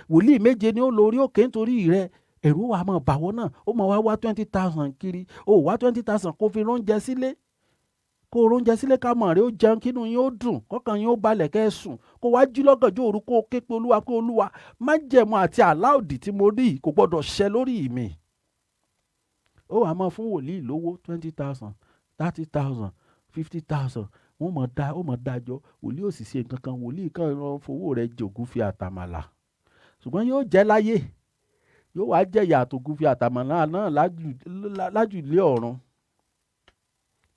Wòlíì méje ni ó lórí òkè nítorí rẹ̀. Ẹ̀rù wa máa bà wọ́n náà, ó máa wá 20,000 kiri. Ó wá 20,000 kó fi róúnjẹ sílé. Kó róúnjẹ sílé ká mọ̀ rẹ̀ ó jẹun, kínú yín ó dùn, kọ́kàn yín ó balẹ̀ kẹ́ ẹ sùn. Kó wá jí lọ́gànjọ́ òru kó ké pe Olúwa pé Olúwa, májẹ̀mú àti àlá òdì tí mo rí kò gbọdọ̀ ṣẹ lórí mi. Ó wá máa fún wòlíì lówó 20,000, 30,000, 50,000. Ó mọ̀ dájọ́. Wòlíì ò sì ṣe nǹkan kan. Wòlíì kan rán fowó rẹ̀ jògún fi àtàmàlà. Ṣùgbọ́n yóò jẹ́ láyé. Yóò wá jẹ́ ìyà àtògùn fi àtàmàlà náà lájùlé ọ̀run.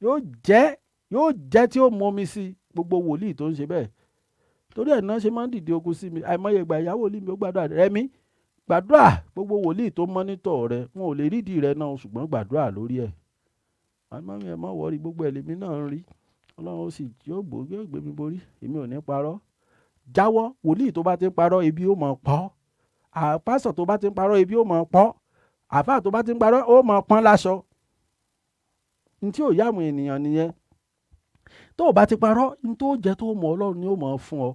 Yóò jẹ́ tí ó mú omi sí gbogbo wòlíì tó ń ṣe bẹ́ẹ̀. Torí ẹ̀ náà ṣe máa ń dìde ogun sí mi. Àìmọye ìgbà ìyàwó wòlíì mi ó gbàdúrà rẹ̀ mi. Gbàdúrà gbogbo wòlíì tó mọ́nítọ̀ rẹ̀, wọn ò lè rídìí rẹ̀ náà, ṣùgbọ́n gbàdúrà lórí ẹ̀. Àmọ́ mi ẹ̀ má wọrí, gbogbo ẹ̀lẹ́mí náà ń rí. Ọlọ́run ó sì yóò gbé mi borí. Èmi ò ní parọ́. Jáwọ́. Wòlíì tó bá ti ń parọ́, ebi ó máa pa ọ́. Pásítọ̀ tó bá ti ń parọ́, ebi ó máa pọ́. Àfáà tó bá ti ń parọ́, ó máa pọ́n láṣọ. Ní tí ò yá àwọn ènìyàn nìyẹn. Tó o bá ti parọ́, ní tó jẹ́ tó mọ̀ Ọlọ́run ni ó máa fún ọ.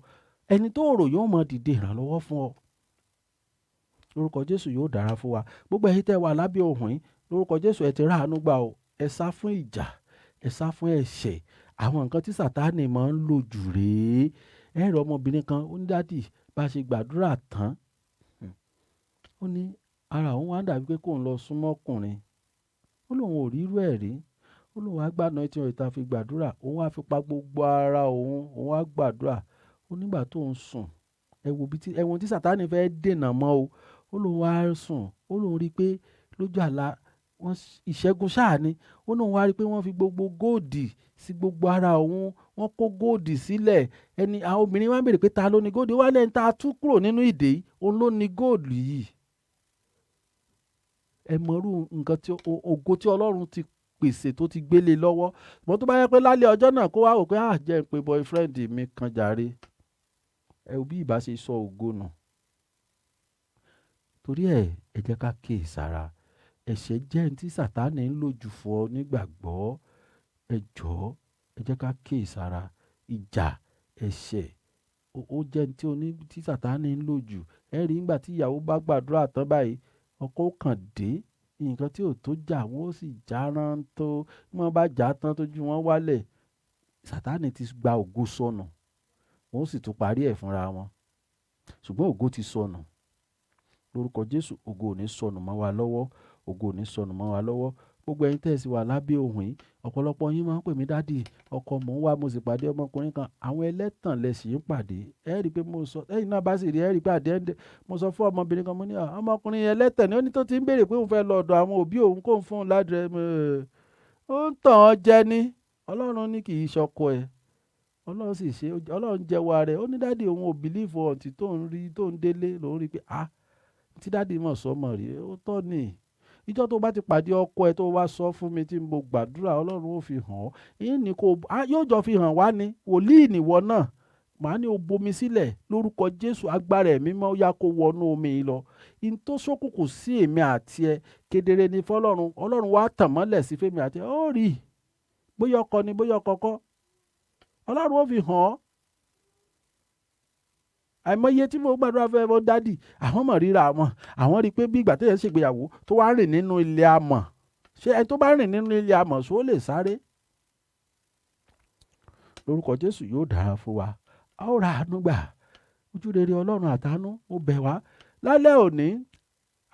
Ẹni tó rò yóò máa dìde ìrànlọ́wọ́ fún ọ. Lórúkọ Jésù yóò dára fún wa. Gbogbo ẹ̀yin tẹ́ wà lábẹ́ ohùn yìí, lórúkọ Jésù ẹ ti ráàánú gbà o. Ẹ sá fún ìjà, ẹ sá fún ẹ̀ṣẹ̀. Àwọn nǹkan tí Sátánì máa ń lò jù rèé. Ẹ̀rọ ọmọbìnrin kan ó ní dádì bá ṣe gbàdúrà tán. Ó ní ara òun wá dàbí pé kóun lọ súnmọ́ ọkùnrin. Ó lóun ò rí irú ẹ̀ rí. Ó lóun wá gbàná tí wọ́n ìta fi gbàdúrà. Òun wá fi pa gbogbo ara òun wá gbàdúrà. Ó nígbà tó ń sùn, ẹ̀wọ̀n tí Sátánì fẹ́ dènà mọ́ o. Ó lóun wá sùn. Ó lóun rí pé lójú àlá ìṣẹ́gun ṣáà ni. Ó lóun wá rí pé wọ́n fi gbogbo góòdì sí gbogbo ara òun. Wọ́n kó góòdì sílẹ̀. Àwọn obìnrin wá ń béèrè pé ta ló ní góòdì? Ó wá lẹ́yìn tá a tú kúrò nínú ìdè yìí, òun ló ní góòdì yìí. Ẹ mọ̀rú nǹkan tí ògo tí Ọlọ́run ti pèsè tó ti gbélé lọ́wọ́. Ṣùgbọ́n tó bá yẹ pé lálẹ́ ọjọ́ náà kó wá wò pé jẹ́ ń pe boyfriend mi kan jàre. Ẹ bí ìbá ṣe sọ ògo nù. Torí ẹ jẹ́ ká kíyèsára. Ẹ̀ṣẹ̀ jẹ́ ní tí Sátánì ń lò jù fún ọ nígbàgbọ́. Ẹ jọ̀ọ́, ẹ jẹ́ ká kíyèsára. Ìjà, ẹ̀ṣẹ̀, ó jẹ́ ní tí Sátánì ń lò jù. Ẹ rí nígbà tí ìyàwó bá gbàdúrà tán báyìí, ọkọ kàn dé. Nǹkan tí ò tó jà, wọ́n ó sì já rántó. Bí wọ́n bá jà tán tójú wọn wálẹ̀, Sátánì ti gba ògo sọnù. Wọ́n ó sì tún parí ẹ̀ fúnra wọn. Ṣùgbọ́n ògo ti sọnù. Lórúkọ Jésù, ògo ò ní sọnù mọ́ wa lọ́wọ́. ògo ò ní sọnù mọ́ wa lọ́wọ́. Gbogbo ẹ̀yin tẹ́ ẹ sì wà lábẹ́ ohùn yìí, ọ̀pọ̀lọpọ̀ yín máa ń pè mí dádì, ọkọ mò ń wá, mo sì pàdé ọmọkùnrin kan. Àwọn ẹlẹ́tàn lẹ sì ń pàdé. Ẹ rí i pé mo sọ, ẹ̀yin náà bá sì rí, ẹ rí i pé àdéhùn, mo sọ fún ọmọbìnrin kan, mo ní ọmọkùnrin ẹlẹ́tàn ni, ó ní tó ti ń béèrè pé òun fẹ́ lọ ọ̀dọ̀ àwọn òbí òun kó ń fún un ládìrẹ́. Ó ń tàn án jẹ ní. Ọlọ́run ní kì í ṣọkọ ẹ̀. Ọlọ́run sì ṣe, Ọlọ́run jẹ́wọ́ rẹ̀. Ó ní dádì òun ò bìlíìfù ọ̀ǹtì tó ń rí, tó ń délé lòún rí pé tí dádì mọ̀ sọ́mọ rí, ó tọ́ ni. Ìjọ́ tó bá ti pàdé ọkọ ẹ tó wá sọ fún mi tí mo gbàdúrà, Ọlọ́run ó fi hàn ọ́. Ìyẹn ni yóò jọ fi hàn wá ni. Wòlíì nìwọ náà. Màá ní o bomi sílẹ̀ lórúkọ Jésù, agbára ẹ̀mí mọ́ ó yá kó wọnú omi yìí lọ. In tó ṣókùnkùn sí èmi àti ẹ, kedere ni fọ́lọ́run. Ọlọ́run wá tàn mọ́lẹ̀ sí fèmí àti ẹ. Ó rí, bóyá ọkọ ni bóyá ọkọ kọ́. Ọlọ́run ó fi hàn ọ́. Àìmọye tí mo gbàdúrà fẹ́ mọ́ dádì, àwọn mọ̀ ríra àwọn rí i pé bí ìgbà téèyàn ṣègbéyàwó tó wá rìn nínú ilé amọ̀. Ṣé ẹni tó bá rìn nínú ilé amọ̀ ṣó lè sáré? Lórúkọ Jésù yóò dára fún wa. A ó ra àánú gbà. Ojú rere Ọlọ́run àtàánú, mo bẹ̀ wá. Lálẹ́ òní,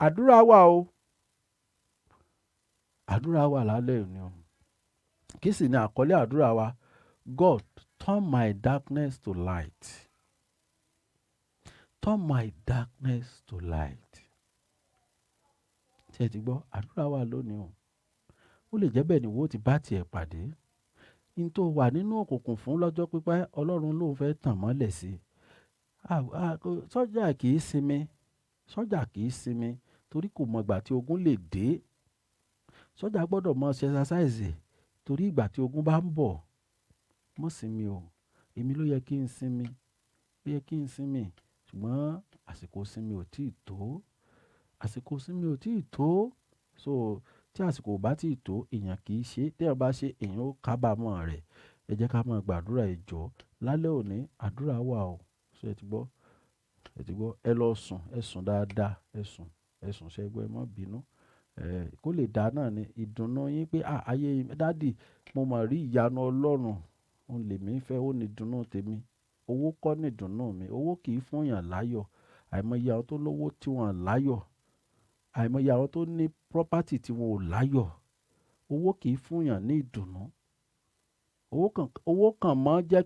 àdúrà wà o. Àdúrà wà lálẹ́ òní o. Kí sì ni àkọlé àdúrà wa? God, turn my darkness to light. Turn my darkness to light. Ṣé ẹ ti gbọ́? Àdúrà wà lónìí o. Ó lè jẹ́ bẹ́ẹ̀ ni wo ti bá tiẹ̀ pàdé. In tó wà nínú òkùnkùn fún lọ́jọ́ pípẹ́, Ọlọ́run ló fẹ́ tàn mọ́lẹ̀ sí. Sọ́jà kì í sinmi. Sọ́jà kì í sinmi torí kò mọ ìgbà tí ogun lè dé. Sọ́jà gbọ́dọ̀ mọ ṣe exercise torí ìgbà tí ogun bá ń bọ̀. Mọ́ sinmi o. Èmi ló yẹ kí n sinmi. Ó yẹ kí n sinmi. Ṣùgbọ́n àsìkò sinmi ò tíì tó. Àsìkò sinmi ò tíì tó. So tí àsìkò bá tíì tó, èèyàn kì í ṣe. Tí èèyàn bá ṣe, èèyàn ó kábàámọ̀ rẹ̀. Ẹ jẹ́ ká máa gbàdúrà ẹ jọ̀ọ́. Lálẹ́ òní, àdúrà wà o. Ṣé ẹ ti gbọ́? Ẹ ti gbọ́? Ẹ lọ sùn. Ẹ sùn dáadáa. Ẹ sùn ṣé ẹ gbọ́, ẹ má bínú. Kó lè dá náà ni ìdùnnú yín pé ayé dádì, mo mà rí ìyanu Ọlọ́run. Òun lè mí fẹ́, ó ní ìdùnnú tèmi. Owó kọ́ ní ìdùnnú mi. Owó kì í fún èèyàn láyọ̀. Àìmọye àwọn tó lówó tí wọ́n láyọ̀. Àìmọye àwọn tó ní property tí wọ́n ò láyọ̀. Owó kì í fún èèyàn ní ìdùnnú. Owó kàn máa ń jẹ́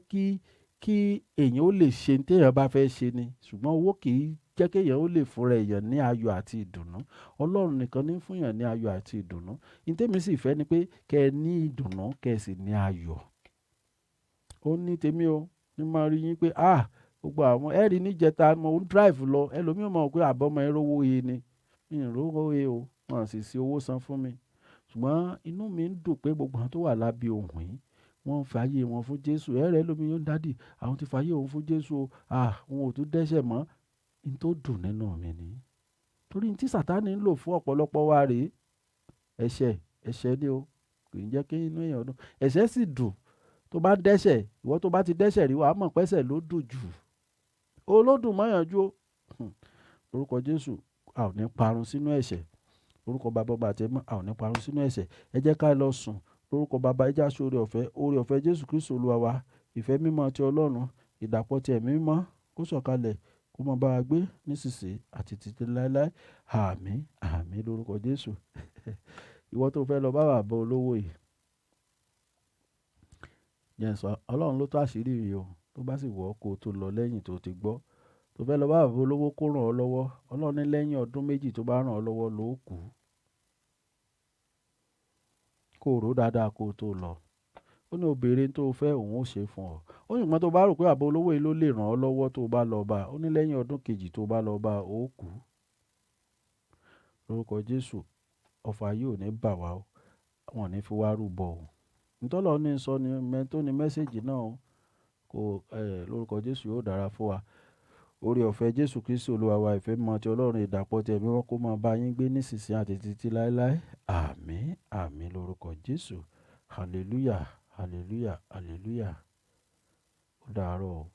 kí èèyàn ó lè ṣe tí èèyàn bá fẹ́ ṣe ni. Ṣùgbọ́n owó kì í jẹ́ kí èèyàn ó lè fúnra èèyàn ní ayọ̀ àti ìdùnnú. Ọlọ́run nìkan ní fún èèyàn ní ayọ̀ àti ìdùnnú. Ní tèmi sì fẹ́ ni pé kẹ́ ẹ ní ìdùnnú, kẹ́ ẹ sì ní ayọ̀. Ó ní tèmi o. Ní máa rí yín pé gbogbo àwọn ẹ̀rí níjẹta mo ń drive lọ. Ẹlòmíràn mọ̀ pé àbọ̀mọ̀ ẹ rówó he ni. Mi ò rówó he o. Wọ́n sì ṣe owó san fún mi. Ṣùgbọ́n inú mi ń dùn pé gbogbo àwọn tó wà lábẹ́ ohùn yìí, wọ́n ń fàyè wọn fún Jésù. Ẹ̀rẹ́ lómi yóò dádì, àwọn ti fàyè wọn fún Jésù o. Wọn ò tún dẹ́ṣẹ̀ mọ́. In tó dùn nínú mi ni. Torí tí Sàtánì ń lò fún ọ̀pọ̀lọpọ̀ wa rèé. Ẹ̀ṣẹ̀ ni o. Kì í jẹ́ kí inú èèyàn dùn. Ẹ̀ṣẹ̀ sì dùn. Tó bá dẹ́ṣẹ̀, ìwọ tó bá ti dẹ́ṣẹ̀ rí, wàá mọ̀ pẹ́ṣẹ̀ ló dùn jù. Olódùn mọ́yànjú o. Lórúkọ Jésù, a ò ní parun sínú ẹ̀ṣẹ̀. Lórúkọ Baba ọba àti Ẹ̀mọ́, a ò ní parun sínú ẹ̀ṣẹ̀. Ẹ jẹ́ ká lọ sùn. Lórúkọ Baba, ẹ jẹ́ á ṣe oore ọ̀fẹ́ Jésù Kristi Olúwa wa. Ìfẹ́ mímọ́ ti Ọlọ́run, ìdàpọ̀ ti ẹ̀mí mímọ́ kó sọ̀kalẹ̀ kó máa bá wa gbé nísinsìnyí àti títí láéláé. Àmín, àmín lórúkọ Jésù. Ìwọ tó fẹ́ lọ bá bàbá olówó yìí, jẹ́ sọ, Ọlọ́run ló tó àṣírí yìí o. Tó bá sì wọ̀ kó tó lọ lẹ́yìn tó ti gbọ́. Tó fẹ́ lọ bá bàbá olówó kó ràn ọ́ lọ́wọ́. Ọlọ́run ní lẹ́yìn ọdún méjì tó bá ràn ọ́ lọ́wọ́ ló kù. Kó rò dáadáa kó tó lọ. Ó ní obìnrin tó fẹ́ òun ó ṣe fún ọ. Ó ní ìgbọ́n tó bá rò pé bàbá olówó yìí ló lè ràn ọ́ lọ́wọ́ tó bá lọ bá. Ó ní lẹ́yìn ọdún kejì tó bá lọ bá ó kù. Lórúkọ Jésù, ọfà yìí ò ní bà wá o. Wọn ò ní fi wá rúbọ o. Ntọ́lọ́ ní sọ ni mẹ́tò ní mẹ́sẹ̀gì náà o. Lórúkọ Jésù yóò dára fún wa. Oore ọ̀fẹ́ Jésù Kristi Olúwa wa, ìfẹ́ mímọ́ ti Ọlọ́run, ìdàpọ̀ ti ẹ̀mí wọn kó máa bá yín gbé nísinsìnyí àti títí láéláé. Àmín, àmín lórúkọ Jésù. Hallelujah, hallelujah, hallelujah. Ó dàárọ̀ o.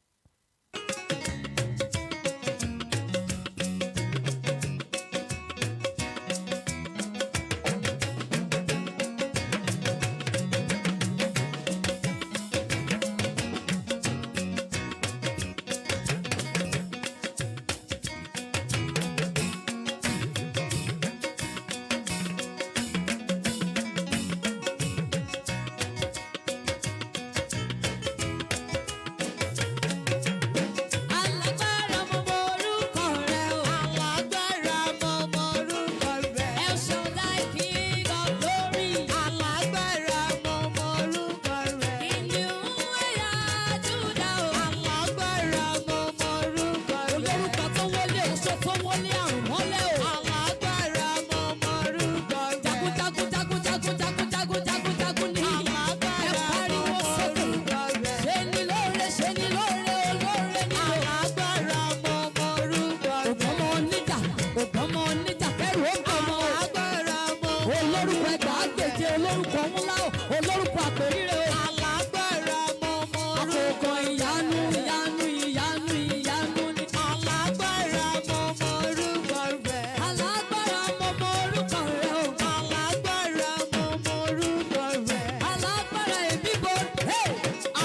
olórúkọ ńlá o, olórúkọ àpèrire o. Alágbára mo mọ orúkọ Àkókò ìyanu, ìyanu, ìyanu, ìyanu ni. Alágbára mo mọ orúkọ rẹ̀. Alágbára mo mọ orúkọ rẹ o. Alágbára mo mọ orúkọ rẹ̀. Alágbára èmi bo. Hey!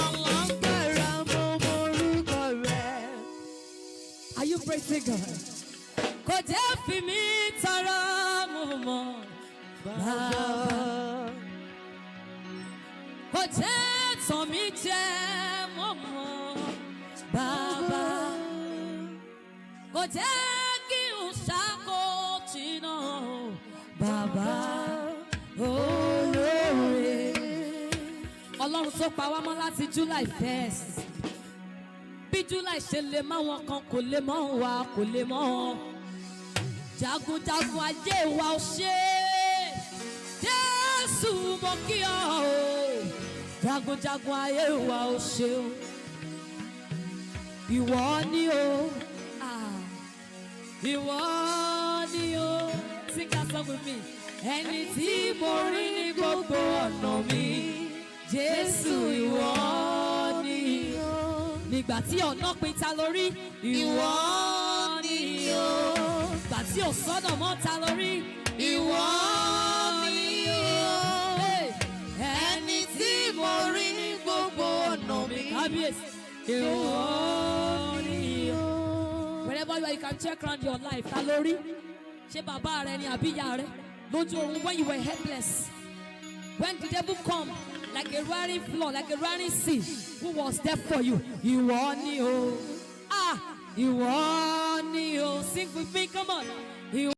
Alágbára mo mọ orúkọ rẹ̀. Are you praising God? Kò jẹ́ fi mí tọrọ mo mọ̀ bàbá. Kò jẹ́ tàn mí jẹ mo mọ̀ bàbá. Kò jẹ́ kí n ṣàkó jìnnà bàbá olóore. Ọlọ́run tó pa wá mọ́ láti July 1st. Bí July ṣe lè mọ́ wọn kan kò lè mọ́ wa kò lè mọ́ wọn. Jagunjagun ayé wa ò ṣe Jésù mo kí ọ o. Jagunjagun ayé wa ò ṣe o. Ìwọ ni o. Ìwọ ni o. Sing that song with me. Ẹni tí mo rí ní gbogbo ọ̀nà mi. Jésù ìwọ ni o. Nígbà tí ọ̀nà pin ta lórí. Ìwọ ni o. Nígbà tí ò sọ́nà mọ́ ta lórí. Ìwọ ni o. Ẹni tí mo rí ní gbogbo ọ̀nà mi. Kábíyèsí. Ìwọ ni o. Wherever you are, you can check around your life. Ta lórí. Ṣé bàbá rẹ ni àbí ìyá rẹ? Lójú oorun when you were helpless. When the devil come like a roaring flood, like a roaring sea, who was there for you? Ìwọ ni o. Ìwọ ni o. Sing with me, come on.